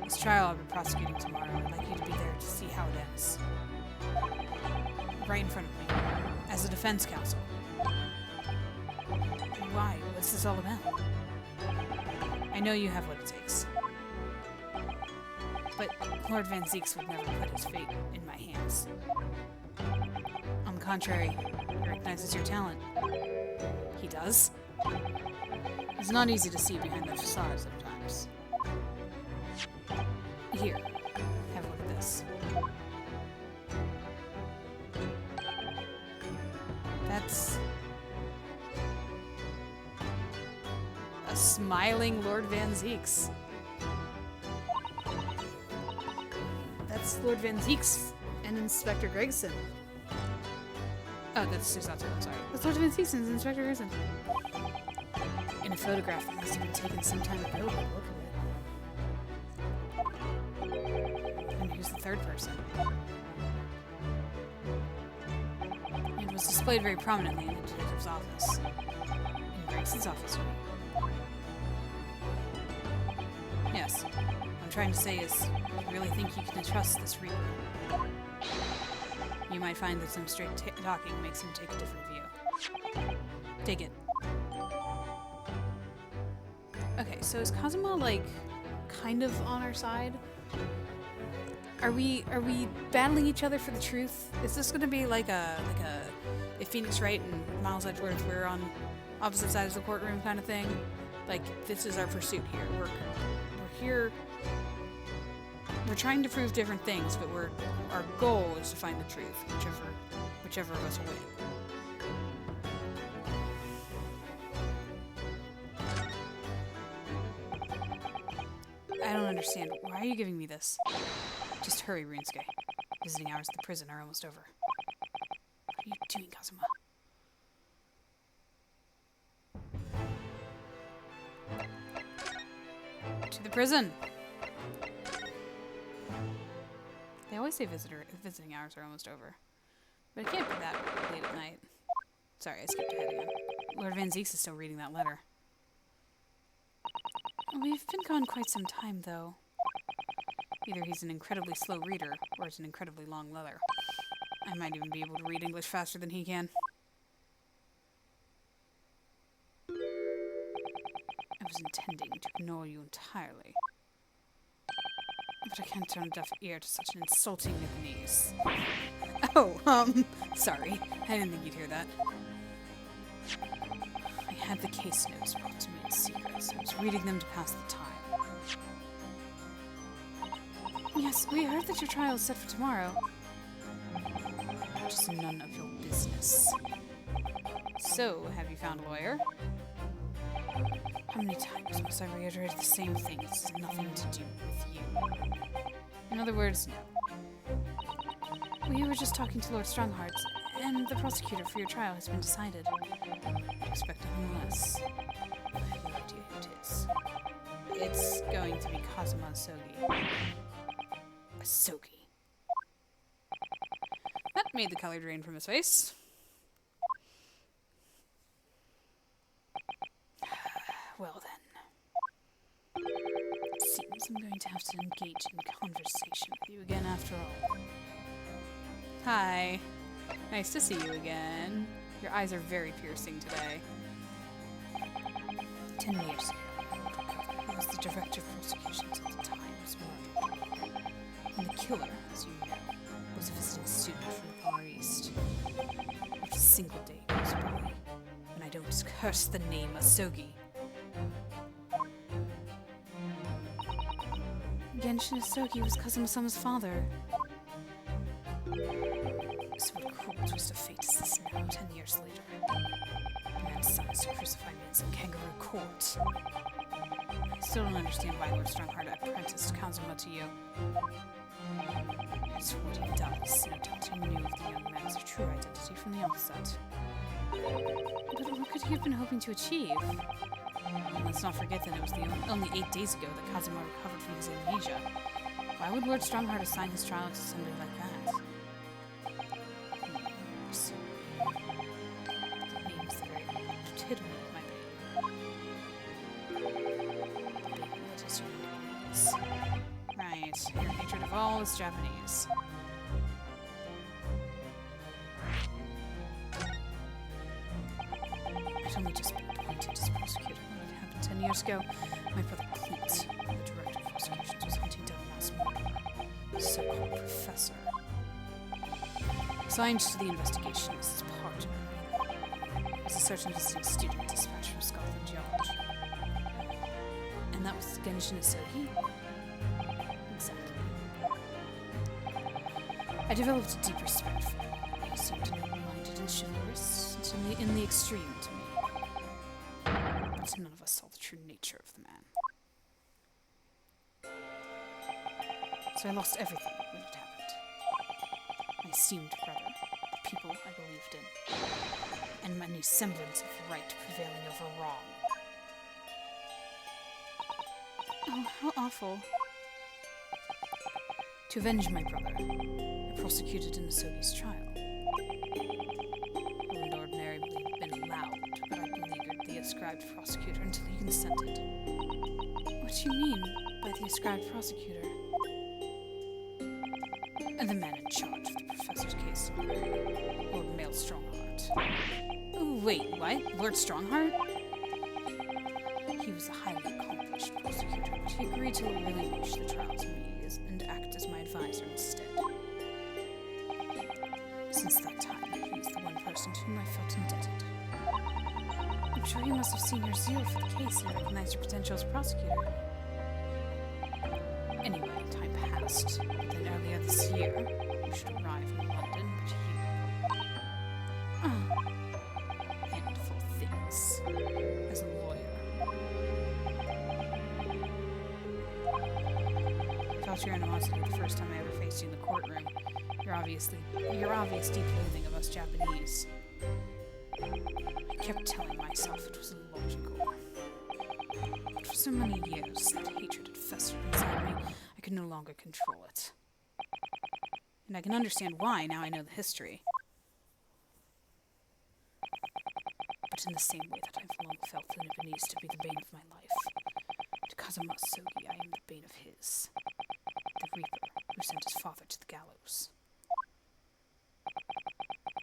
this trial I'll be prosecuting tomorrow. I'd like you to be there to see how it ends. Right in front of me, as a defense counsel. Why? What's this all about? I know you have what it takes. But Lord Van Zieks would never put his fate in my hands. On the contrary, he recognizes your talent. He does. It's not easy to see behind that facade sometimes. Here, have a look at this. That's a smiling Lord Van Zieks. That's Lord Van Zieks and Inspector Gregson. Oh, that's Susato, I'm sorry. That's Lord Van Zieks and Inspector Gregson. In a photograph that must have been taken some time ago, but look at it. And who's the third person? It was displayed very prominently in the detective's office. In Gregson's office. Yes. What I'm trying to say is, I really think you can trust this Reaper. You might find that some straight talking makes him take a different view. Take it. Okay, so is Kazuma, like, kind of on our side? Are we battling each other for the truth? Is this gonna be like if Phoenix Wright and Miles Edgeworth were on opposite sides of the courtroom kind of thing? Like, this is our pursuit here. We're here. We're trying to prove different things, but our goal is to find the truth, whichever of us win. I don't understand. Why are you giving me this? Just hurry, Ryusuke. Visiting hours at the prison are almost over. What are you doing, Kazuma? To the prison! They always say visiting hours are almost over. But it can't be that late at night. Sorry, I skipped ahead again. Lord Van Zieks is still reading that letter. We've been gone quite some time, though. Either he's an incredibly slow reader, or it's an incredibly long letter. I might even be able to read English faster than he can. I was intending to ignore you entirely. But I can't turn a deaf ear to such an insulting Nipponese. Oh, sorry. I didn't think you'd hear that. I had the case notes brought to me in secret, so I was reading them to pass the time. Yes, we heard that your trial is set for tomorrow. Which is none of your business. So, have you found a lawyer? How many times must I reiterate the same thing? This has nothing to do with you. In other words, no. We were just talking to Lord Strongheart, and the prosecutor for your trial has been decided. I expect nothing less. I have no idea who it is. It's going to be Kazuma Asogi. Asogi. That made the color drain from his face. Well then. It seems I'm going to have to engage in conversation with you again after all. Hi. Nice to see you again. Your eyes are very piercing today. 10 years ago, who was the director of prosecutions at the time, was murdered. And the killer, as you know, was a visiting student from the Far East. Not a single day goes by when I don't curse the name Asogi. Genshin Asogi was Kazuma-sama's father. So what cruel twist of fate is this now, 10 years later? A man's son is to crucify me in some kangaroo court. I still don't understand why Lord Strongheart apprenticed Kazuma to you. It's what he does. No doubt he knew of the young man's true identity from the outset. But what could he have been hoping to achieve? And let's not forget that it was only 8 days ago that Kazuma recovered from his amnesia. Why would Lord Strongheart assign his trial to somebody like that? So, the name's the very epitome of my pain. The pain that is your Japanese. Right, your hatred of all is Japanese. I'd only just been appointed as prosecutor when it happened 10 years ago. My brother Clint, the director of prosecutions, was hunting down a mass murderer, so-called professor. Assigned to the investigation as his partner. As a search and visiting student dispatched from Scotland Yard. And that was Genshin Asogi? Exactly. I developed a deep respect for him. He seemed noble-minded and chivalrous, until in the extreme to me. But none of us saw the true nature of the man. So I lost everything when it happened. My esteemed brother, the people I believed in, and any semblance of right prevailing over wrong. Oh, how awful. To avenge my brother, I prosecuted in Asogi's trial. I wouldn't ordinarily have been allowed, but I beleaguered the ascribed prosecutor until he consented. What do you mean by the ascribed prosecutor? And the man in charge of the professor's case, Lord Mail Strongheart. Oh, wait, what? Lord Strongheart? He was a highly accomplished prosecutor, but he agreed to relinquish the trial to me and act as my advisor instead. Since that time, he is the one person to whom I felt indebted. I'm sure he must have seen your zeal for the case and recognized your potential as prosecutor. Anyway, time passed. Then earlier this year, you should arrive in London, but you... handful things. As a lawyer. I felt your animosity the first time I ever faced you in the courtroom. Your obvious deep loathing of us Japanese. I kept telling myself it was illogical. But for so many years, that hatred had festered inside me, I could no longer control it. And I can understand why now I know the history. But in the same way that I've long felt the Nipponese to be the bane of my life, to because of Masugi, I am the bane of his. The Reaper, who sent his father to the gallows.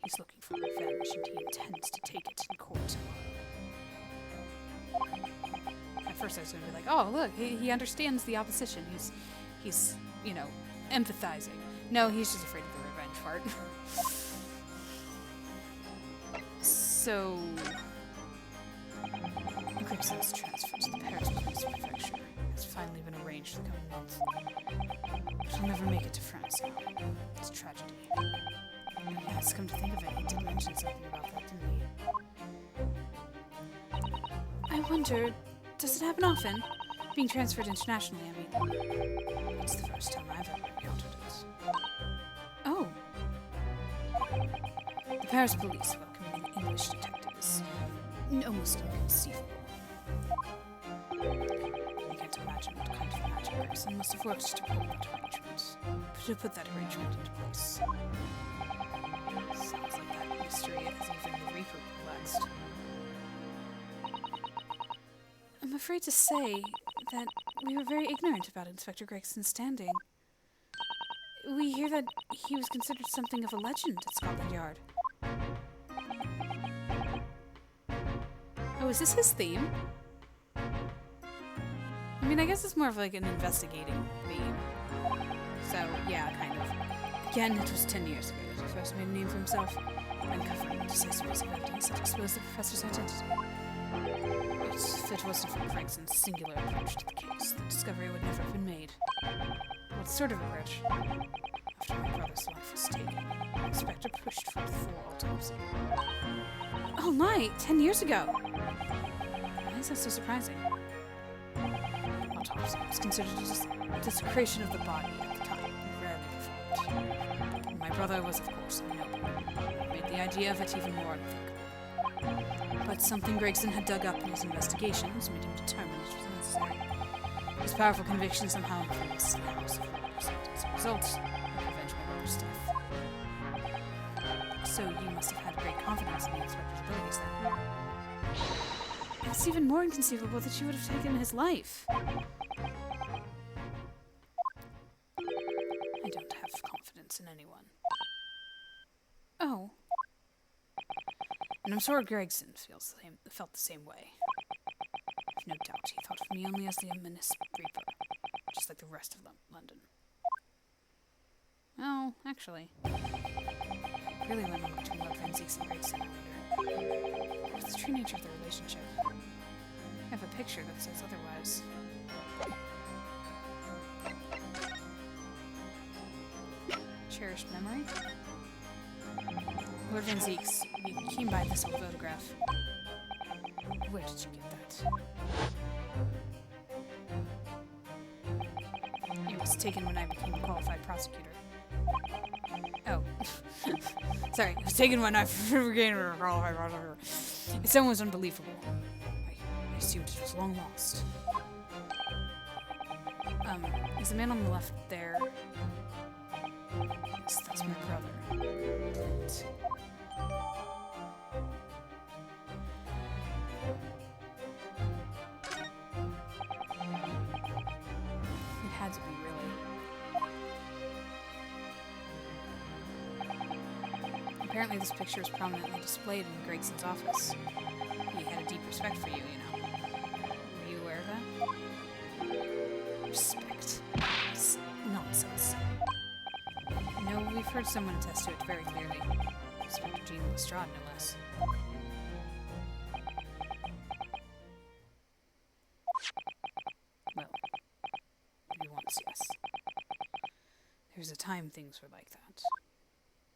He's looking for revenge, and he intends to take it in court tomorrow. At first I was going to be like, oh, look, he understands the opposition. He's, empathizing. No, he's just afraid of the revenge part. So, Grigson's transfer to the Paris Police Prefecture has finally been arranged for the coming month. But he'll never make it to France now. It's a tragedy. Yes, come to think of it, he did mention something about that, didn't he? I wonder, does it happen often? Being transferred internationally, I mean. It's the first time I've ever encountered it. Oh. The Paris police welcoming an English detective is almost inconceivable. I can't imagine what kind of magic Gregson must have worked to put that arrangement into place. Sounds like that mystery has even the Reaper perplexed. I'm afraid to say that we were very ignorant about Inspector Gregson's standing. We hear that he was considered something of a legend at Scotland Yard. Oh, is this his theme? I mean, I guess it's more of like an investigating theme. So, yeah, kind of. Again, it was 10 years ago that he first made a name for himself, uncovering decisive evidence that exposed the professor's identity. If it wasn't for Gregson's singular approach to the case, the discovery would never have been made. What sort of approach? After my brother's life was taken, the inspector pushed for a full autopsy. Oh my! 10 years ago! Why is that so surprising? Autopsy was considered a desecration of the body at the time, and rarely performed. My brother was, of course, a noble, made the idea of it even more unthinkable. But something Gregson had dug up in his investigations made him determined it was necessary. His powerful conviction somehow influenced the House of Lords, and as a result, he avenged my brother's death. So you must have had great confidence in the inspector's abilities then. It's even more inconceivable that you would have taken his life. I don't have confidence in anyone. Oh. And I'm sure Gregson felt the same way. I've no doubt he thought of me only as the ominous Reaper, just like the rest of London. Oh, actually. It really went on between Lord Van Zieks and Gregson, I wonder. What's the true nature of the relationship? I have a picture that says otherwise. Cherished memory? Lord Van Zieks, we came by this old photograph. Where did you get that? It was taken when I became a qualified prosecutor. Oh. Sorry, it was taken when I became a qualified prosecutor. It's almost unbelievable. I assumed it was long lost. Is the man on the left there? Yes, that's my brother. Clint. It had to be, really. Apparently this picture is prominently displayed in Gregson's office. He had a deep respect for you, you know. Were you aware of that? Respect. It's nonsense. No, we've heard someone attest to it very clearly. Inspector Jean Lestrade, no less. Well, maybe once, yes. There was a time things were like that.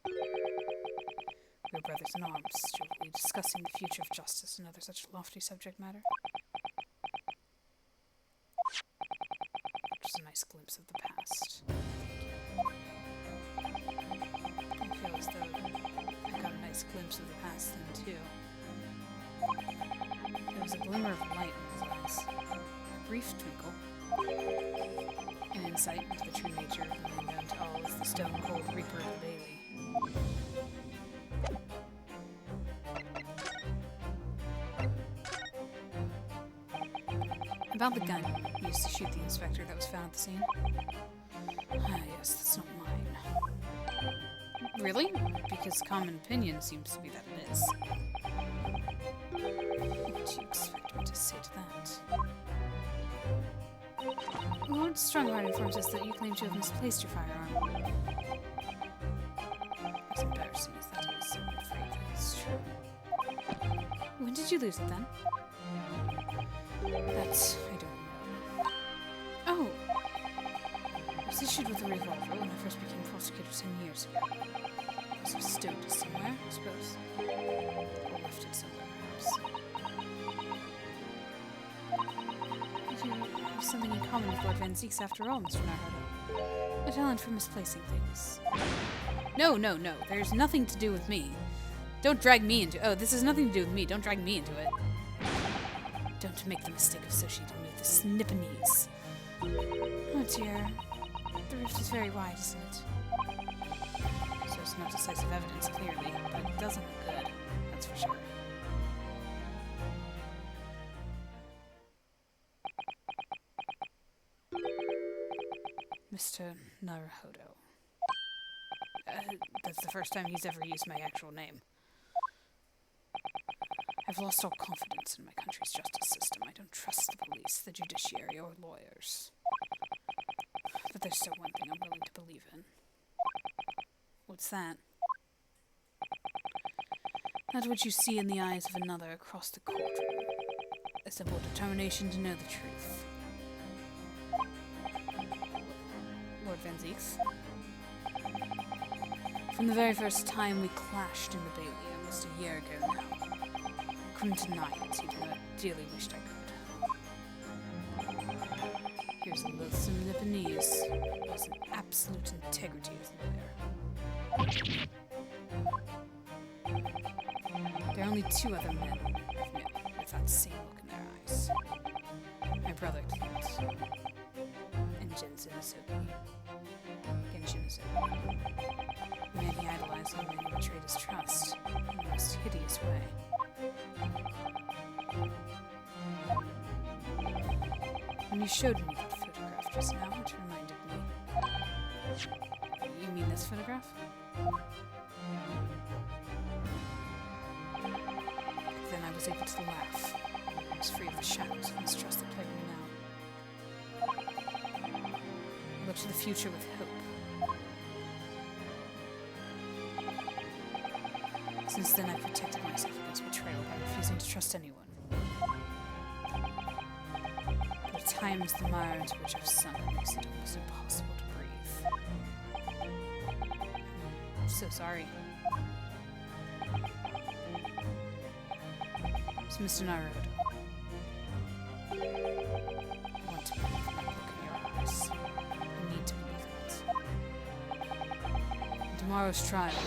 We were brothers in arms, jovially discussing the future of justice and other such lofty subject matter. Just a nice glimpse of the past. I feel as though I got a nice glimpse of the past then, too. There was a glimmer of light in his eyes, a brief twinkle, an insight into the true nature of the man down tall as the stone-cold Reaper of the Bailey. About the gun used to shoot the inspector that was found at the scene. Ah, yes, that's not mine. Really? Because common opinion seems to be that it is. What do you expect me to say to that? Lord Strongheart informs us that you claim to have misplaced your firearm. As embarrassing as that is, I'm afraid that it's true. When did you lose it then? That I don't know. Oh! It was issued with a revolver when I first became prosecutor 10 years ago. It was stowed somewhere, I suppose. Or left it somewhere, perhaps. You have something in common with Lord Van Zieks after all, Mr. Naruto. A talent for misplacing things. No, no, no. There's nothing to do with me. Don't drag me into... Oh, this has nothing to do with me. Don't drag me into it. Don't make the mistake of associating me with the Snippanese. Oh dear. The rift is very wide, isn't it? So it's not decisive evidence, clearly, but it doesn't look good. That's for sure. Mr. Naruhodo. That's the first time he's ever used my actual name. I've lost all confidence in my country's justice system. I don't trust the police, the judiciary, or lawyers. But there's still one thing I'm willing to believe in. What's that? That which you see in the eyes of another across the courtroom. A simple determination to know the truth. Lord Van Zieks? From the very first time we clashed in the Bailey, almost a year ago now, I couldn't deny it, even though I dearly wished I could. Here's a loathsome Nipponese who has an absolute integrity as a lawyer. There are only two other men I've known with that same look in their eyes. My brother Clint and Genshin Asogi. The man he idolized and the man who betrayed his trust in the most hideous way. When you showed me that photograph just now, it reminded me. You mean this photograph? Back then I was able to laugh. I was free of the shadows of mistrust that plague me now. I look to the future with hope. Since then, I've protected myself against betrayal by refusing to trust anyone. But at times, the mire into which I've sunk makes it almost impossible to breathe. I'm so sorry. So, Mr. Naruto, I want to believe that look in your eyes. I need to believe it. In tomorrow's trial,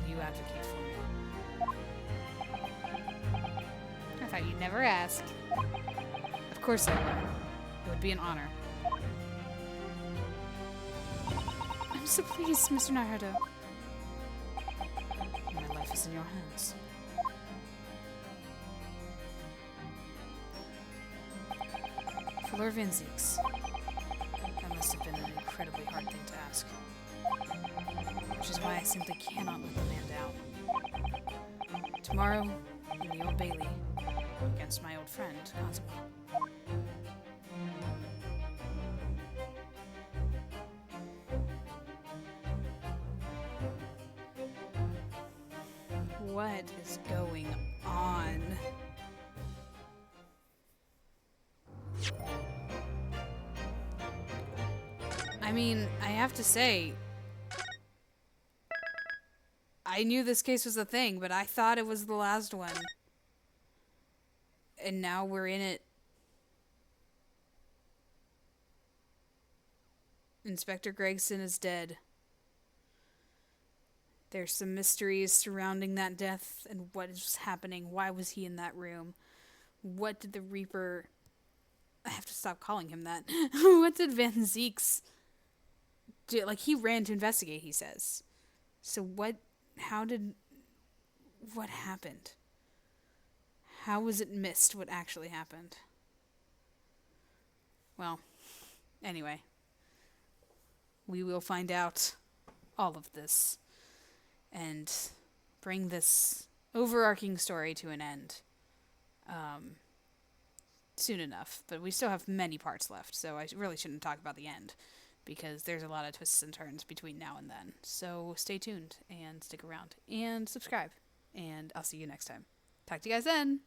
will you advocate for me? I thought you'd never ask. Of course I will. It would be an honor. I'm so pleased, Mr. Naruto. My life is in your hands. For Lord Van Zieks, that must have been an incredibly hard thing to ask. Which is why I simply cannot let the man down. Tomorrow, in the Old Bailey, against my old friend, Kazuma. What is going on? I mean, I have to say, I knew this case was a thing, but I thought it was the last one. And now we're in it. Inspector Gregson is dead. There's some mysteries surrounding that death and what is happening. Why was he in that room? What did the Reaper... I have to stop calling him that. What did Van Zieks do? Like, he ran to investigate, he says. So what... How did... What happened? How was it missed what actually happened? well, anyway, we will find out all of this and bring this overarching story to an end soon enough. But we still have many parts left, so I really shouldn't talk about the end because there's a lot of twists and turns between now and then. So stay tuned and stick around and subscribe, and I'll see you next time. Talk to you guys then!